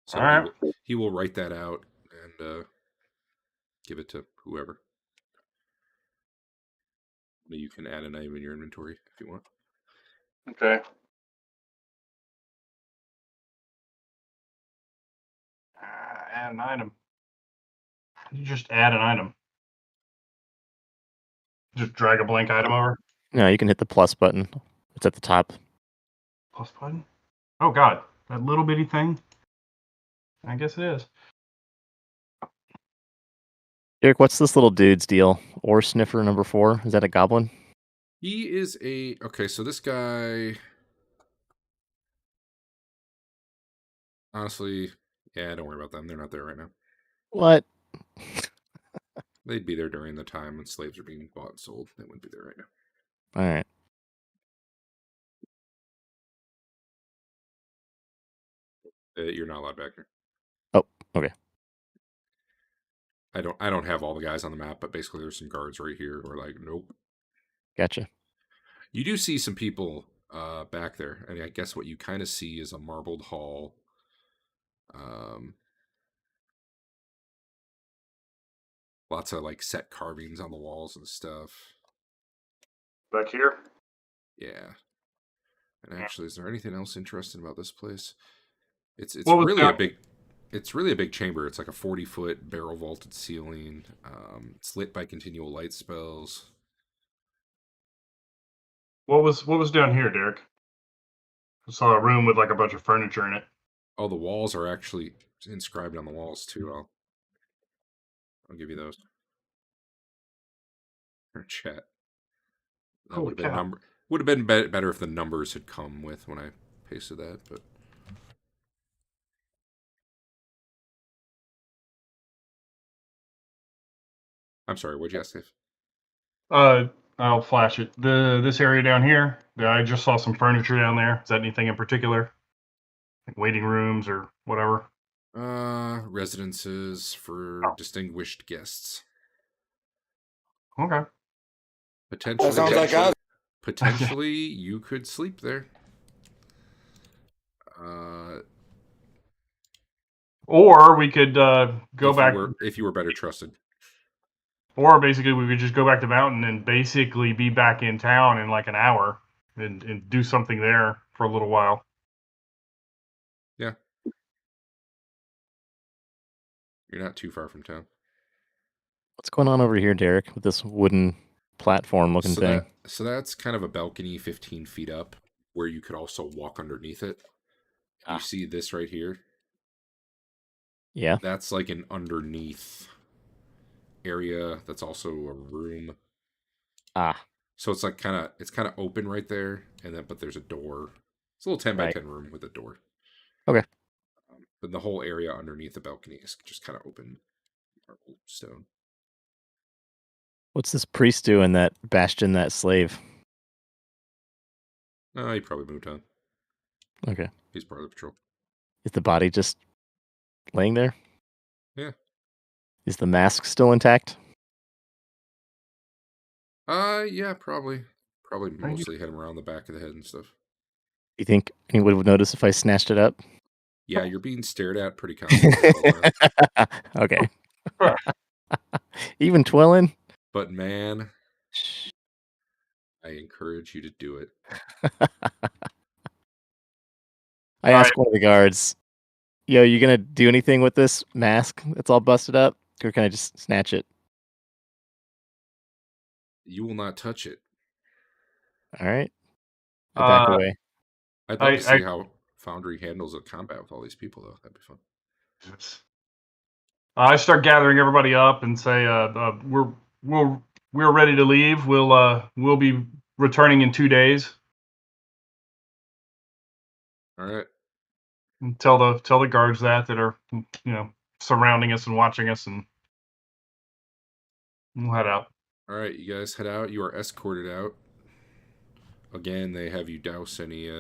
So All right. he will write that out and give it to whoever. You can add an item in your inventory if you want. Okay. Add an item. You just add an item. Just drag a blank item over. No, you can hit the plus button. It's at the top. Plus button. Oh God, that little bitty thing. I guess it is. Eric, what's this little dude's deal? Ore sniffer number 4. Is that a goblin? He is a okay. So this guy, honestly, yeah, don't worry about them. They're not there right now. What? They'd be there during the time when slaves are being bought and sold. They wouldn't be there right now. All right. You're not allowed back here. Oh, okay. I don't have all the guys on the map, but basically there's some guards right here who are like, nope. Gotcha. You do see some people back there, and I guess what you kind of see is a marbled hall. Lots of like set carvings on the walls and stuff. Back here. Yeah. And actually, is there anything else interesting about this place? It's What was really that? a big. It's really a big chamber. It's like a 40-foot barrel vaulted ceiling. It's lit by continual light spells. What was down here, Derek? I saw a room with like a bunch of furniture in it. Oh, the walls are actually inscribed on the walls too. I'll give you those. Or chat. That Holy would have been cow. would have been better if the numbers had come with when I pasted that, but I'm sorry, what'd you ask, Dave? I'll flash it. This area down here. I just saw some furniture down there. Is that anything in particular? Like waiting rooms or whatever? Residences for distinguished guests. Okay. Potentially, That sounds like us. potentially you could sleep there. Or we could go back. If you were better trusted. Or basically, we could just go back to Mountain and basically be back in town in like an hour and do something there for a little while. Yeah. You're not too far from town. What's going on over here, Derek, with this wooden platform looking thing? So that's kind of a balcony 15 feet up where you could also walk underneath it. You see this right here? Yeah. That's like an underneath area that's also a room. So it's like kind of open right there, and then but there's a door. It's a little 10 by 10 room with a door. Okay. But the whole area underneath the balcony is just kind of open marble stone. What's this priest doing that bashed in that slave? He probably moved on. Okay. He's part of the patrol. Is the body just laying there? Yeah. Is the mask still intact? Yeah, probably. Probably mostly hit him around the back of the head and stuff. You think anyone would notice if I snatched it up? Yeah, you're being stared at pretty constantly. Okay. Even Twillen? But man, I encourage you to do it. I asked one of the guards, Yo, you gonna do anything with this mask that's all busted up? Or can I just snatch it? You will not touch it. All right. I back Uh, away. I'd love to I see how Foundry handles a combat with all these people, though. That'd be fun. I start gathering everybody up and say, we're ready to leave. We'll be returning in 2 days. All right. And tell the guards that are surrounding us and watching us, and we'll head out. All right, you guys head out. You are escorted out. Again, they have you douse any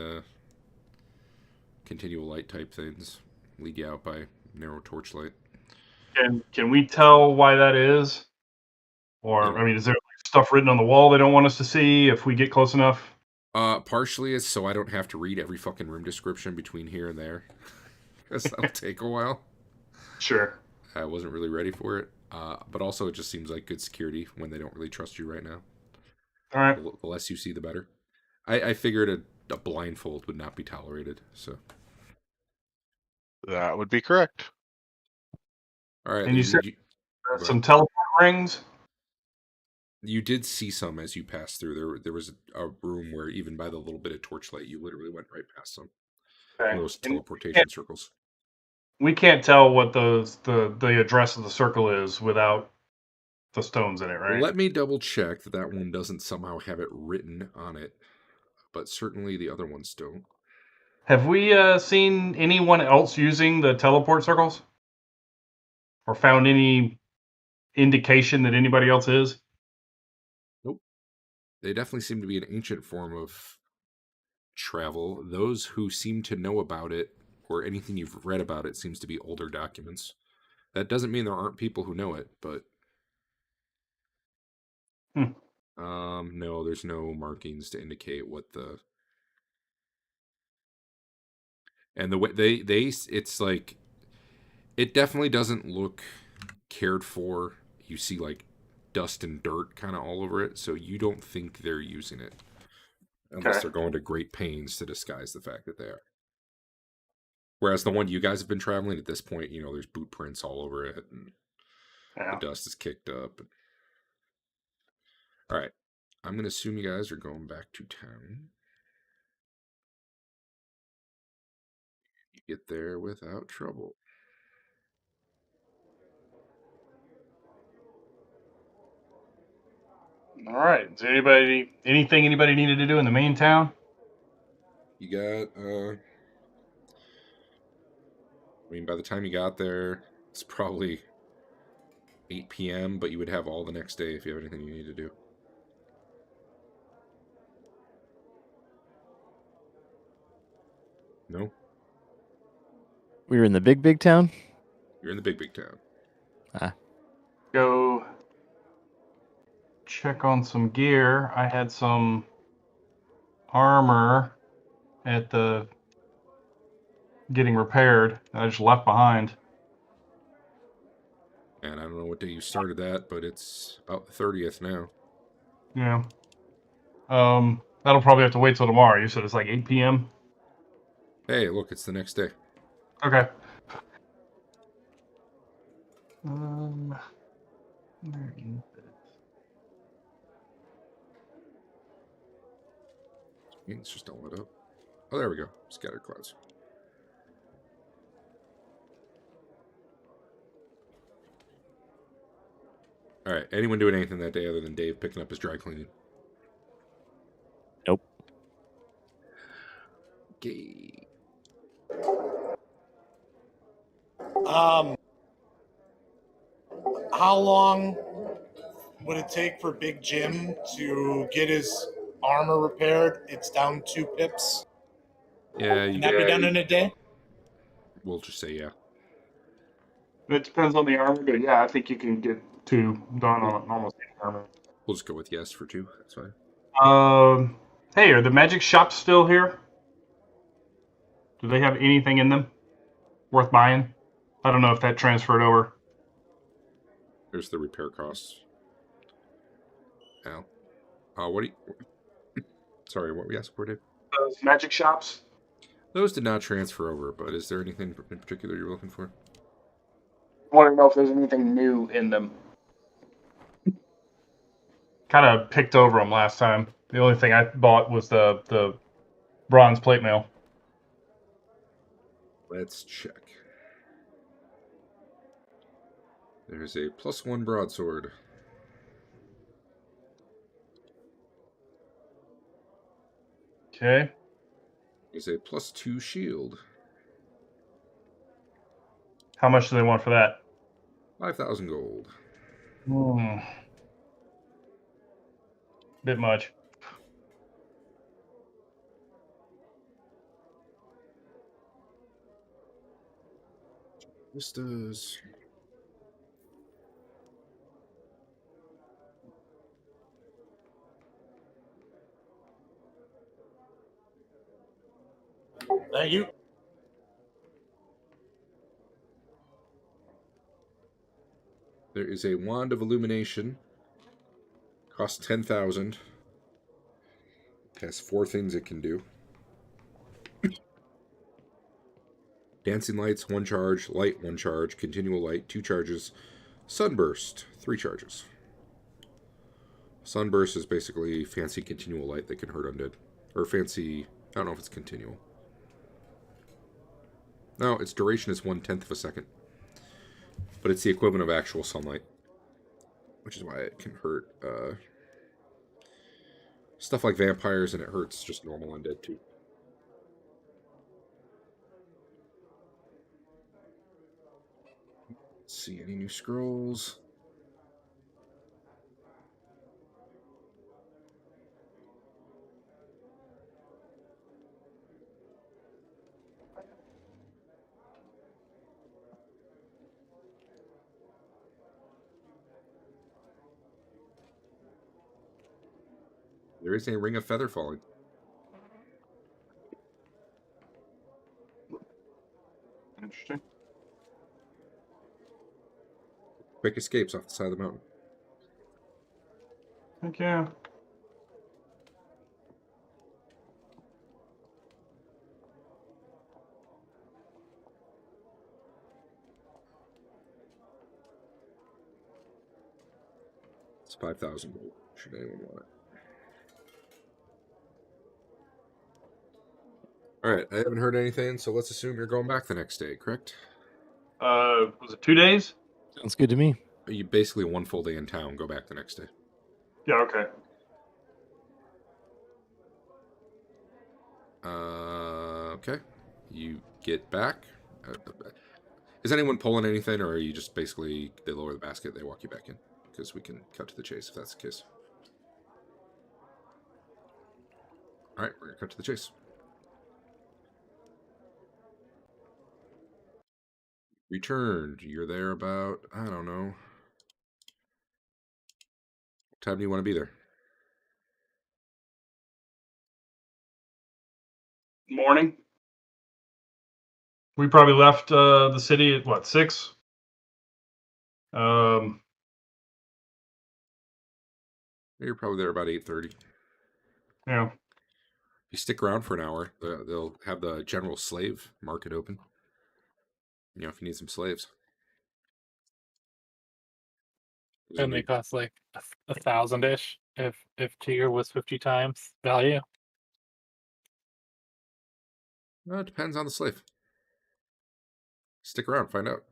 continual light type things. Lead you out by narrow torchlight. Can we tell why that is? Or I mean, is there stuff written on the wall they don't want us to see if we get close enough? Partially it's so I don't have to read every fucking room description between here and there. Because that'll take a while. Sure. I wasn't really ready for it. But also it just seems like good security when they don't really trust you right now. All right. The less you see, the better. I figured a blindfold would not be tolerated, so. That would be correct. All right. And you said Go some ahead. teleport rings. You did see some as you passed through. There was a room where even by the little bit of torchlight, you literally went right past them. Okay. Those And teleportation circles. we can't tell what the address of the circle is without the stones in it, right? Let me double check that one doesn't somehow have it written on it, but certainly the other ones don't. Have we seen anyone else using the teleport circles? Or found any indication that anybody else is? Nope. They definitely seem to be an ancient form of travel. Those who seem to know about it, or anything you've read about it, seems to be older documents. That doesn't mean there aren't people who know it, but no, there's no markings to indicate what the. And the way they it's like, it definitely doesn't look cared for. You see like dust and dirt kind of all over it, so you don't think they're using it unless Okay. they're going to great pains to disguise the fact that they are. Whereas the one you guys have been traveling at this point, there's boot prints all over it, and the Yeah. dust is kicked up. All right, I'm gonna assume you guys are going back to town. You get there without trouble. All right. Is anything anybody needed to do in the main town? You got I mean, by the time you got there, it's probably 8 p.m., but you would have all the next day if you have anything you need to do. No? We were in the big town. You're in the big town. Go check on some gear. I had some armor at the getting repaired. I just left behind. And I don't know what day you started that, but it's about the 30th now. Yeah. That'll probably have to wait till tomorrow. You said it's like 8 p.m. Hey, look, it's the next day. Okay. It's just don't let up. Oh, there we go. Scattered clouds. All right. Anyone doing anything that day other than Dave picking up his dry cleaning? Nope. Okay. How long would it take for Big Jim to get his armor repaired? It's down 2 pips. Yeah, Can that be done in a day? We'll just say yeah. It depends on the armor, but yeah, I think you can get 2 done on almost any armor. We'll just go with yes for 2. That's fine. Hey, are the magic shops still here? Do they have anything in them worth buying? I don't know if that transferred over. There's the repair costs. Al. What do you... Sorry, what were we asking for, Dave? Those magic shops? Those did not transfer over, but is there anything in particular you're looking for? I want to know if there's anything new in them. Kind of picked over them last time. The only thing I bought was the bronze plate mail. Let's check. There's a +1 broadsword. Okay. There's a +2 shield. How much do they want for that? 5,000 gold. Bit much. This does. Thank you. There is a wand of illumination. Costs 10,000. It has 4 things it can do. Dancing lights, 1 charge. Light, 1 charge. Continual light, 2 charges. Sunburst, 3 charges. Sunburst is basically fancy continual light that can hurt undead. Or fancy, I don't know if it's continual. No, its duration is 1/10 of a second. But it's the equivalent of actual sunlight. Which is why it can hurt stuff like vampires, and it hurts just normal undead too. Let's see, any new scrolls? There is a ring of feather falling. Interesting. Quick escapes off the side of the mountain. Heck yeah. It's 5,000 gold. Should anyone want it? Alright, I haven't heard anything, so let's assume you're going back the next day, correct? Was it 2 days? Sounds good to me. You basically 1 full day in town, go back the next day. Yeah, okay. Okay. You get back. Is anyone pulling anything, or are you just basically, they lower the basket, they walk you back in? Because we can cut to the chase if that's the case. Alright, we're going to cut to the chase. Returned. You're there about, I don't know. What time do you want to be there? Morning. We probably left the city at what, 6? You're probably there about 8:30. Yeah. If you stick around for an hour, they'll have the general slave market open. You know, if you need some slaves. And they cost like 1,000-ish if tier was 50 times value. Well, it depends on the slave. Stick around, find out.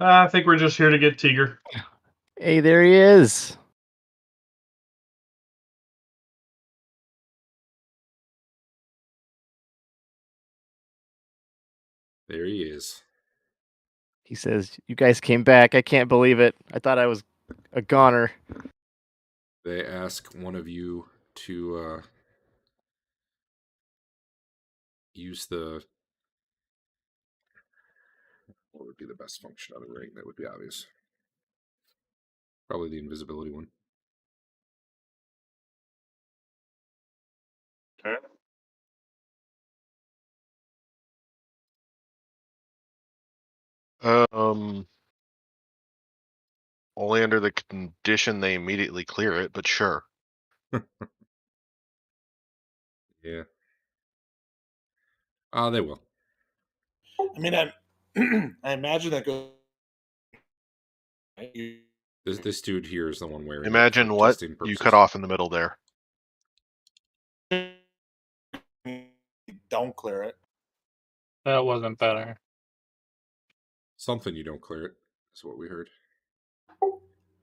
I think we're just here to get Tiger. Hey, there he is. There he is. He says, "You guys came back. I can't believe it. I thought I was a goner." They ask one of you to use the... What would be the best function on a ring? That would be obvious. Probably the invisibility one. Okay. Only under the condition they immediately clear it, but sure. Yeah. They will. I mean, I imagine that goes. This dude here is the one wearing it Imagine for what? testing You purposes. cut off in the middle there. Don't clear it. That wasn't better. Something you don't clear it is what we heard.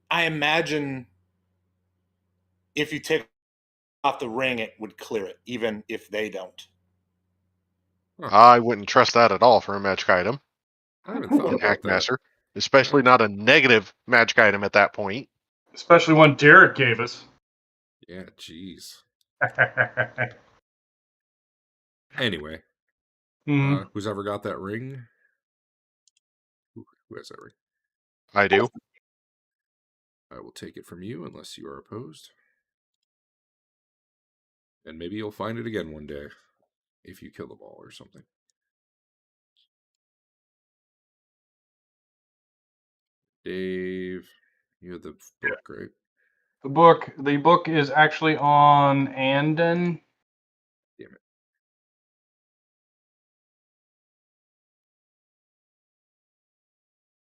I imagine if you take off the ring, it would clear it, even if they don't. I wouldn't trust that at all for a magic item. I haven't thought In about that. Hackmaster. Especially not a negative magic item at that point. Especially one Derek gave us. Yeah, jeez. Anyway, who's ever got that ring? Who has that ring? I do. I will take it from you unless you are opposed. And maybe you'll find it again one day if you kill the ball or something. Dave, you have the book, right? The book is actually on Anden. Damn it.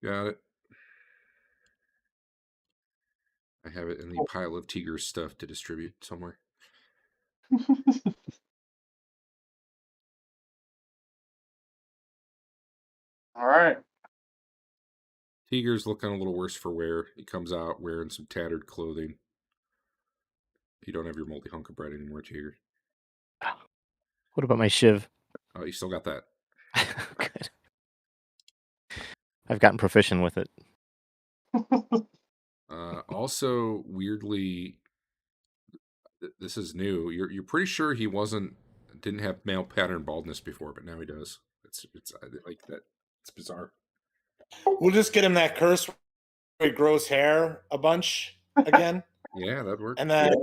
Got it. I have it in the pile of Tiger stuff to distribute somewhere. All right. Tiger's looking a little worse for wear. He comes out wearing some tattered clothing. You don't have your multi hunk of bread anymore, Tiger. What about my shiv? Oh, you still got that. Good. I've gotten proficient with it. Also, weirdly, this is new. You're pretty sure he didn't have male pattern baldness before, but now he does. It's like that. It's bizarre. We'll just get him that curse where he grows hair a bunch again. Yeah, that'd work. And then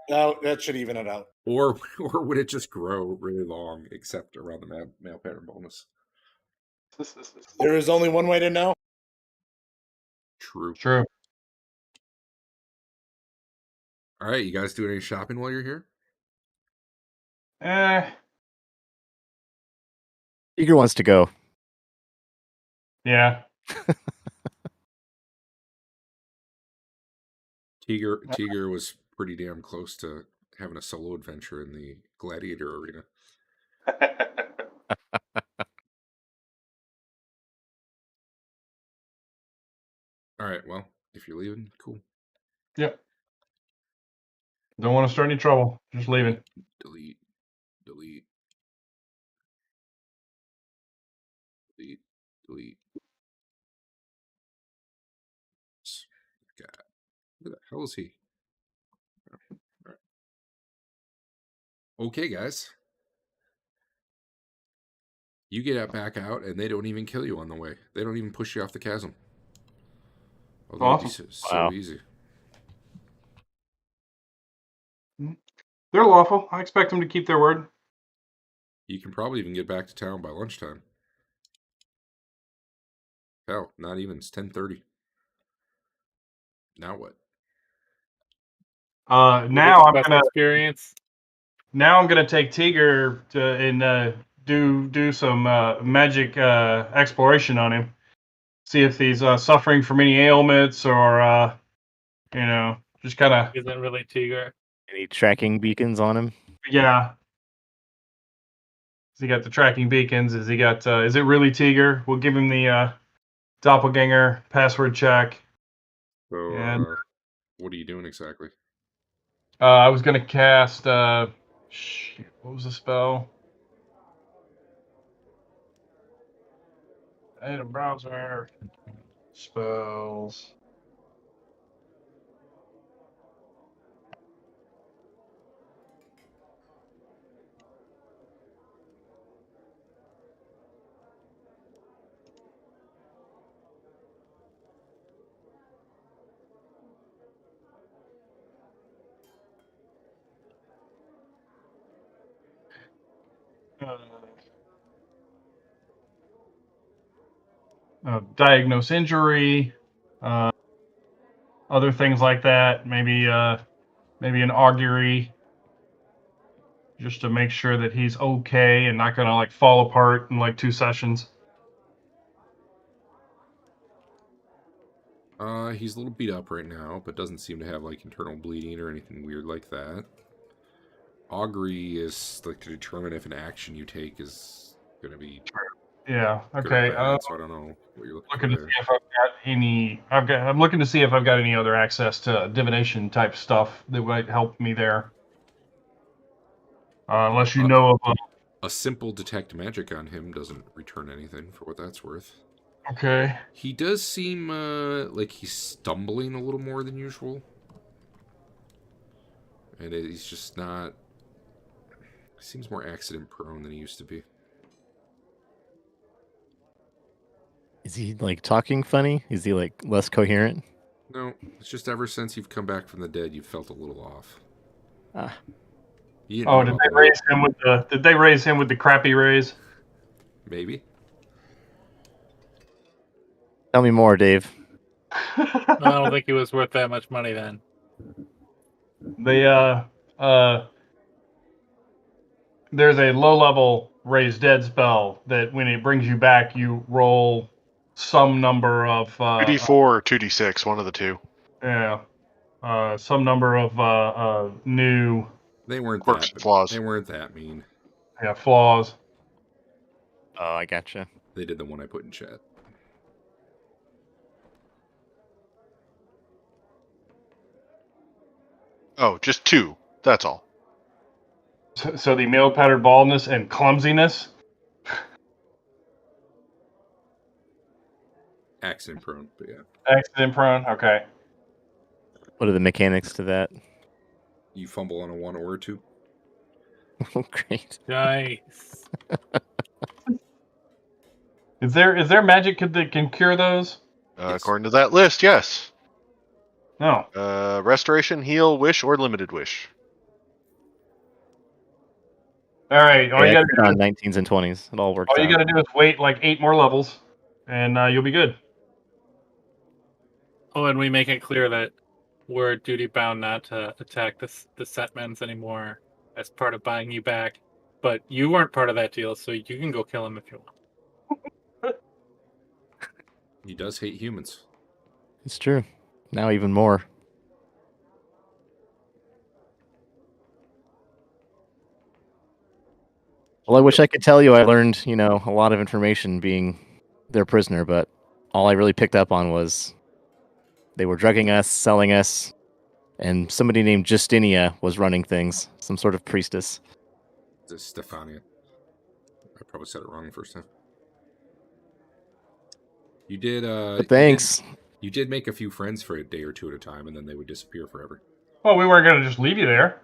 that should even it out. Or would it just grow really long, except around the male pattern bonus? There is only one way to know. True. All right, you guys doing any shopping while you're here? Eager wants to go. Yeah. Tiger was pretty damn close to having a solo adventure in the gladiator arena. All right, well, if you're leaving, cool. Yep. Don't want to start any trouble. Just leaving. Delete. God, where the hell is he? All right. Okay, guys. You get back out, and they don't even kill you on the way. They don't even push you off the chasm. Oh, that would be so easy. They're lawful. I expect them to keep their word. You can probably even get back to town by lunchtime. Hell, not even. It's 10:30. Now what? Now I'm Best gonna experience. Now I'm gonna take Tiger and do some magic exploration on him. See if he's suffering from any ailments or just kind of. Isn't really Tiger. Any tracking beacons on him? Yeah. Has he got the tracking beacons? Is he got? Is it really Tiger? We'll give him the doppelganger password check. So, And what are you doing exactly? I was gonna cast. What was the spell? Item browser spells. diagnose injury, other things like that. Maybe an augury, just to make sure that he's okay and not gonna like fall apart in like 2 sessions. He's a little beat up right now, but doesn't seem to have like internal bleeding or anything weird like that. Augury is like to determine if an action you take is going to be Yeah. good Okay. or bad. So I don't know what you're looking Looking to for see there. if I've got any. I'm looking to see if I've got any other access to divination type stuff that might help me there. Unless you know of. A simple detect magic on him doesn't return anything for what that's worth. Okay. He does seem like he's stumbling a little more than usual. And he's just not... He seems more accident prone than he used to be. Is he like talking funny? Is he like less coherent? No, it's just ever since you've come back from the dead, you've felt a little off. Ah, You didn't Oh, know did about they the raise him with the? Did they raise him with the crappy raise? Maybe. tell me more, Dave. I don't think he was worth that much money then. There's a low level raise dead spell that when it brings you back, you roll some number of 2d4 or 2d6, one of the two. some number of new They weren't Quirks that and flaws. They weren't that mean. flaws. Oh, I gotcha. They did the one I put in chat. Oh, just 2. That's all. So the male pattern baldness and clumsiness. Accident prone, but yeah. Accident prone. Okay. What are the mechanics to that? You fumble on a 1 or a 2. Oh, great. Nice. Is there magic that can cure those? Yes. According to that list, yes. No. Restoration, heal, wish, or limited wish. All right. All you Yeah, gotta do on 19s and 20s. It all works All you out. got to do is wait like 8 more levels, and you'll be good. Oh, and we make it clear that we're duty bound not to attack the setmans anymore as part of buying you back. But you weren't part of that deal, so you can go kill him if you want. He does hate humans. It's true. Now even more. Well, I wish I could tell you I learned, a lot of information being their prisoner, but all I really picked up on was they were drugging us, selling us, and somebody named Justinia was running things, some sort of priestess. This is Stefania. I probably said it wrong the first time. You did, But thanks. You did make a few friends for a day or two at a time, and then they would disappear forever. Well, we weren't going to just leave you there.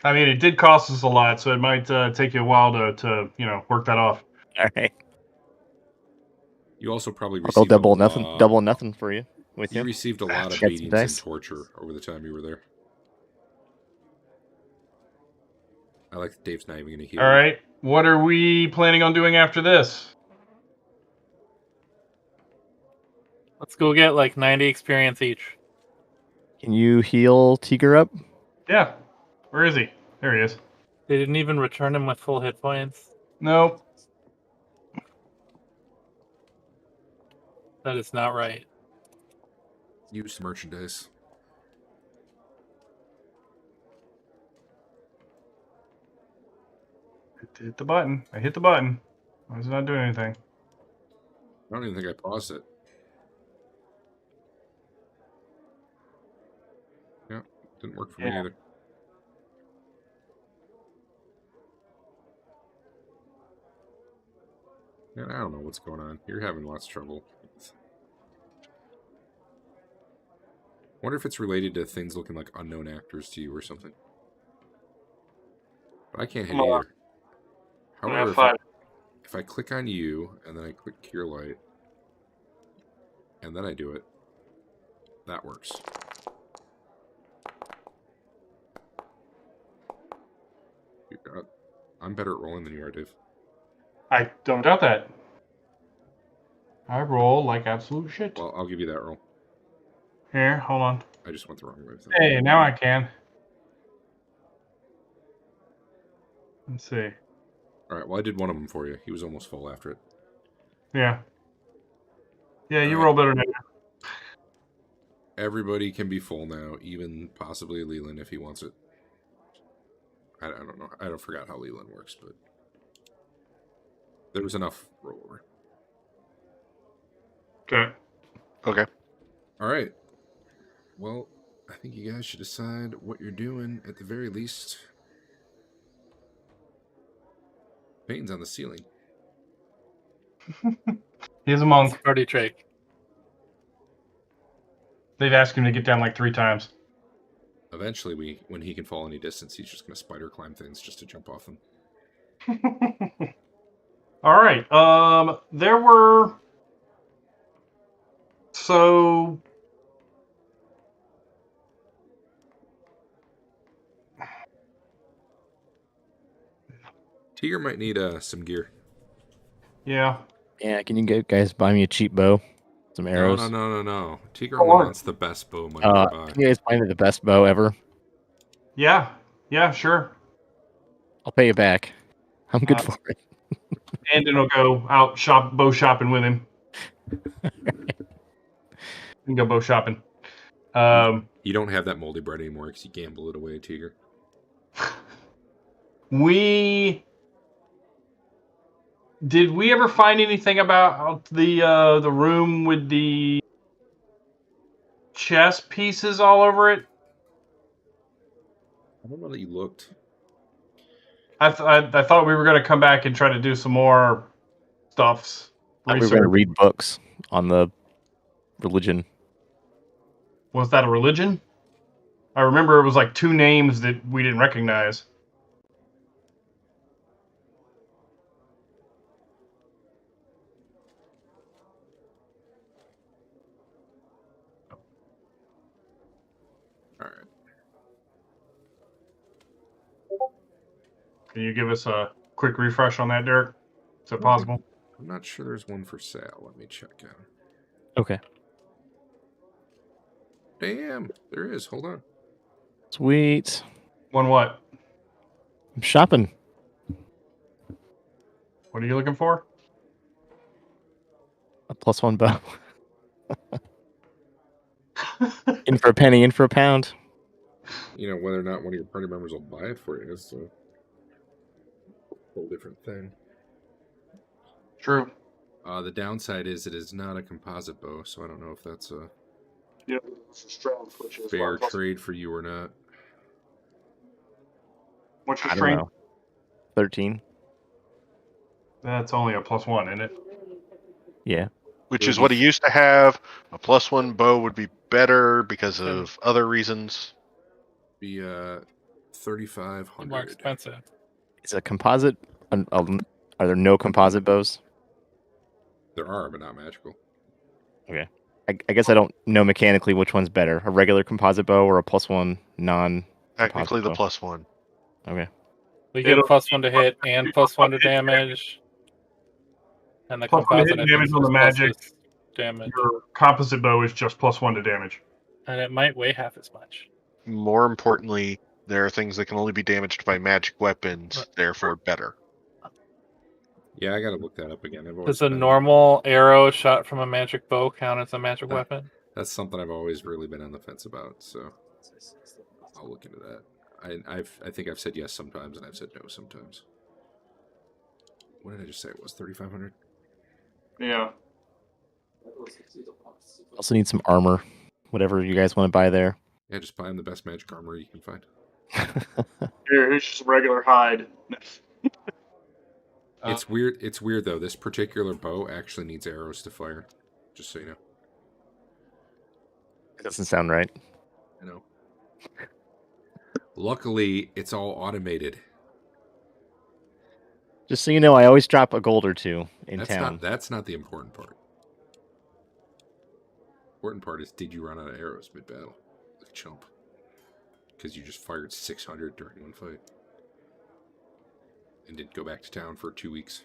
I mean, it did cost us a lot, so it might take you a while to work that off. All right. You also probably I'll go received double nothing for you. With You you. received a lot of Get some beatings and dice. torture over the time you were there. I like that Dave's not even going to heal. All right. What are we planning on doing after this? Let's go get like 90 experience each. Can you heal Tiger up? Yeah. Where is he? There he is. They didn't even return him with full hit points. Nope. That is not right. Use merchandise. Hit the button. I hit the button. Why is it not doing anything? I don't even think I paused it. Yeah, didn't work for me either. Yeah, I don't know what's going on. You're having lots of trouble. Wonder if it's related to things looking like unknown actors to you or something. But I can't hit either. However, if I click on you, and then I click Cure Light, and then I do it, that works. I'm better at rolling than you are, Dave. I don't doubt that. I roll like absolute shit. Well, I'll give you that roll. Here, hold on. I just went the wrong way with that. Hey, now I can. Let's see. All right. Well, I did one of them for you. He was almost full after it. Yeah. Yeah, you All right. roll better than I do. Everybody can be full now, even possibly Leland if he wants it. I don't know. I don't forgot how Leland works, but there was enough rollover. Okay. Okay. All right. Well, I think you guys should decide what you're doing at the very least. Painting's on the ceiling. He's a monk. Party trick. They've asked him to get down like 3 times. Eventually, when he can fall any distance, he's just going to spider climb things just to jump off them. All right. There were. So. Tiger might need some gear. Yeah. Yeah, can you guys buy me a cheap bow? Some arrows? No. Tiger Oh, only what? wants the best bow money to buy. Can you guys buy me the best bow ever? Yeah. Yeah, sure. I'll pay you back. I'm good for it. And then he'll go out bow shopping with him. And go bow shopping. You don't have that moldy bread anymore because you gamble it away, Tiger. Did we ever find anything about the room with the chess pieces all over it? I don't know that you looked. I thought we were going to come back and try to do some more stuffs. We were going to read books on the religion. Was that a religion? I remember it was like 2 names that we didn't recognize. All right. Can you give us a quick refresh on that, Derek? Is it possible? I'm not sure there's one for sale. Let me check out. Okay. Damn, there is. Hold on. Sweet. One what? I'm shopping. What are you looking for? A +1 bow. In for a penny, in for a pound. You know, whether or not one of your party members will buy it for you is a whole different thing. True. The downside is it is not a composite bow, so I don't know if that's a Yeah, it's a strength, which is fair trade for you or not. What's your I don't strength? know. 13. That's only a +1, isn't it? Yeah. Which is what he used to have. A +1 bow would be better because of other reasons. Be 3,500. More expensive. Is a composite? Are there no composite bows? There are, but not magical. Okay. I guess I don't know mechanically which one's better, a regular composite bow or a +1 non. Technically the bow. +1. Okay. We get It'll- +1 to hit and +1 to damage. And the +1 to hit composite and damage is on the just magic. +6 damage. Your composite bow is just +1 to damage. And it might weigh half as much. More importantly, there are things that can only be damaged by magic weapons, Right. therefore better. Yeah, I gotta look that up again. Does a normal arrow shot from a magic bow count as a magic Uh, weapon? That's something I've always really been on the fence about, so I'll look into that. I think I've said yes sometimes, and I've said no sometimes. What did I just say? It was 3,500. Yeah. Also need some armor. Whatever you guys want to buy there. Yeah, just buy him the best magic armor you can find. Here's just regular hide. It's weird. It's weird though. This particular bow actually needs arrows to fire. Just so you know. It doesn't sound right. I know. Luckily, it's all automated. Just so you know, I always drop a gold or 2 in town. That's not the important part. Important part is, did you run out of arrows mid-battle? Like chump. Because you just fired 600 during one fight. And didn't go back to town for 2 weeks.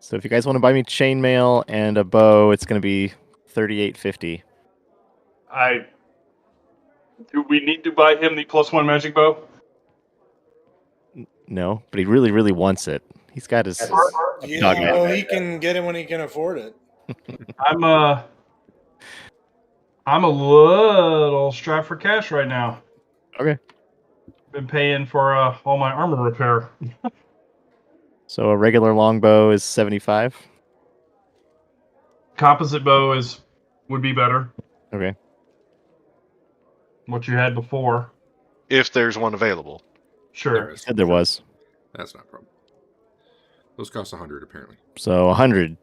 So if you guys want to buy me chainmail and a bow, it's going to be $38.50. Do we need to buy him the +1 magic bow? No, but he really, really wants it. He's got his. Yeah, well, he can get it when he can afford it. I'm a little strapped for cash right now. Okay. Been paying for all my armor repair. So a regular longbow is 75. Composite bow would be better. Okay. What you had before. If there's one available. Sure. There He is. said there was. That's not a problem. Those cost 100 apparently. So 100.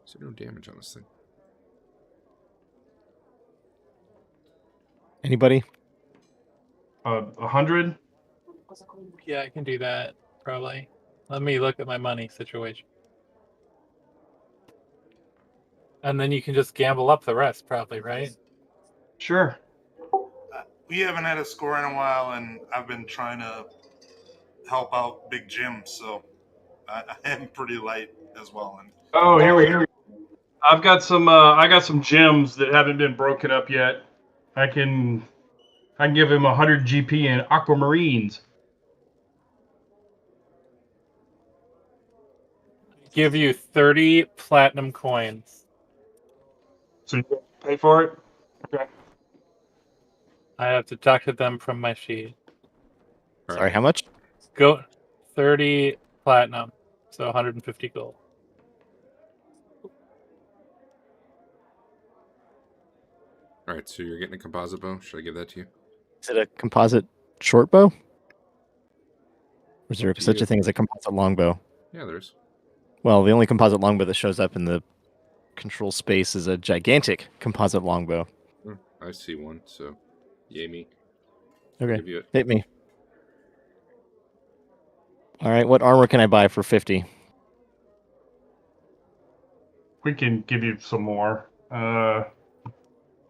So no damage on this thing. Anybody? 100. Yeah, I can do that, probably. Let me look at my money situation. And then you can just gamble up the rest, probably, right? Sure. We haven't had a score in a while, and I've been trying to help out Big Jim, so I am pretty light as well. And Oh, here we go. I got some gems that haven't been broken up yet. I can give him 100 GP in aquamarines. Give you 30 platinum coins. So you pay for it? Okay. I have deducted them from my sheet. Sorry, how much? Go 30 platinum, so 150 gold. All right, so you're getting a composite bow. Should I give that to you? Is it a composite short bow? Or is there To such you. a thing as a composite longbow? Yeah, there is. Well, the only composite longbow that shows up in the control space is a gigantic composite longbow. I see one, so yay me. Okay, Give you it. hit me. All right, what armor can I buy for 50? We can give you some more.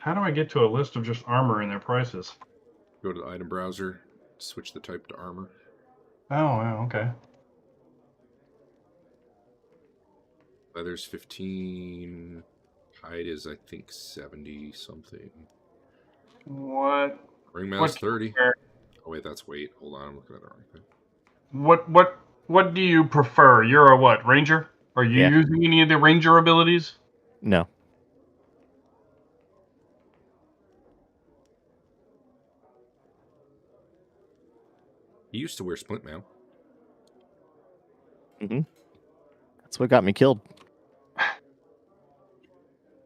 How do I get to a list of just armor and their prices? Go to the item browser, switch the type to armor. Oh, okay. Leather's 15. Hide is, I think, 70 something. What? Ringmail's 30. Where- Oh wait, that's weight. Hold on, I'm looking at the wrong thing. What do you prefer? You're a what? Ranger? Are you Yeah. using any of the ranger abilities? No. He used to wear splint mail. Mm-hmm. That's what got me killed.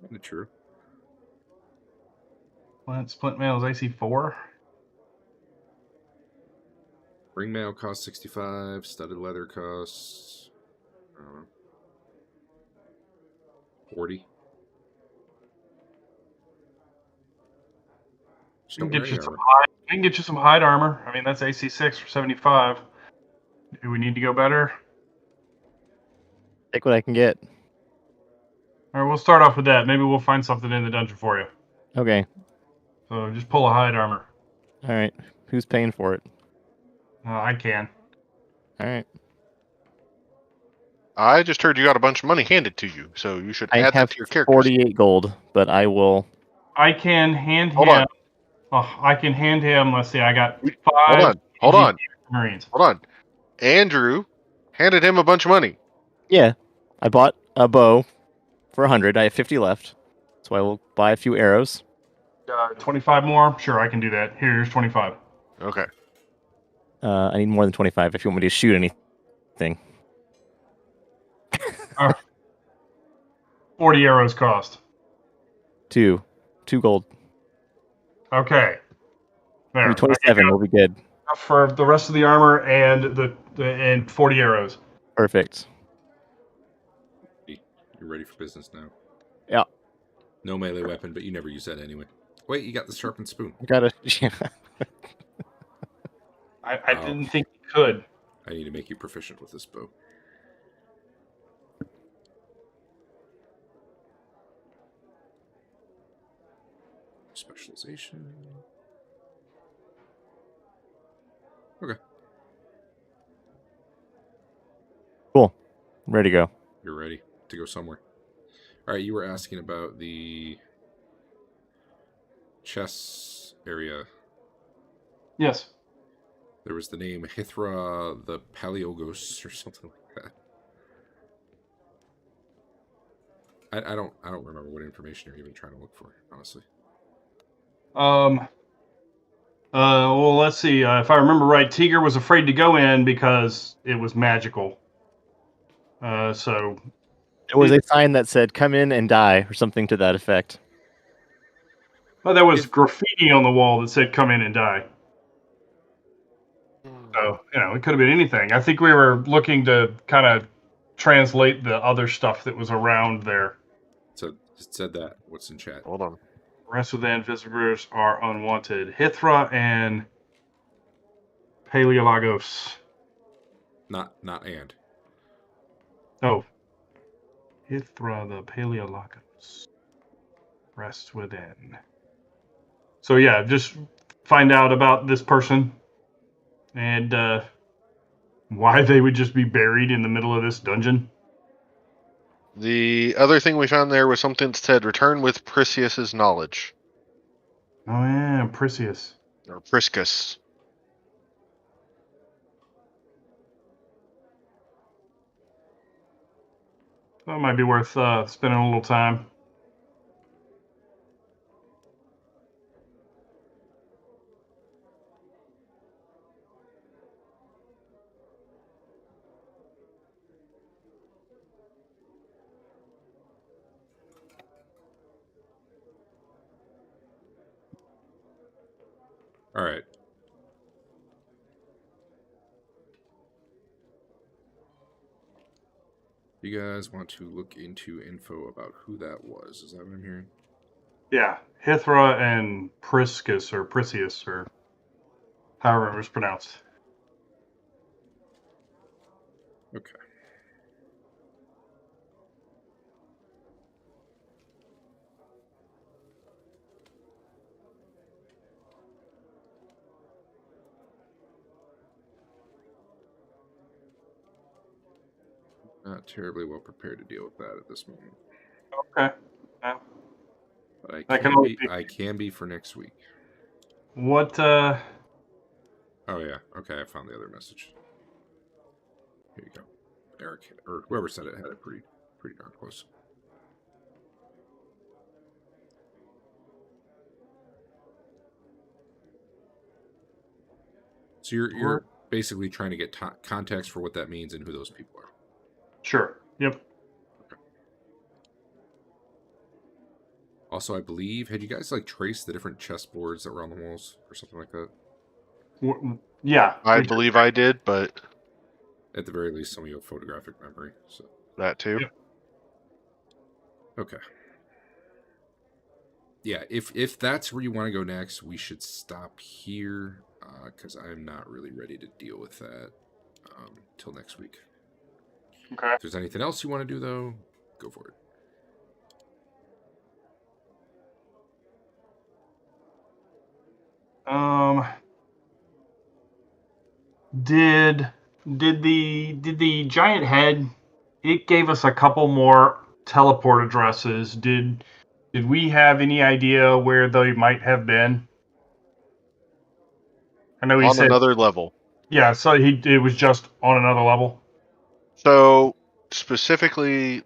Isn't it true? Splint mail is AC 4. Ringmail costs 65. Studded leather costs, I don't know, 40. Just We don't can wear get you any some armor. hide. We can get you some hide armor. I mean, that's AC 6 for 75. Do we need to go better? Take what I can get. All right, we'll start off with that. Maybe we'll find something in the dungeon for you. Okay. So just pull a hide armor. All right. Who's paying for it? I can. All right. I just heard you got a bunch of money handed to you, so you should I add that have to your character. 48 gold, but I will. I can hand Hold him. on. Oh, I can hand him. Let's see. I got 5. Hold on. Marines. Hold on. Andrew handed him a bunch of money. Yeah. I bought a bow for 100. I have 50 left. So I will buy a few arrows. 25 more. Sure, I can do that. Here's 25. Okay. I need more than 25 if you want me to shoot anything. 40 arrows cost. 2 gold. Okay. There. Maybe 27 will be good. For the rest of the armor and and 40 arrows. Perfect. You're ready for business now. Yeah. No melee weapon, but you never use that anyway. Wait, you got the sharpened spoon. I gotta. Yeah. I didn't think you could. I need to make you proficient with this bow. Specialization. Okay. Cool. I'm ready to go. You're ready to go somewhere. All right, you were asking about the chess area. Yes. There was the name Hithra the Paleogos or something like that. I don't remember what information you're even trying to look for, honestly. Well, let's see. If I remember right, Tiger was afraid to go in because it was magical. So It was a sign that said, come in and die, or something to that effect. well, there was graffiti on the wall that said "Come in and die." So it could have been anything. I think we were looking to kind of translate the other stuff that was around there. So it said that. What's in chat? Hold on. Rest within visitors are unwanted. Hithra and Paleolagos. Not and. Oh. Hithra the Paleolagos. Rest within. So yeah, just find out about this person and why they would just be buried in the middle of this dungeon. The other thing we found there was something that said, return with Priscius's knowledge. Oh yeah, Priscius. Or Priscus. That might be worth spending a little time. All right. You guys want to look into info about who that was? Is that what I'm hearing? Yeah, Hithra and Priscus or Priscius or however it was pronounced. Okay. Not terribly well prepared to deal with that at this moment. Okay. Yeah. But That can only be- I can be for next week. What? Oh yeah. Okay, I found the other message. Here you go. Eric or whoever said it had it pretty darn close. So you're basically trying to get context for what that means and who those people are. Sure. Yep. Also, I believe, had you guys like traced the different chessboards that were on the walls or something like that? Yeah. I believe I did, but At the very least, some of you have photographic memory. So that too. Yep. okay. Yeah, if that's where you want to go next, we should stop here because I'm not really ready to deal with that till next week. Okay. If there's anything else you want to do, though, go for it. Did the giant head? It gave us a couple more teleport addresses. Did we have any idea where they might have been? I know he On said another level. Yeah, so it was just on another level. So specifically,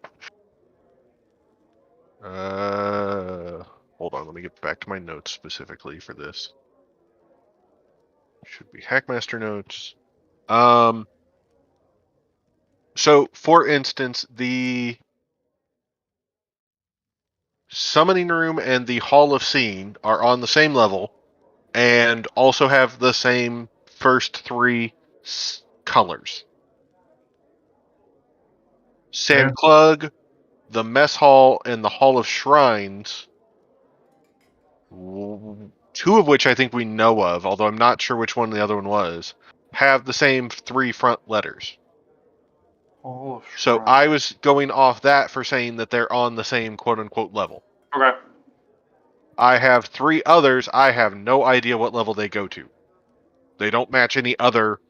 hold on, let me get back to my notes specifically for this. Should be Hackmaster notes. So for instance, the summoning room and the Hall of Scene are on the same level and also have the same first three colors. Sandclug, the Mess Hall, and the Hall of Shrines, two of which I think we know of, although I'm not sure which one the other one was, have the same three front letters. So I was going off that for saying that they're on the same quote-unquote level. Okay. I have three others. I have no idea what level they go to. They don't match any other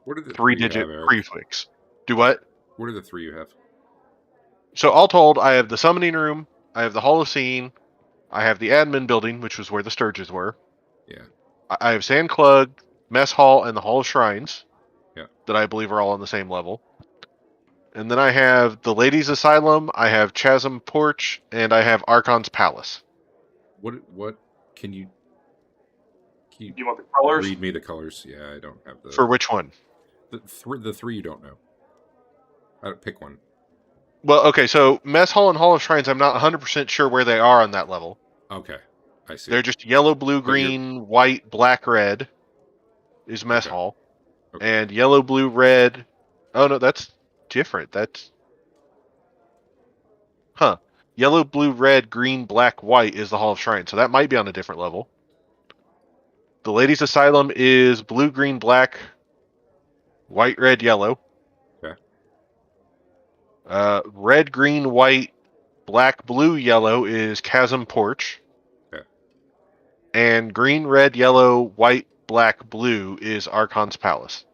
What are the three-digit prefix. Do what? What are the 3 you have? So all told, I have the summoning room, I have the Hall of Scene, I have the admin building, which was where the Sturges were. Yeah. I have Sand Clug, Mess Hall, and the Hall of Shrines. Yeah. That I believe are all on the same level. And then I have the Ladies' Asylum, I have Chasm Porch, and I have Archon's Palace. What can you You want the colors? read me the colors? Yeah, I don't have the For which one? the 3 you don't know. Pick one. Well, okay, so Mess Hall and Hall of Shrines, I'm not 100% sure where they are on that level. Okay, I see. They're just yellow, blue, But you're- green, white, black, red is Mess Okay. Hall. Okay. And yellow, blue, red... Oh, no, that's different. That's... Huh. Yellow, blue, red, green, black, white is the Hall of Shrines, so that might be on a different level. The Ladies' Asylum is blue, green, black, white, red, yellow. Okay. Red, green, white, black, blue, yellow is Chasm Porch. Okay. And green, red, yellow, white, black, blue is Archon's Palace.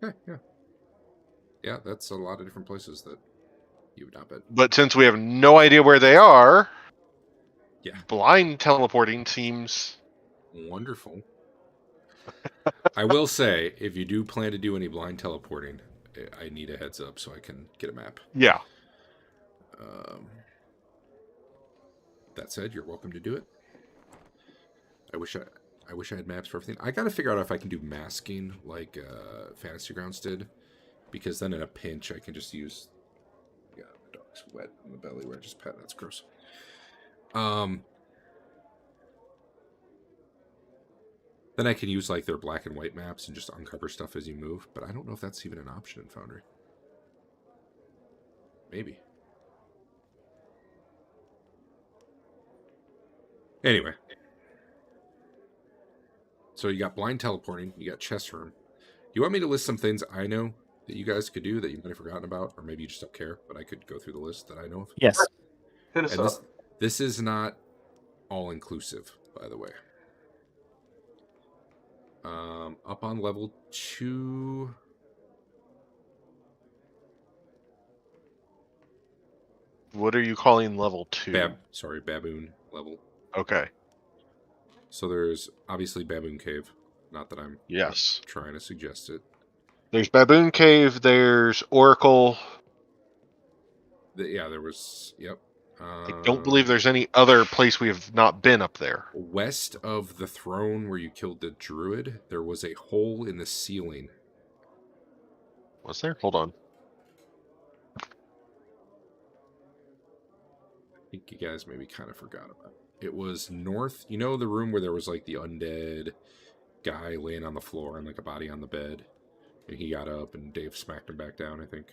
Okay, yeah. Yeah, that's a lot of different places that you've not been. But since we have no idea where they are, Yeah. blind teleporting seems... Wonderful. I will say, if you do plan to do any blind teleporting, I need a heads up so I can get a map. Yeah. That said, you're welcome to do it. I wish I had maps for everything. I gotta figure out if I can do masking like Fantasy Grounds did, because then in a pinch I can just use. Yeah, my dog's wet in the belly where I just pet. That's gross. Then I can use like their black and white maps and just uncover stuff as you move. But I don't know if that's even an option in Foundry. Maybe. Anyway. So you got blind teleporting, you got chest room. You want me to list some things I know that you guys could do that you might have forgotten about, or maybe you just don't care, but I could go through the list that I know of? Yes. Hit us And up. this is not all inclusive, by the way. Up on level 2. What are you calling level 2? Baboon level. Okay. So there's obviously Baboon Cave. Not that I'm Yes. trying to suggest it. There's Baboon Cave, there's Oracle. Yeah, there was. Yep. I don't believe there's any other place we have not been up there. West of the throne where you killed the druid, there was a hole in the ceiling. Was there? Hold on. I think you guys maybe kind of forgot about it. It was north. You know the room where there was like the undead guy laying on the floor and like a body on the bed? And he got up and Dave smacked him back down, I think.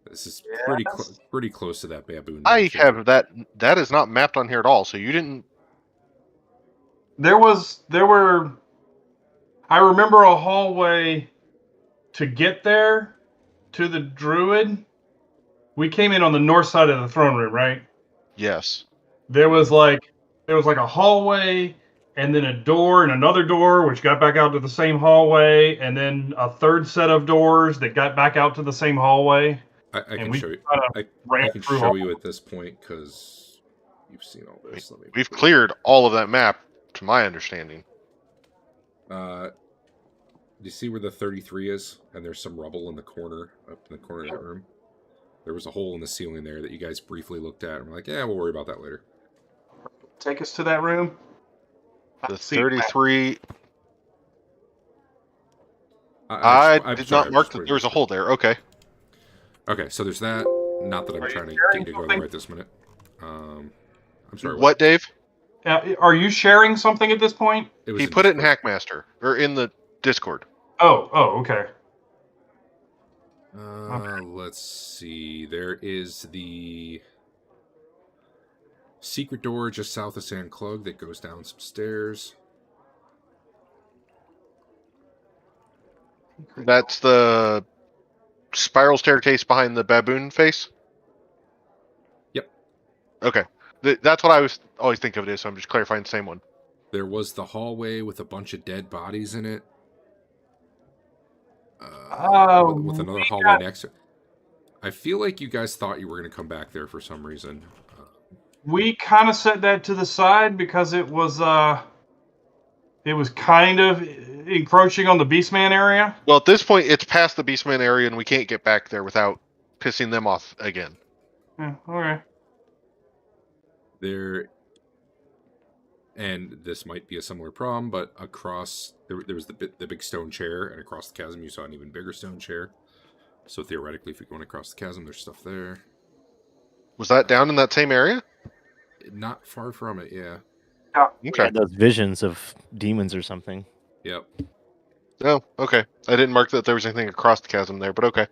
This is pretty close to that baboon. I have that. That is not mapped on here at all. So you didn't. There were. I remember a hallway to get there to the druid. We came in on the north side of the throne room, right? Yes. There was like a hallway, and then a door and another door, which got back out to the same hallway, and then a third set of doors that got back out to the same hallway. I can show you. I can through show you at this point because you've seen all this. We've cleared all of that map, to my understanding. Do you see where the 33 is? And there's some rubble in the corner, up in the corner of that room. There was a hole in the ceiling there that you guys briefly looked at, and we're like, yeah, we'll worry about that later. Take us to that room. The 33. I did not mark that there was a hole there. Okay. Okay, so there's that. Not that I'm trying to get you to go there right this minute. I'm sorry. What, Dave? Are you sharing something at this point? He put it in Hackmaster or in the Discord. Oh, okay. Let's see. There is the secret door just south of Sand Clug that goes down some stairs. That's the spiral staircase behind the baboon face? Yep. Okay. That's what I always think of it as, so I'm just clarifying the same one. There was the hallway with a bunch of dead bodies in it. with another We hallway next to it. I feel like you guys thought you were going to come back there for some reason. We kind of set that to the side because it was kind of encroaching on the Beastman area. Well, at this point, it's past the Beastman area, and we can't get back there without pissing them off again. Yeah, okay. And this might be a similar problem, but across there was the big stone chair, and across the chasm you saw an even bigger stone chair. So theoretically, if you're going across the chasm, there's stuff there. Was that down in that same area? Not far from it, yeah. We Okay. had those visions of demons or something. Yep. Oh, okay. I didn't mark that there was anything across the chasm there, but okay.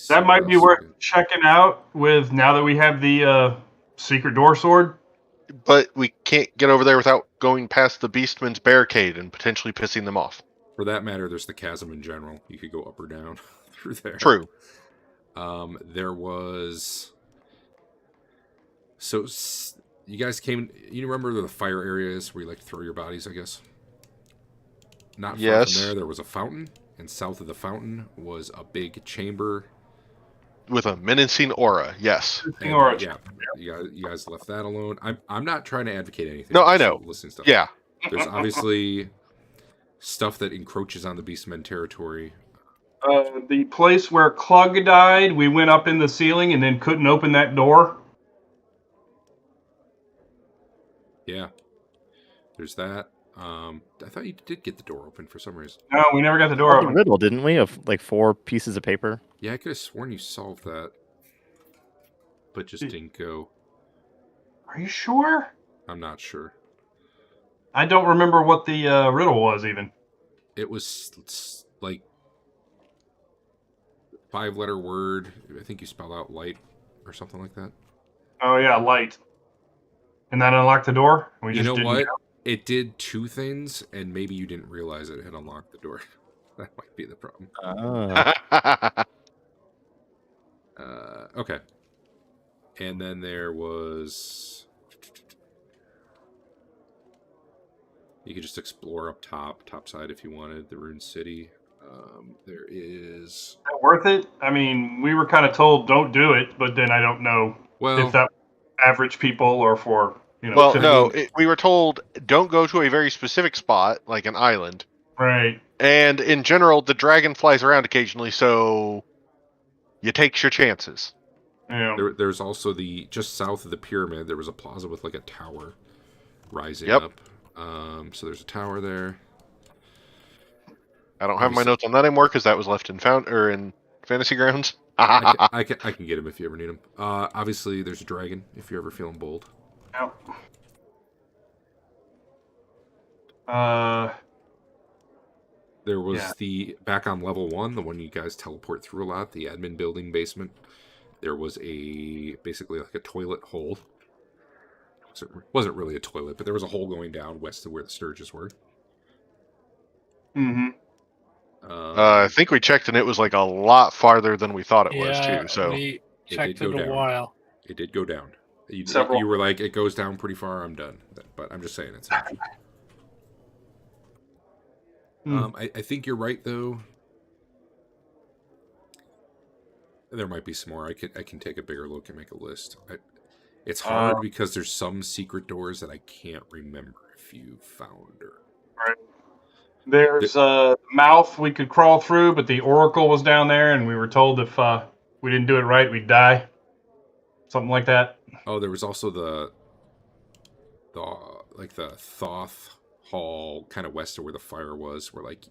That might be worth checking out with now that we have the secret door sword. But we can't get over there without going past the Beastman's barricade and potentially pissing them off. For that matter, there's the chasm in general. You could go up or down through there. True. There was... So, you guys came... You remember the fire areas where you like to throw your bodies, I guess? Not far from there was a fountain, and south of the fountain was a big chamber. With a menacing aura, yes. And, yeah, you guys left that alone. I'm not trying to advocate anything. No, I know. Listening stuff. Yeah. There's obviously stuff that encroaches on the Beastmen territory. The place where Clug died, we went up in the ceiling and then couldn't open that door. Yeah. There's that. I thought you did get the door open for some reason. No, we never got the door open. Riddle, didn't we? Of like 4 pieces of paper. Yeah, I could have sworn you solved that, but just didn't go. Are you sure? I'm not sure. I don't remember what the riddle was even. It was like 5-letter word. I think you spelled out light or something like that. Oh yeah, light. And that unlocked the door? You know what? It did 2 things, and maybe you didn't realize it had unlocked the door. That might be the problem. Okay. And then there was... You could just explore up top side if you wanted, the Rune City. There is... Is that worth it? I mean, we were kind of told don't do it, but then I don't know if that average people or for... Well, no, we were told don't go to a very specific spot, like an island. Right. And in general, the dragon flies around occasionally, so you take your chances. Yeah. There's also just south of the pyramid, there was a plaza with like a tower rising up. So there's a tower there. I don't have my notes on that anymore because that was left in Fantasy Grounds. I can get him if you ever need him. Obviously, there's a dragon if you're ever feeling bold. Yep. There was back on level 1, the one you guys teleport through a lot, the admin building basement. There was basically like a toilet hole. It wasn't really a toilet, but there was a hole going down west of where the Sturges were. Mm-hmm. I think we checked and it was like a lot farther than we thought it was too. So we checked it a while. It did go down. You were like, it goes down pretty far. I'm done. But I'm just saying it's. I think you're right though. There might be some more. I can take a bigger look and make a list. It's hard because there's some secret doors that I can't remember if you found or. Right. There's a mouth we could crawl through, but the oracle was down there, and we were told if we didn't do it right, we'd die. Something like that. Oh, there was also the Thoth Hall, kind of west of where the fire was, where like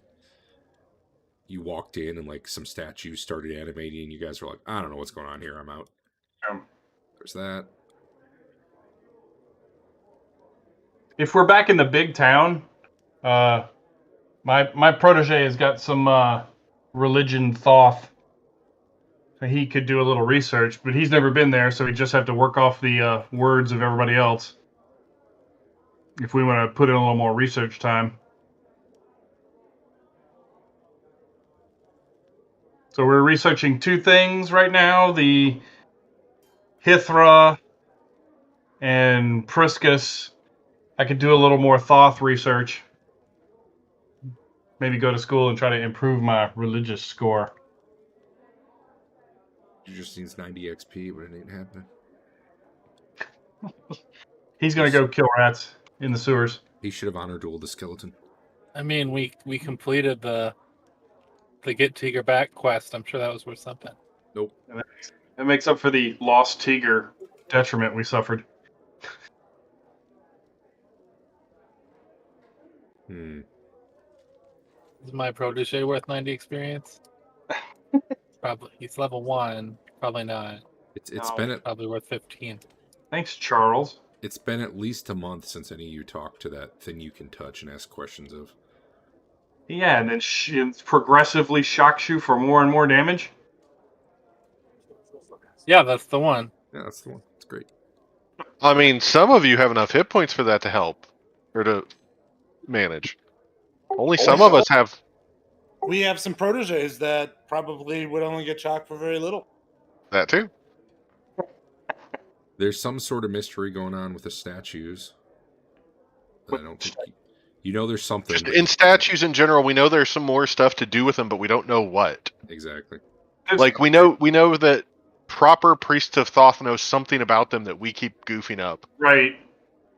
you walked in and like some statues started animating, and you guys were like, I don't know what's going on here. I'm out. There's that. If we're back in the big town, my protege has got some religion Thoth. He could do a little research, but he's never been there, so we just have to work off the words of everybody else. If we want to put in a little more research time. So we're researching 2 things right now, the Hithra and Priscus. I could do a little more Thoth research. maybe go to school and try to improve my religious score. You just needs 90 XP, but it ain't happening. He's gonna go kill rats in the sewers. He should have honor dueled the skeleton. I mean, we completed the Get Tiger Back quest. I'm sure that was worth something. Nope. That makes up for the lost Tiger detriment we suffered. Is my protege worth 90 experience? Probably. He's level 1. Probably not. It's been probably worth 15. Thanks, Charles. It's been at least a month since any of you talked to that thing you can touch and ask questions of. Yeah, and then it progressively shocks you for more and more damage. Yeah, that's the one. Yeah, that's the one. It's great. I mean, some of you have enough hit points for that to help or to manage. Only some of us have. We have some proteges that probably would only get shocked for very little. That too. There's some sort of mystery going on with the statues. I don't think there's something. Just in statues in general, we know there's some more stuff to do with them, but we don't know what. Exactly. Like we know that proper priests of Thoth know something about them that we keep goofing up. Right.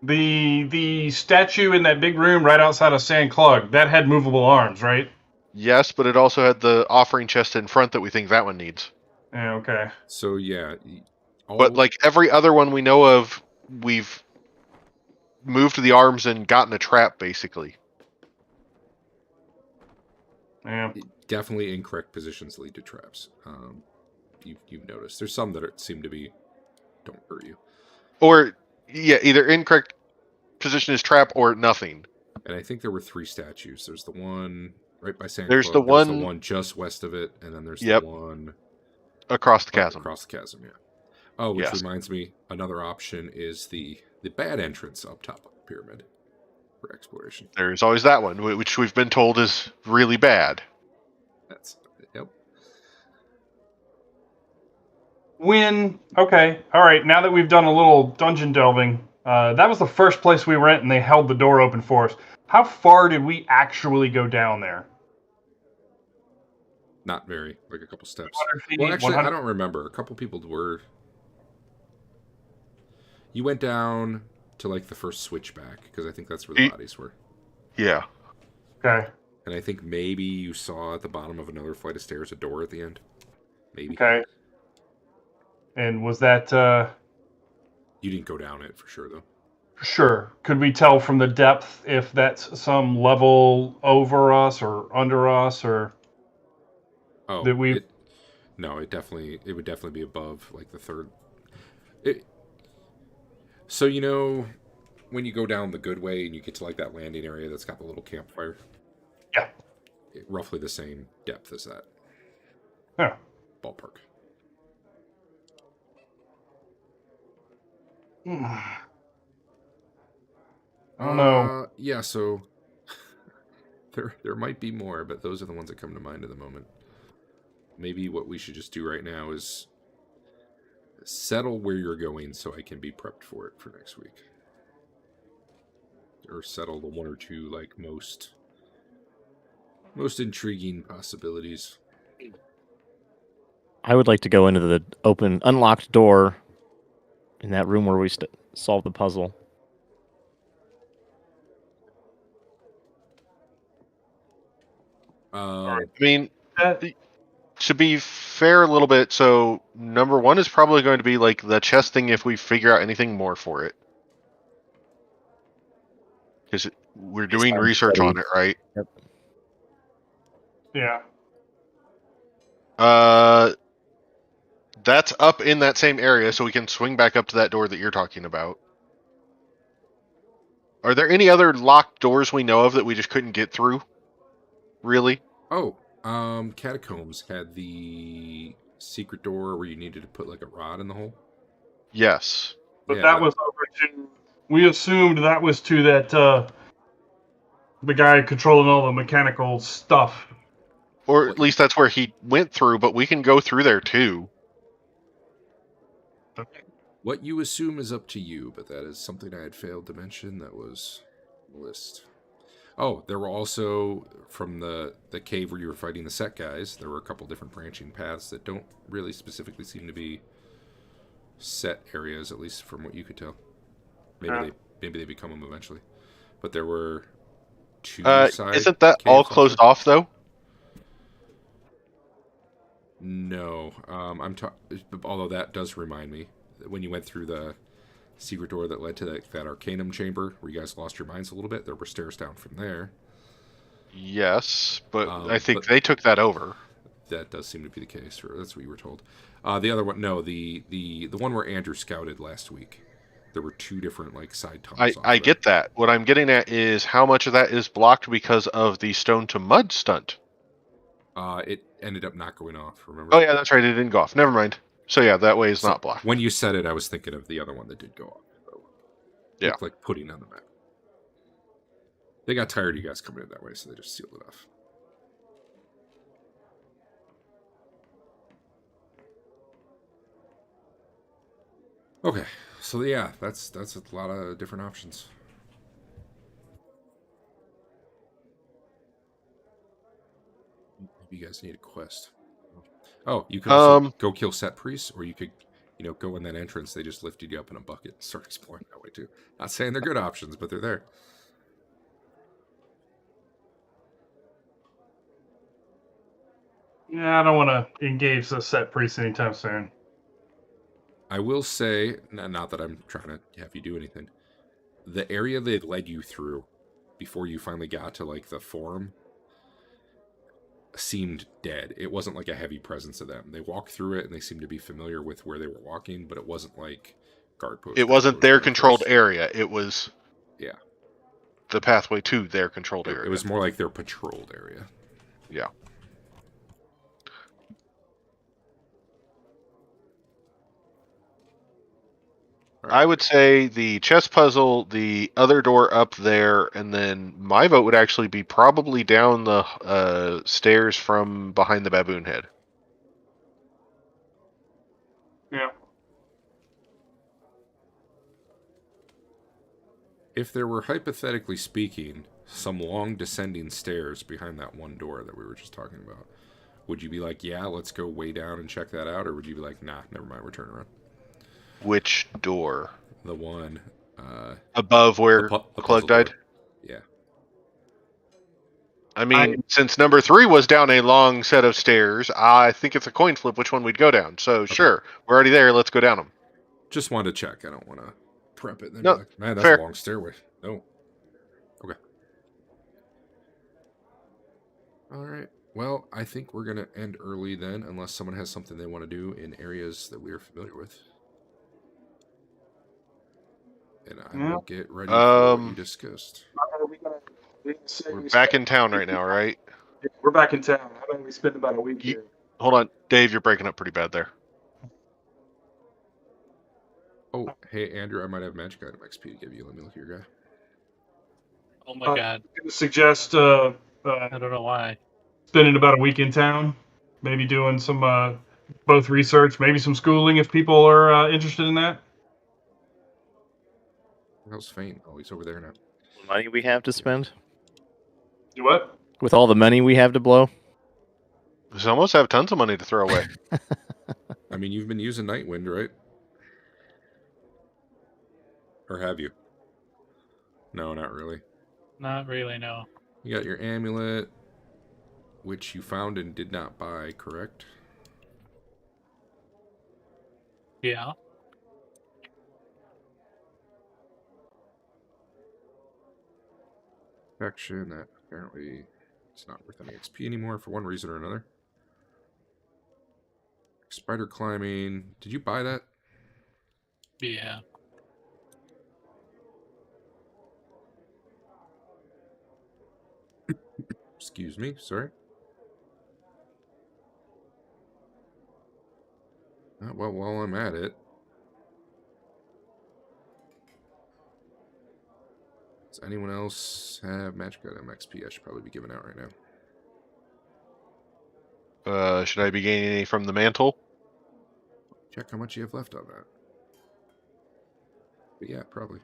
The statue in that big room right outside of San Clug, that had movable arms, right? Yes, but it also had the offering chest in front that we think that one needs. Yeah, okay. So yeah. But like every other one we know of, we've moved the arms and gotten a trap, basically. Yeah. Definitely incorrect positions lead to traps. You've noticed. There's some that seem to be don't hurt you. Or, yeah, either incorrect position is trap or nothing. And I think there were 3 statues. There's the one right by San There's Claude, the one... There's the one just west of it, and then there's the one... across the chasm. Across the chasm, yeah. Oh, which reminds me, another option is the bad entrance up top of the pyramid for exploration. There's always that one, which we've been told is really bad. Yep. Okay, all right, now that we've done a little dungeon delving, that was the first place we went and they held the door open for us. How far did we actually go down there? Not very, like a couple steps. Feet, well, actually, 100... I don't remember. A couple people were... You went down to, like, the first switchback, because I think that's where the bodies were. Yeah. Okay. And I think maybe you saw at the bottom of another flight of stairs a door at the end. Maybe. Okay. And was that... You didn't go down it, for sure, though. Sure. Could we tell from the depth if that's some level over us or under us, or... Oh, that we... No, it would definitely be above, like, the third... So, you know, when you go down the good way and you get to, like, that landing area that's got the little campfire? Yeah. Roughly the same depth as that. Yeah. Ballpark. I don't know. Yeah, so... there might be more, but those are the ones that come to mind at the moment. Maybe what we should just do right now is settle where you're going so I can be prepped for it for next week. Or settle the 1 or 2, like, most intriguing possibilities. I would like to go into the unlocked door in that room where we solved the puzzle. I mean, to be fair a little bit, so number 1 is probably going to be like the chest thing if we figure out anything more for it. Because we're doing research on it, right? Yep. Yeah. That's up in that same area, so we can swing back up to that door that you're talking about. Are there any other locked doors we know of that we just couldn't get through? Really? Oh, Catacombs had the secret door where you needed to put, like, a rod in the hole. Yes. But yeah, that was over to... We assumed that was to that, the guy controlling all the mechanical stuff. Or at least that's where he went through, but we can go through there too. What you assume is up to you, but that is something I had failed to mention that was on the list. Oh, there were also, from the cave where you were fighting the set guys, there were a couple different branching paths that don't really specifically seem to be set areas, at least from what you could tell. Maybe they become them eventually. But there were two side Isn't that caves all closed also. off though? No, although that does remind me that when you went through the secret door that led to that Arcanum chamber where you guys lost your minds a little bit, there were stairs down from there. Yes, but I think but they took that over. That does seem to be the case, or that's what you were told. The other one, no, the one where Andrew scouted last week. There were two different like side tunnels. I get that. What I'm getting at is how much of that is blocked because of the stone to mud stunt. It ended up not going off. Remember? Oh yeah, that's right. It didn't go off. Never mind. So yeah, that way is not blocked. When you said it, I was thinking of the other one that did go off. Yeah, looked like pudding on the map. They got tired of you guys coming in that way, so they just sealed it off. Okay, so yeah, that's a lot of different options. Maybe you guys need a quest. Oh, you could also go kill set priests, or you could, go in that entrance. They just lifted you up in a bucket and start exploring that way too. Not saying they're good options, but they're there. Yeah, I don't want to engage the set priest anytime soon. I will say, not that I'm trying to have you do anything, the area they led you through before you finally got to like the forum seemed dead. It wasn't like a heavy presence of them. They walked through it and they seemed to be familiar with where they were walking, but it wasn't like guard post. It wasn't their controlled area. It was the pathway to their controlled area. It was more like their patrolled area. Yeah. I would say the chess puzzle, the other door up there, and then my vote would actually be probably down the stairs from behind the baboon head. Yeah. If there were, hypothetically speaking, some long descending stairs behind that one door that we were just talking about, would you be like, yeah, let's go way down and check that out? Or would you be like, nah, never mind, we're turning around? Which door? The one above where Clug died? Door. Yeah. I mean, since number 3 was down a long set of stairs, I think it's a coin flip which one we'd go down. So sure, we're already there. Let's go down them. Just wanted to check. I don't want to prep it. And then no, be like, man, that's fair. a long stairway. No. Okay. All right. Well, I think we're going to end early then, unless someone has something they want to do in areas that we are familiar with. And I will get ready for what you discussed. We're back in town right now, right? We're back in town. How about we spend about a week here? Hold on. Dave, you're breaking up pretty bad there. Oh, hey, Andrew, I might have magic item XP to give you. Let me look at your guy. Oh my god. I'm going to suggest I don't know why. Spending about a week in town. Maybe doing some both research, maybe some schooling if people are interested in that. How's Fain? Oh, he's over there now. Money we have to spend? Do what? With all the money we have to blow? We almost have tons of money to throw away. I mean, you've been using Nightwind, right? Or have you? No, not really. Not really, no. You got your amulet, which you found and did not buy, correct? Yeah. Action that apparently it's not worth any XP anymore for one reason or another. Spider climbing. Did you buy that? Yeah. Excuse me, sorry. Well, while I'm at it, does anyone else have magic item XP I should probably be giving out right now? Should I be gaining any from the mantle? Check how much you have left on that. But yeah, probably.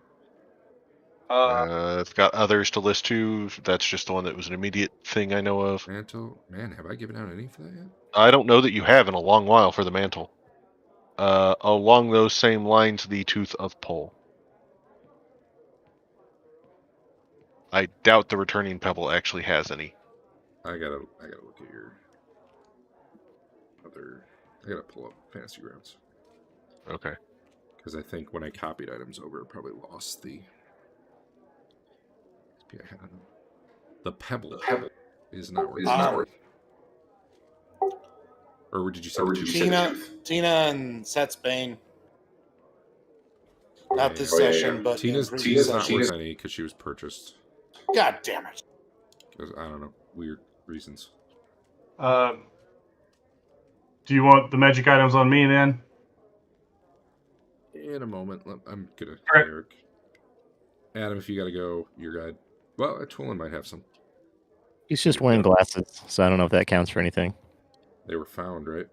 I've got others to list too. That's just the one that was an immediate thing I know of. Mantle. Man, have I given out any for that yet? I don't know that you have in a long while for the mantle. Along those same lines, the Tooth of Pole. I doubt the Returning Pebble actually has any. I gotta look at your other. I gotta pull up Fantasy Grounds Okay. because I think when I copied items over, it probably lost the. The pebble is not where it's or did you say the tooth? Tina and Set's Bane. Not this session, but Tina's not worth any because she was purchased. God damn it! Because I don't know, weird reasons. Do you want the magic items on me then? In a moment, I'm gonna Right. Eric. Adam, if you gotta go, your guide. Well, Twillen might have some. He's just wearing glasses, so I don't know if that counts for anything. They were found, right?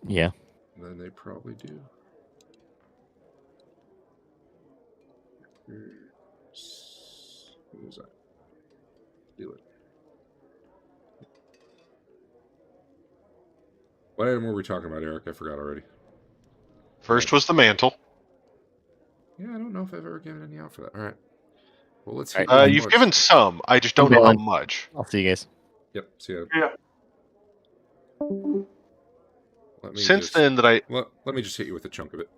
Yeah. Then they probably do. What was that? Deal it. What item were we talking about, Eric? I forgot already. First was the mantle. Yeah, I don't know if I've ever given any out for that. All right. Well, let's. All Hit You've given some. I just don't know how much. I'll see you guys. Yep. See ya. Yeah. Since then, that I let me just hit you with a chunk of it.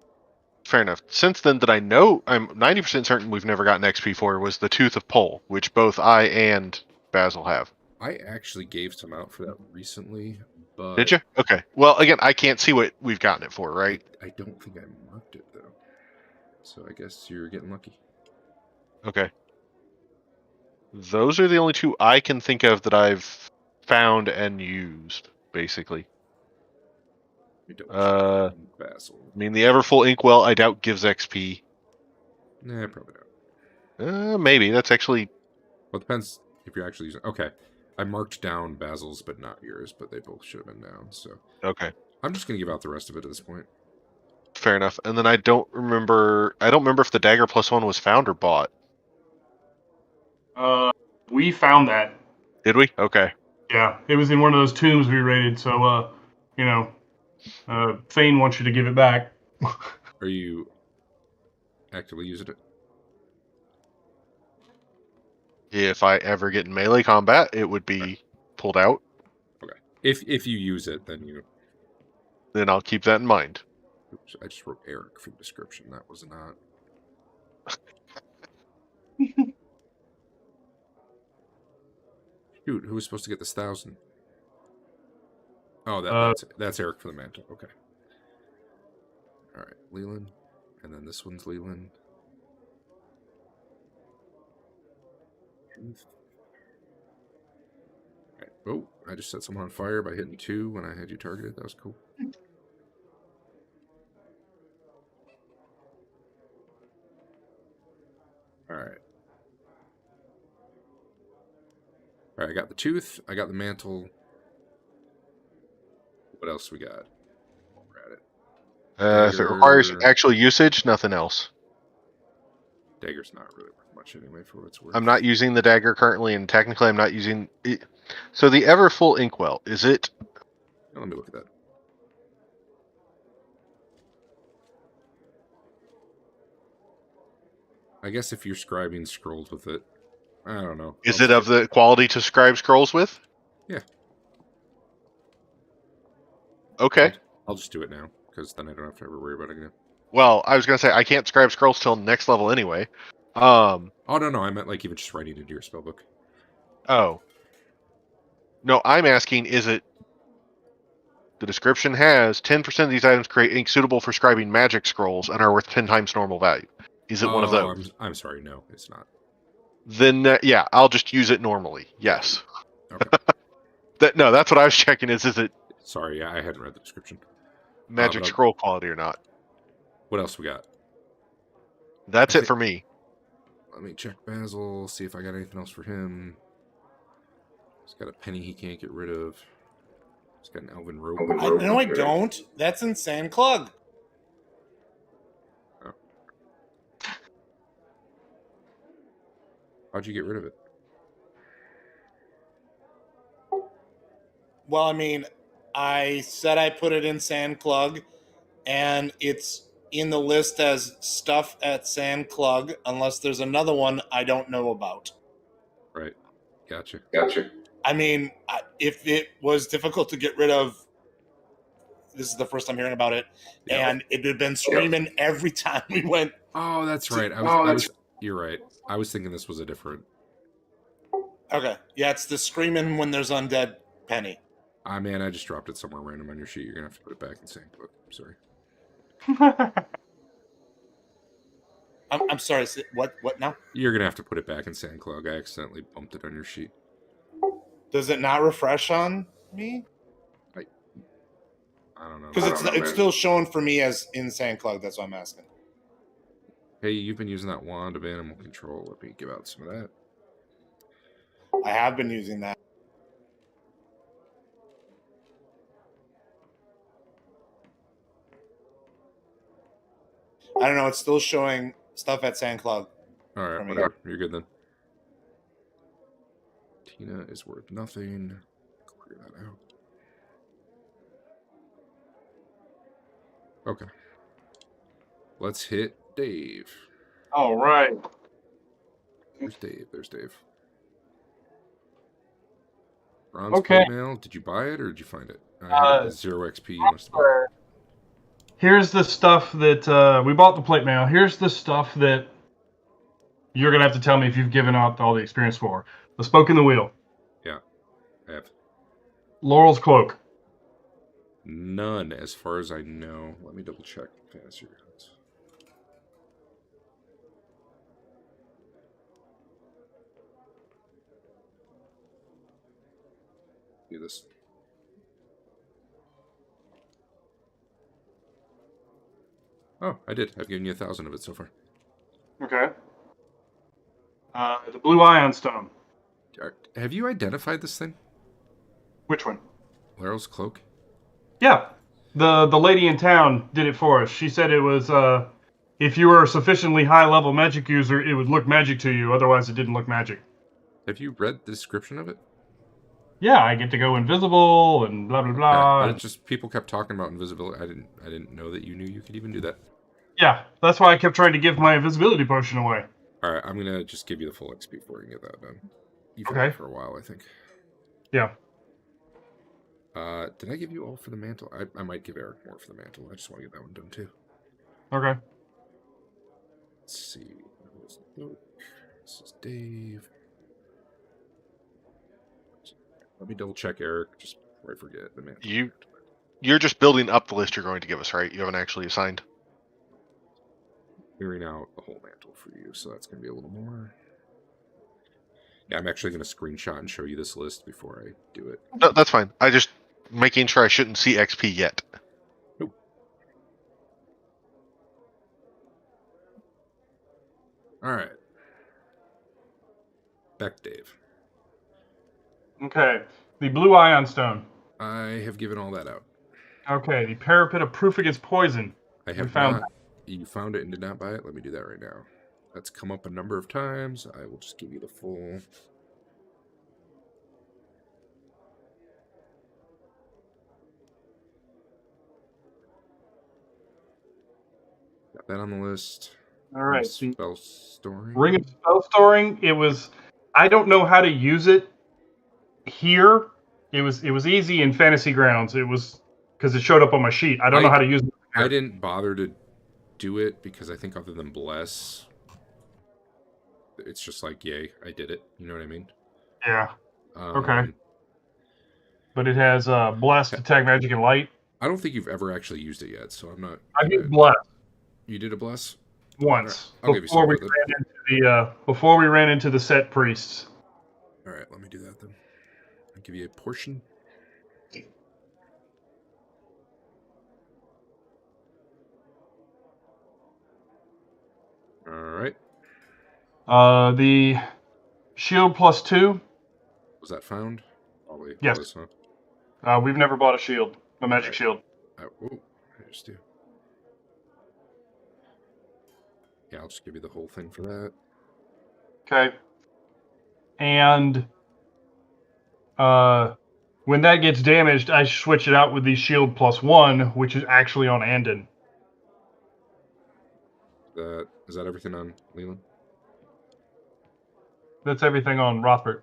fair enough. Since then, that I know, I'm 90% certain we've never gotten XP for was the Tooth of Pole, which both I and Basil have. I actually gave some out for that recently, but Did you? Okay. Well, again, I can't see what we've gotten it for, right? I don't think I marked it though. So I guess you're getting lucky. Okay. Those are the only two I can think of that I've found and used, basically. Basil. I mean, the Everfull Inkwell, I doubt gives XP. Nah, probably not. Maybe. That's actually... Well, it depends if you're actually using... Okay. I marked down Basil's, but not yours, but they both should have been down, so... Okay. I'm just going to give out the rest of it at this point. Fair enough. And then I don't remember if the Dagger +1 was found or bought. We found that. Did we? Okay. Yeah, it was in one of those tombs we raided, so, Fain wants you to give it back. Are you actively using it? If I ever get in melee combat, it would be pulled out. Okay. If you use it, then I'll keep that in mind. Oops, I just wrote Eric for the description. That was not... Shoot, who was supposed to get this 1,000? Oh, that's Eric for the mantle. Okay. All right, Lelion, and then this one's Lelion. Right. Oh, I just set someone on fire by hitting 2 when I had you targeted. That was cool. All right. All right, I got the tooth. I got the mantle. What else we got? We're at it. If it requires actual usage, nothing else. Dagger's not really worth much anyway for what it's worth. I'm not using the dagger currently, and technically I'm not using it. So the Everfull Inkwell, is it... Let me look at that. I guess if you're scribing scrolls with it, I don't know. Is it of the quality to scribe scrolls with? Yeah. Okay. I'll just do it now, because then I don't have to ever worry about it again. Well, I was going to say, I can't scribe scrolls till next level anyway. Oh, no, I meant like even just writing into your spellbook. Oh. No, I'm asking, is it... The description has 10% of these items create ink suitable for scribing magic scrolls and are worth 10 times normal value. Is it one of those? I'm sorry, no, it's not. Then, yeah, I'll just use it normally. Yes. Okay. No, that's what I was checking is it... Sorry, yeah, I hadn't read the description. Magic scroll quality or not. What else we got? That's it for me. Let me check Basil, see if I got anything else for him. He's got a penny he can't get rid of. He's got an elven rope. No, I don't. That's in Sand Clug. Oh. How'd you get rid of it? Well, I mean, I said I put it in Sandclug, and it's in the list as stuff at Sandclug, unless there's another one I don't know about. Right. Gotcha. I mean, if it was difficult to get rid of, this is the first time hearing about it, and it had been screaming every time we went. Oh, that's right. You're right. I was thinking this was a different. Okay, yeah, it's the screaming when there's undead penny. Ah, man, I just dropped it somewhere random on your sheet. You're gonna have to put it back in Sandclug. I'm sorry. I'm sorry. What now? You're gonna have to put it back in Sandclug. I accidentally bumped it on your sheet. Does it not refresh on me? I don't know. Because it's still showing for me as in Sandclug. That's what I'm asking. Hey, you've been using that wand of animal control. Let me give out some of that. I have been using that. I don't know. It's still showing stuff at Sandclug. All right, whatever. You're good then. Tina is worth nothing. Clear that out. Okay. Let's hit Dave. All right. There's Dave. Bronze Okay. plate mail. Did you buy it or did you find it? I have 0 XP. You must have bought it. Here's the stuff that we bought the plate mail. Here's the stuff that you're gonna have to tell me if you've given out all the experience for. The spoke in the wheel. Yeah, I have. Laurel's cloak. None, as far as I know. Let me double check. Fantasy Grounds. Do this. Oh, I did. I've given you 1,000 of it so far. Okay. The blue ion stone. Have you identified this thing? Which one? Laurel's cloak? Yeah. The lady in town did it for us. She said it was if you were a sufficiently high level magic user, it would look magic to you. Otherwise, it didn't look magic. Have you read the description of it? Yeah, I get to go invisible and blah blah blah. Yeah, it's just people kept talking about invisibility. I didn't know that you knew you could even do that. Yeah, that's why I kept trying to give my invisibility potion away. All right, I'm gonna just give you the full XP for you and get that done. You've had Okay. it for a while, I think. Yeah. Did I give you all for the mantle? I might give Eric more for the mantle. I just want to get that one done too. Okay. Let's see. This is Dave. Let me double check Eric just before I forget the mantle. You're just building up the list you're going to give us, right? You haven't actually assigned. Clearing out the whole mantle for you, so that's going to be a little more. Yeah, I'm actually going to screenshot and show you this list before I do it. No, that's fine. I just making sure I shouldn't see XP yet. Nope. All right. Back to Dave. Okay. The blue ion stone. I have given all that out. Okay. The parapet of proof against poison. I have found not. You found it and did not buy it? Let me do that right now. That's come up a number of times. I will just give you the full. Got that on the list. All right. Spell storing. Ring of spell storing. It was. I don't know how to use it here. It was easy in Fantasy Grounds. It was because it showed up on my sheet. I don't know how to use it. I didn't bother to do it because I think other than bless, it's just like, yay, I did it. You know what I mean? Yeah. Okay. But it has bless, detect magic, and light. I don't think you've ever actually used it yet, so I'm not. I did bless. You did a bless? Once. Right. I'll give you some before we ran into the set priests. All right, let me do that then. I'll give you a portion. All right. The shield +2. Was that found? Probably. Yes. Was, huh? We've never bought a shield, a magic shield. Oh, I just do. Yeah, I'll just give you the whole thing for that. Okay. and when that gets damaged, I switch it out with the shield +1, which is actually on Andon. Is that everything on Leland? That's everything on Rothbert.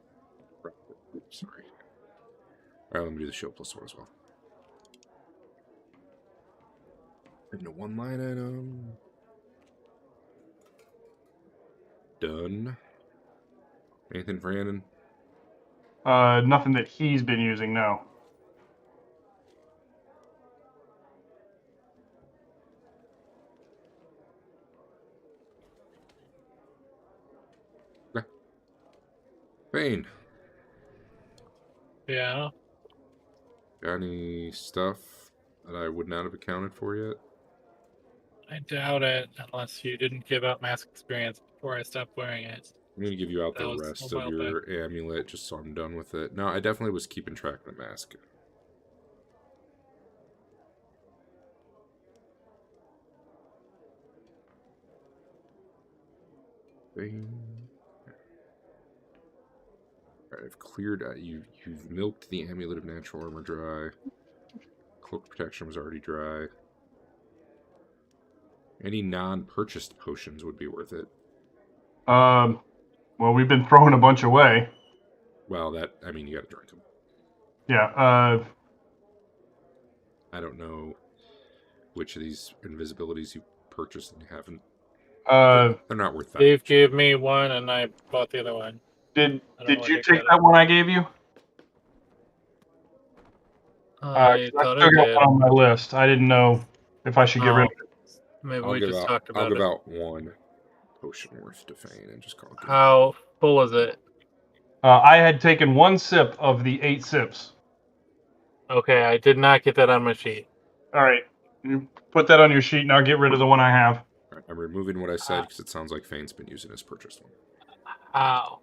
Sorry. All right, let me do the shield +1 as well. Into one line item. Done. Anything for Andon? Nothing that he's been using, no. Fain. Yeah. Got any stuff that I would not have accounted for yet? I doubt it, unless you didn't give up mask experience before I stopped wearing it. I'm going to give you out That the was rest a of while your amulet just so I'm done with it. No, I definitely was keeping track of the mask. Alright, I've cleared. You've milked the amulet of natural armor dry. Cloak protection was already dry. Any non-purchased potions would be worth it. Well, we've been throwing a bunch away. Well, I mean, you gotta drink them. Yeah, I don't know which of these invisibilities you purchased and you haven't. They're not worth that. Dave gave me one, and I bought the other one. Did you take that one I gave you? I thought I still got did. one on my list. I didn't know if I should get rid of it. Maybe we just talked about I'll give it. out one potion worth to Fain and just call it good. How full is it? I had taken 1 sip of the 8 sips. Okay, I did not get that on my sheet. All right. You put that on your sheet, and I'll get rid of the one I have. All right, I'm removing what I said because it sounds like Fain's been using his purchased one. How?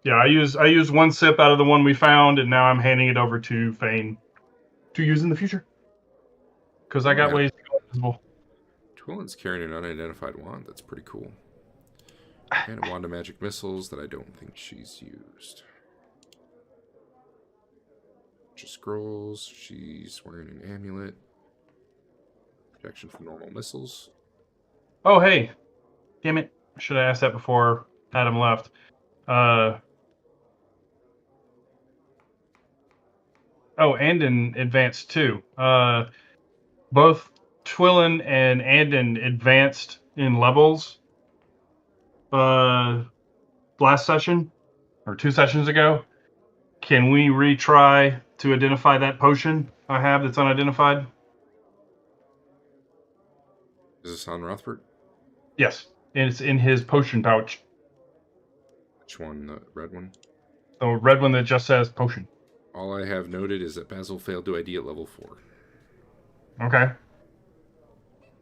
Yeah, I used 1 sip out of the one we found, and now I'm handing it over to Fain to use in the future. Because I got Yeah. ways to go invisible. Twillen's carrying an unidentified wand. That's pretty cool. And a wand of magic missiles that I don't think she's used. Just scrolls. She's wearing an amulet. Protection from normal missiles. Oh, hey. Damn it. I should have asked that before Adam left. Andon advanced too. Both Twillen and Andon advanced in levels last session, or 2 sessions ago. Can we retry to identify that potion I have that's unidentified? Is this on Rothbert? Yes. And it's in his potion pouch. Which one? The red one? The red one that just says potion. All I have noted is that Basil failed to ID at level 4. Okay.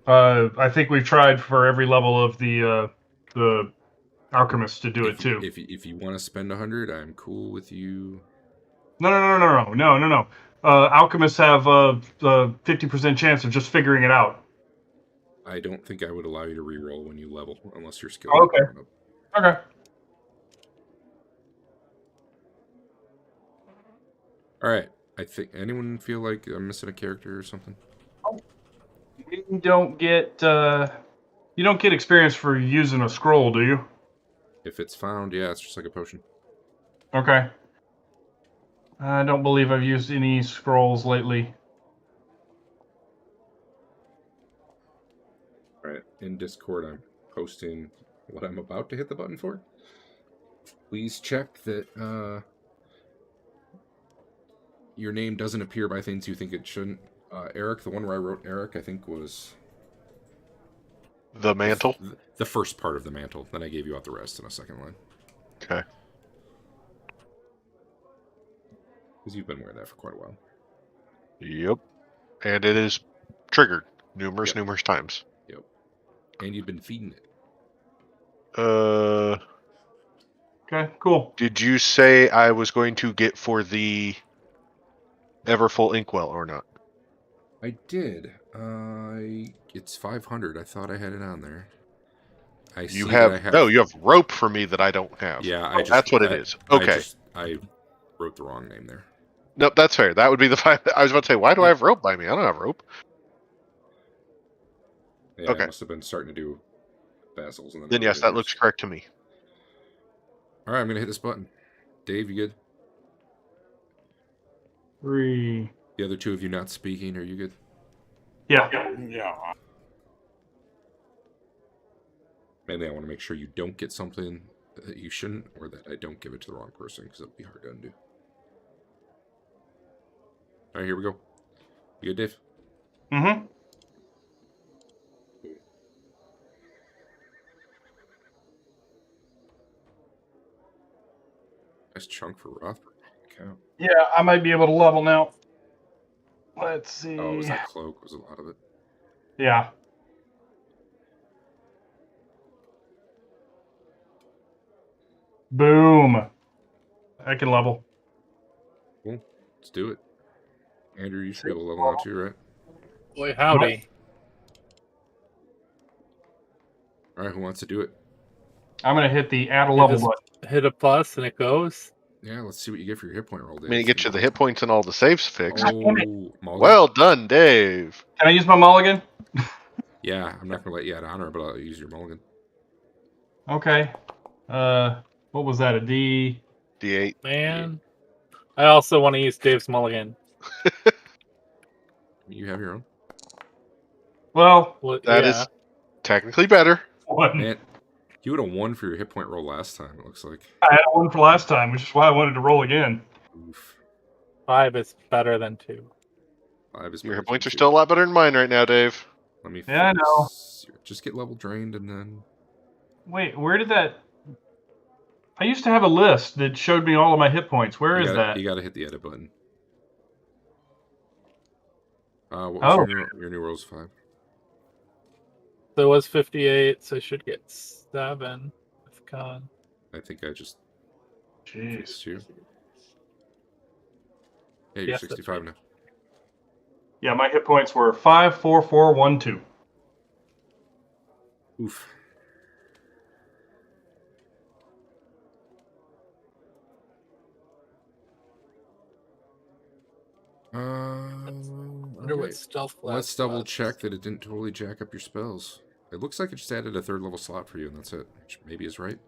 I think we've tried for every level of the alchemist to do it too. If you want to spend 100, I'm cool with you. No. Alchemists have a 50% chance of just figuring it out. I don't think I would allow you to reroll when you level, unless your skill. Okay. Okay. All right. I think anyone feel like I'm missing a character or something? You don't get experience for using a scroll, do you? If it's found, yeah, it's just like a potion. Okay. I don't believe I've used any scrolls lately. All right. In Discord, I'm posting what I'm about to hit the button for. Please check that your name doesn't appear by things you think it shouldn't. Eric, the one where I wrote Eric, I think was the mantle. The first part of the mantle. Then I gave you out the rest in a second line. Okay. Because you've been wearing that for quite a while. Yep. And it is triggered numerous times. Yep. And you've been feeding it. Okay, cool. Did you say I was going to get for the Everfull Inkwell or not? I did. It's 500. I thought I had it on there. I see You that have, I have. no. You have rope for me that I don't have. Yeah, I just. That's what it is. Okay. I wrote the wrong name there. Nope, that's fair. That would be the 5. I was about to say, why do I have rope by me? I don't have rope. Yeah, Okay. I must have been starting to do Basil's. And Then yes, that looks correct to me. All right, I'm gonna hit this button. Dave, you good? 3. The other two of you not speaking, are you good? Yeah. Yeah. Mainly, I want to make sure you don't get something that you shouldn't, or that I don't give it to the wrong person, because it'll be hard to undo. All right, here we go. You good, Dave? Mm-hmm. Nice chunk for Rothbert. Okay. Yeah, I might be able to level now. Let's see. Oh, was that cloak? Was a lot of it? Yeah. Boom. I can level. Cool. Let's do it. Andrew, you should be able to level now too, right? Boy, howdy. All right, who wants to do it? I'm going to hit the add a You level just button. hit a plus and it goes. Yeah, let's see what you get for your hit point roll, Dave. I mean, it gets you the hit points and all the saves fixed. Oh, Mulligan? Well done, Dave. Can I use my mulligan? Yeah, I'm not going to let you add honor, but I'll use your mulligan. Okay. What was that? A D? D8. Man. I also want to use Dave's mulligan. You have your own. Well, That is technically better. 1. Man, you would have won for your hit point roll last time, it looks like. I had 1 for last time, which is why I wanted to roll again. Oof. 5 is better than 2. 5 is Your better hit points than are 2. still a lot better than mine right now, Dave. Let me Yeah, I know. Just get level drained and then... Wait, where did that... I used to have a list that showed me all of my hit points. Where is that? You gotta hit the edit button. What was your new rolls? 5? So it was 58, so I should get 7 with con. I think I just Jeez. fixed you. Yeah, you're Yes, that's 65 now. Yeah, my hit points were 5, 4, 4, 1, 2. Oof. Wonder what stealth class Let's double was. check that it didn't totally jack up your spells. It looks like it just added a 3rd level slot for you, and that's it. Which maybe is right.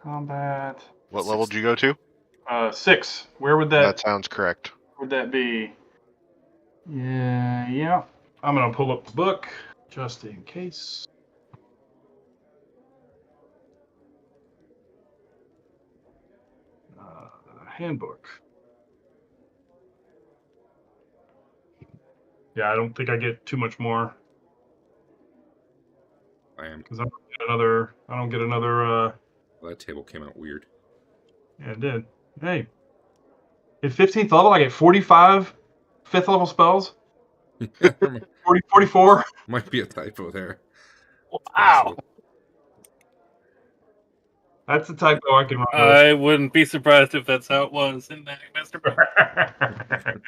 Combat. What level did you go to? 6. Where would That sounds correct. would that be? Yeah. I'm gonna pull up the book just in case. Handbook. Yeah, I don't think I get too much more I am. because I don't get another. Well, that table came out weird. Yeah, it did. Hey, at 15th level, I get 45 5th level spells. 44. Might be a typo there. Wow. That's the typo I can run. I wouldn't be surprised if that's how it was in the Hackmaster.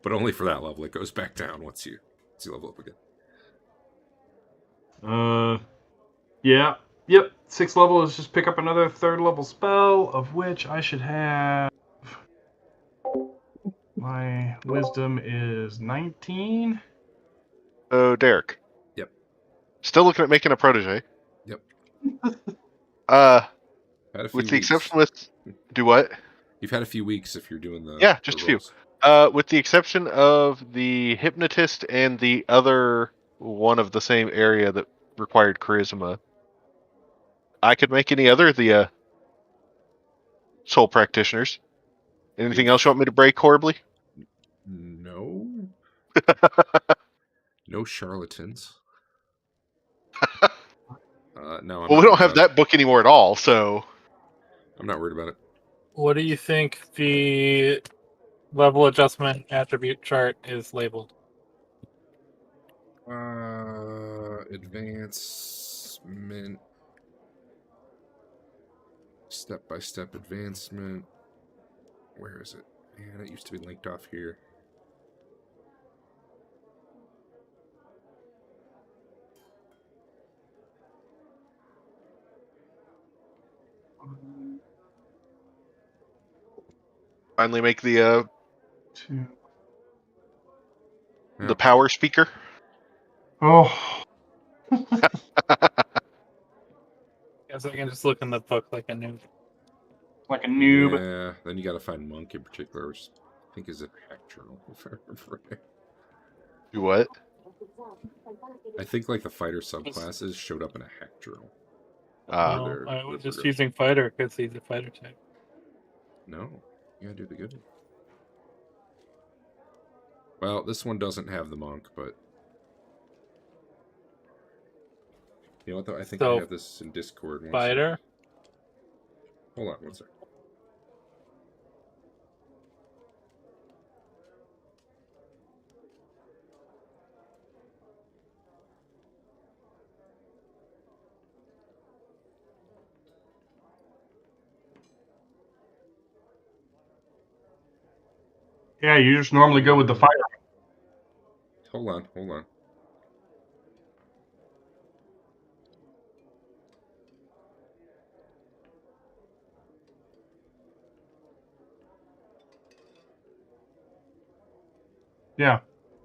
But only for that level. It goes back down once you level up again. Yeah. Yep. 6th level is just pick up another 3rd level spell, of which I should have. My wisdom is 19. Oh, Derek. Yep. Still looking at making a protege. Yep. With the exception with... Do what? You've had a few weeks if you're doing the... Yeah, just the a few. rolls. With the exception of the hypnotist and the other one of the same area that required charisma, I could make any other of the soul practitioners. Anything else you want me to break horribly? No. No charlatans. No, Well, we don't have that book anymore at all, so... I'm not worried about it. What do you think the level adjustment attribute chart is labeled? Advancement. Step-by-step advancement. Where is it? Man, it used to be linked off here. Finally make the 2. power speaker. Oh, Guess I can just look in the book like a noob. like a noob. Yeah, then you gotta find Monk in particular, which I think is a hack journal, if I remember right. Do what? I think like the fighter subclasses showed up in a hack journal. Ah. No, I was just progression. using fighter because he's a fighter type. No, you gotta do the good one. Well, this one doesn't have the monk, but you know what though? I think I So, have this in Discord. One Fighter. sec. Hold on, one sec. Yeah, you just normally go with the fighter. Hold on, hold on. Yeah,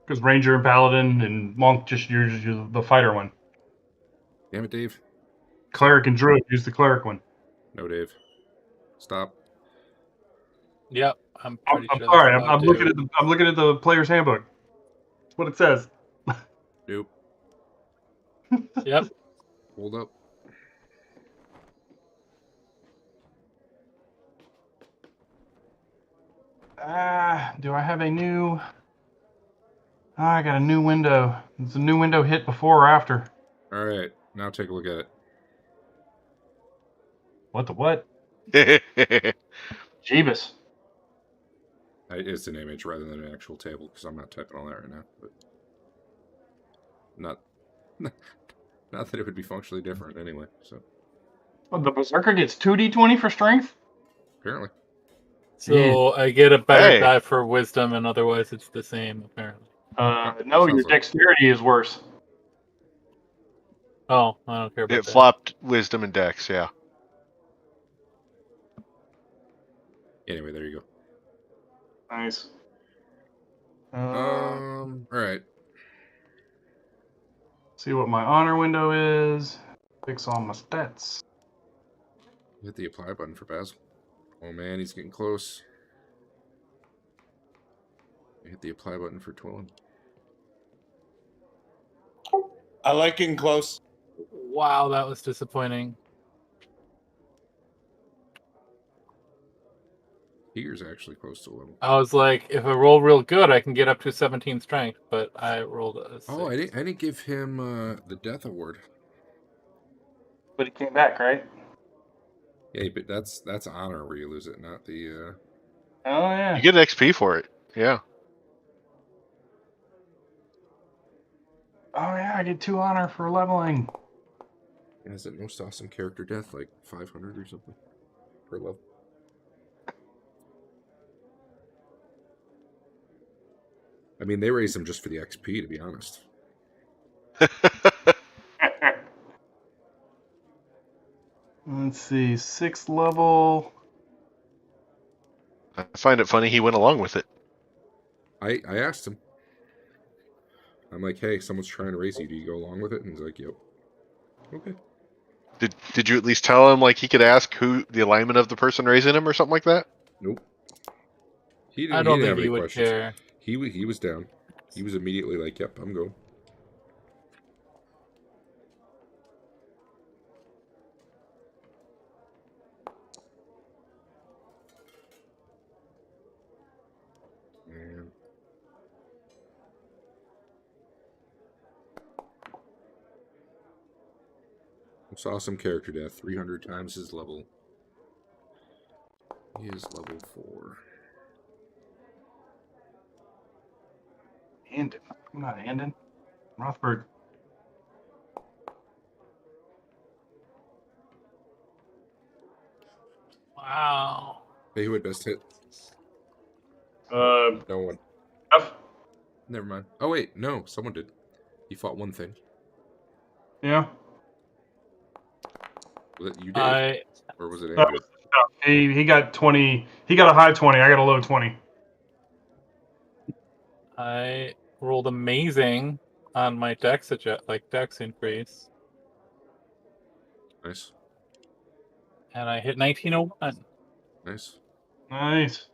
because Ranger and Paladin and Monk just use the fighter one. Damn it, Dave. Cleric and Druid use the Cleric one. No, Dave. Stop. Yep, I'm pretty I'm sure. sorry, that's I'm how looking I at I'm looking at the player's handbook. That's what it says. Nope. do. Yep. Hold up. Do I have a new? I got a new window. It's a new window hit before or after? All right, now take a look at it. What the what? It's Jeebus. It's an image rather than an actual table because I'm not typing all that right now. But not that it would be functionally different anyway. So Well, the Berserker gets 2d20 for strength? apparently, So I get a better Hey. die for wisdom, and otherwise it's the same, apparently. No, your sounds like- dexterity is worse. Oh, I don't care about It that. flopped wisdom and dex, yeah. anyway, there you Nice. go. All right. See what my honor window is. Fix all my stats. Hit the apply button for Basil. Oh man, he's getting close. Hit the apply button for Twillen. I like getting close. Wow, that was disappointing. Here's actually close to level. I was like, if I roll real good, I can get up to 17 strength, but I rolled a 6. Oh, I didn't give him the death award. But it came back, right? Yeah, but that's honor where you lose it, not the. Oh, yeah. You get an XP for it, yeah. Oh, yeah, I get 2 honor for leveling. Is it most awesome character death like 500 or something per level? I mean, they raise them just for the XP, to be honest. Let's see, 6th level. I find it funny he went along with it. I asked him. I'm like, hey, someone's trying to raise you. Do you go along with it? And he's like, yep. Okay. Did you at least tell him like he could ask who the alignment of the person raising him or something like that? Nope. He I don't didn't think have he any would questions. care. He was down. He was immediately like, yep, I'm going. Man. Most awesome character death. 300 times his level. He is level 4. Andon. I'm not Andon. Rothbert. Wow. Hey, who had best hit? Uh, No one. F. Never mind. Oh, wait. No, someone did. He fought one thing. Yeah. You did. Or was it That Andrew? was tough. He got 20. He got a high 20. I got a low 20. I rolled amazing on my dex dex increase, Nice. and I hit 1901. Nice. Nice.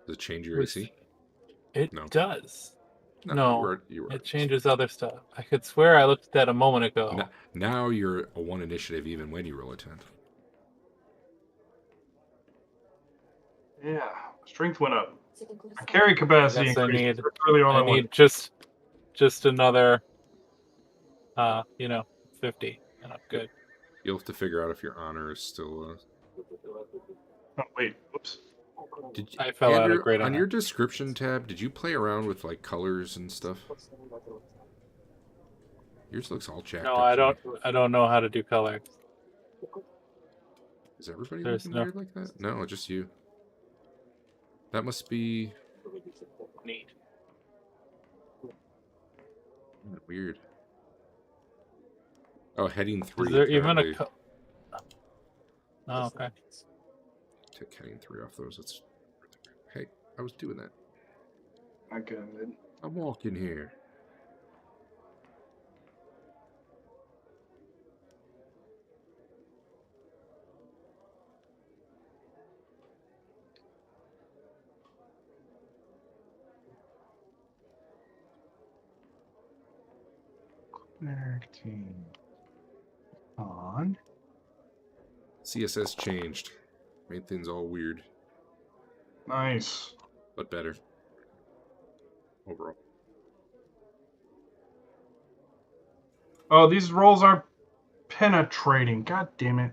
Does it change your Was- AC? It No. does. No, No, you were it changes other stuff. I could swear I looked at that a moment ago. Now you're a 1 initiative even when you roll a 10. Yeah. Strength went up. My carry capacity Guess I increased. need- That's really all I I wanted. need just another, 50, and I'm good. You'll have to figure out if your honor is still. Oh, wait. Whoops. Did you, I fell out Andrew, of great on honor. your description tab? Did you play around with like colors and stuff? Yours looks all jacked No, up. I to don't. me. I don't know how to do color. Is everybody There's looking no- weird like that? No, just you. That must be Neat. weird. Oh, heading 3. Is there even apparently. Oh, okay. Take heading 3 off those. That's. Hey, I was doing that. I good. I'm walking here. Cleric team. On. CSS changed. Made things all weird, Nice. but better. Overall. Oh, these rolls aren't penetrating. God damn it.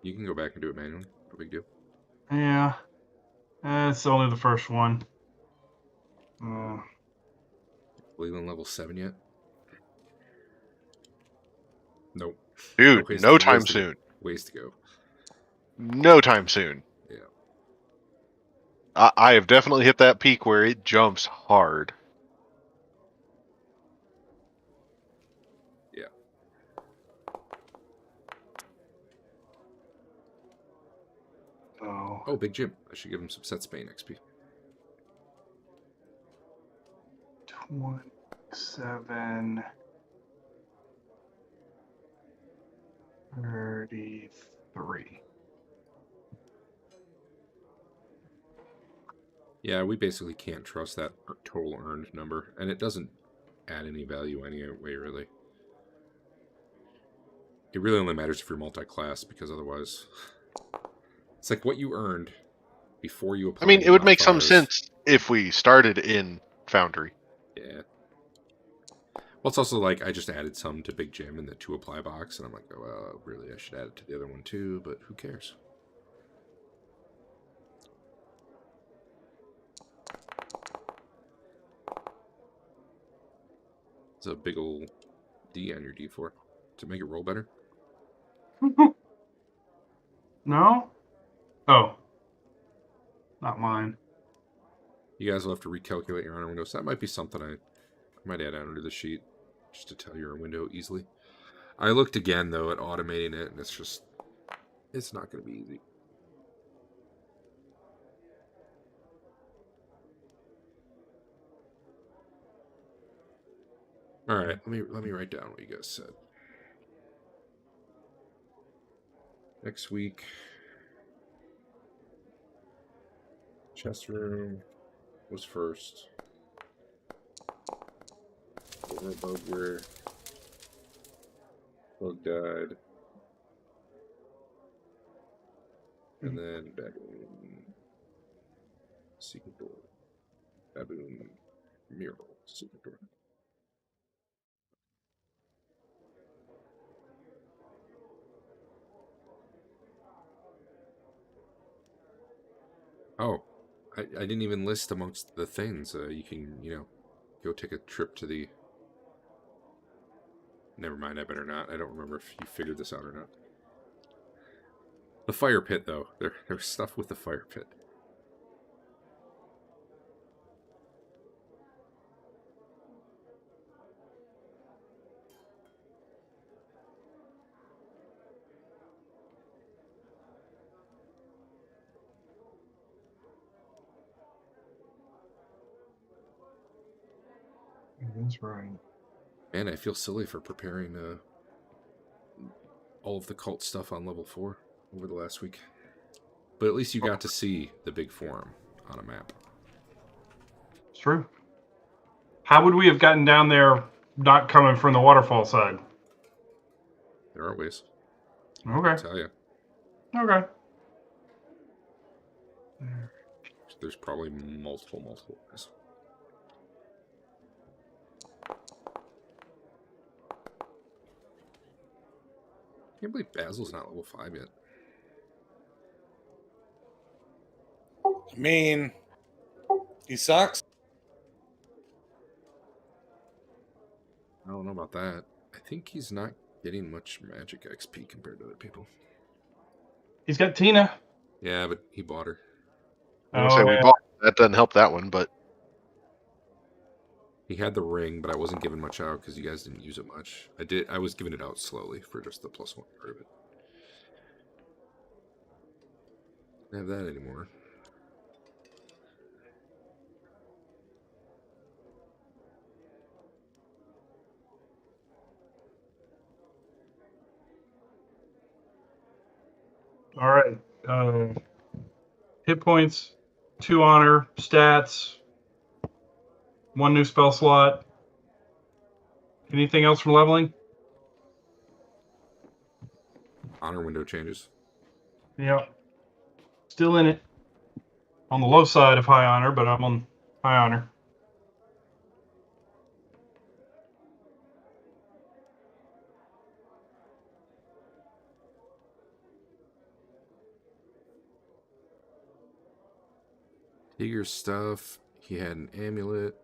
You can go back and do it manually. No big deal. Yeah. It's only the first one. Leland level 7 yet? Nope. Dude, Ways no to- time ways to- soon. Ways to go. No time soon. Yeah. I have definitely hit that peak where it jumps hard. Yeah. Oh, Big Jim. I should give him some Set Spain XP. 27. 33. Yeah, we basically can't trust that total earned number, and it doesn't add any value anyway, really. It really only matters if you're multi-class, because otherwise... It's like what you earned before you apply. I mean, it would make some modifiers. sense if we started in Foundry. Yeah. Well, it's also like I just added some to Big Jim in the to apply box, and I'm like, oh, well, really, I should add it to the other one too, but who cares? It's a big old D on your D4 to make it roll better. No? Oh. Not mine. You guys will have to recalculate your honor window, so that might be something I might add under the sheet just to tell your window easily. I looked again, though, at automating it, and it's not going to be easy. All right, let me write down what you guys said. Next week, chest room was first. Over above where Bug died. And then Baboon. Secret door. Baboon. Mural. Secret door. Oh, I didn't even list amongst the things. You can, go take a trip to the... Never mind, I better not. I don't remember if you figured this out or not. The fire pit, though. There's stuff with the fire pit. That's right. Man, I feel silly for preparing all of the cult stuff on level 4 over the last week. But at least you got to see the big forum on a map. It's true. How would we have gotten down there not coming from the waterfall side? There are ways. Okay. I'll tell you. Okay. There's probably multiple ways. I can't believe Basil's not level 5 yet. I mean, he sucks. I don't know about that. I think he's not getting much magic XP compared to other people. He's got Tina. Yeah, but he bought her. I was gonna say we bought that doesn't help that one, but He had the ring, but I wasn't giving much out because you guys didn't use it much. I was giving it out slowly for just the +1 part of it. Don't have that anymore. All right. Hit points, 2 honor, stats, 1 new spell slot. Anything else from leveling? Honor window changes. Yep. Still in it. On the low side of high honor, but I'm on high honor. Tiger's stuff. He had an amulet.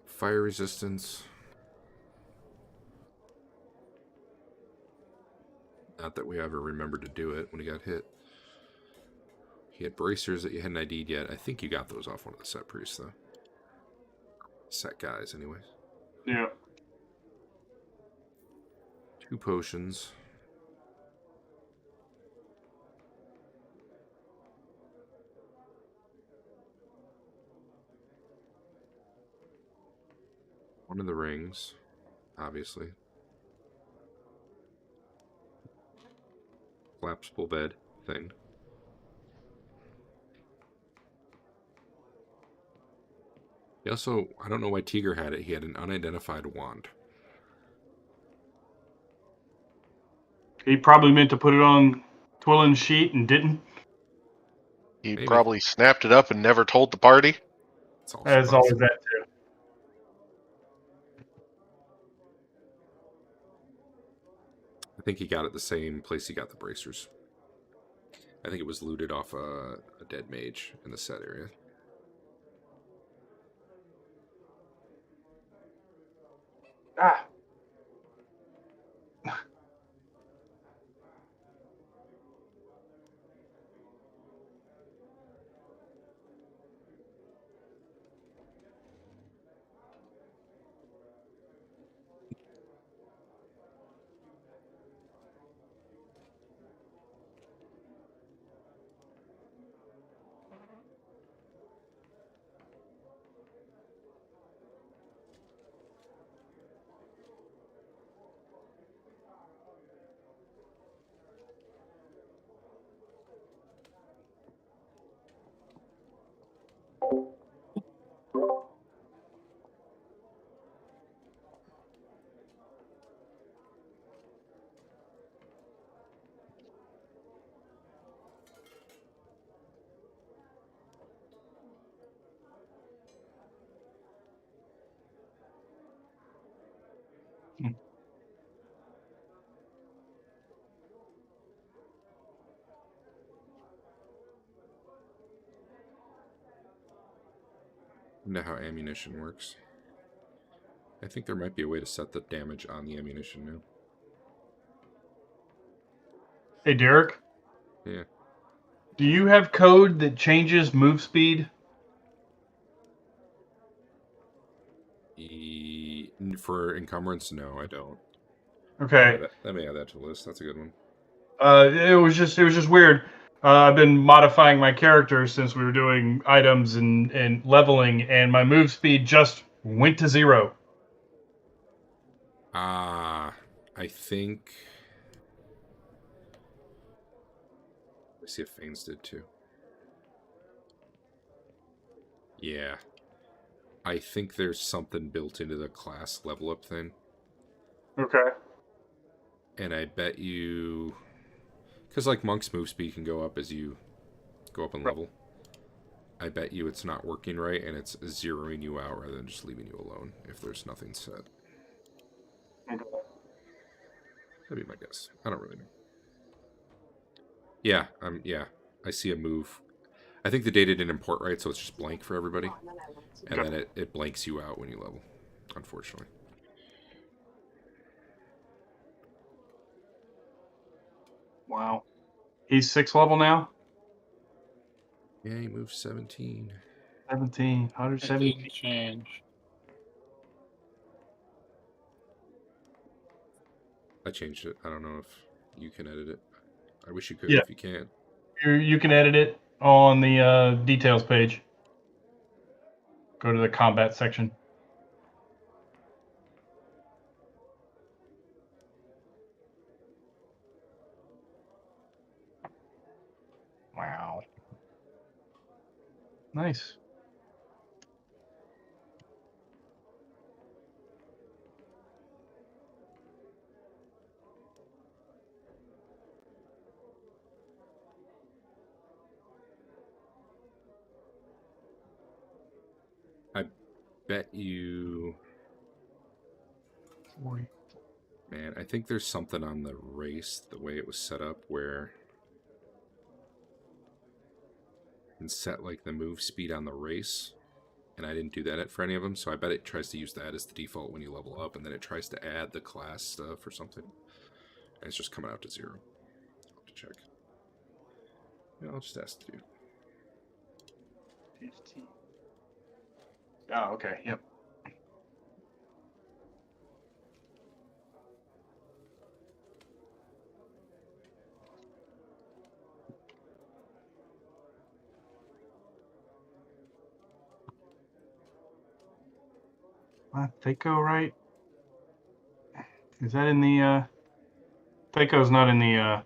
Fire resistance. Not that we ever remembered to do it when he got hit. He had bracers that you hadn't ID'd yet. I think you got those off one of the set priests, though. Set guys, anyways. Yeah. 2 potions. One of the rings, obviously. Collapsible bed thing. He also, I don't know why Tiger had it. He had an unidentified wand. He probably meant to put it on Twillen's sheet and didn't. he Maybe. probably snapped it up and never told the party. It's also As always, possible. that too. I think he got it the same place he got the bracers. I think it was looted off a dead mage in the set area. Ah. I know how ammunition works. I think there might be a way to set the damage on the ammunition now. Hey, Derek. Yeah. Do you have code that changes move speed? For encumbrance, no, I don't. Okay. Let me add that to the list. That's a good one. It was just weird. I've been modifying my character since we were doing items and leveling, and my move speed just went to 0. I think. Let's see if Fain's did too. Yeah. I think there's something built into the class level up thing. Okay. And I bet you. Because, like, Monk's move speed can go up as you go up in level. I bet you it's not working right and it's zeroing you out rather than just leaving you alone if there's nothing set. Okay. That'd be my guess. I don't really know. Yeah, yeah. I see a move. I think the data didn't import right, so it's just blank for everybody. And then it blanks you out when you level, unfortunately. Wow. He's 6 level now? Yeah, he moves 17. 17. 170 Didn't change. I changed it. I don't know if you can edit it. I wish you could Yeah. if you can. You can edit it on the details page. Go to the combat section. Wow. Nice. I bet you... 40. Man, I think there's something on the race, the way it was set up, where you can set like the move speed on the race, and I didn't do that for any of them, so I bet it tries to use that as the default when you level up, and then it tries to add the class stuff or something, and it's just coming out to 0. I'll have to check. Yeah, I'll just ask the dude. 15. Oh, okay. Yep. Thaco, right? Is that in the Thaco's not in the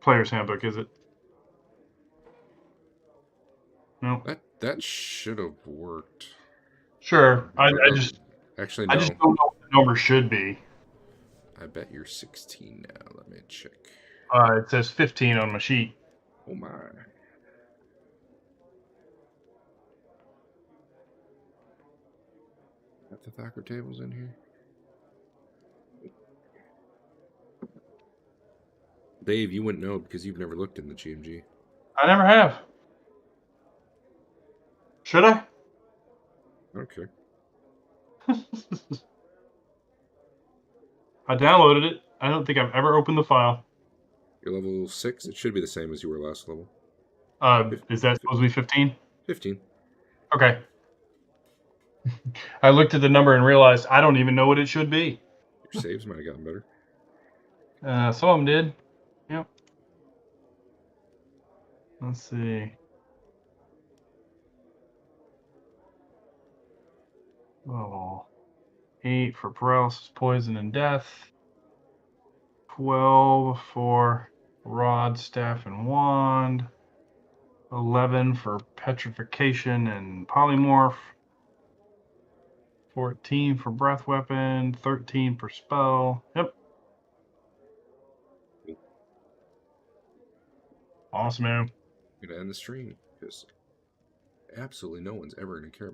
player's handbook, is it? No. That should have worked. Sure. I Oh, just actually, I no. just don't know what the number should be. I bet you're 16 now. Let me check. It says 15 on my sheet. Oh my. Got the Thacker tables in here? Dave, you wouldn't know because you've never looked in the GMG. I never have. Should I? Okay. I downloaded it. I don't think I've ever opened the file. You're level 6. It should be the same as you were last level. Is that supposed to be 15? 15. Okay. I looked at the number and realized I don't even know what it should be. Your saves might have gotten better. Some of them did. Yep. Let's see. Oh, 8 for paralysis, poison, and death. 12 for rod, staff, and wand. 11 for petrification and polymorph. 14 for breath weapon. 13 for spell. Yep. Awesome, man. I'm going to end the stream because absolutely no one's ever going to care about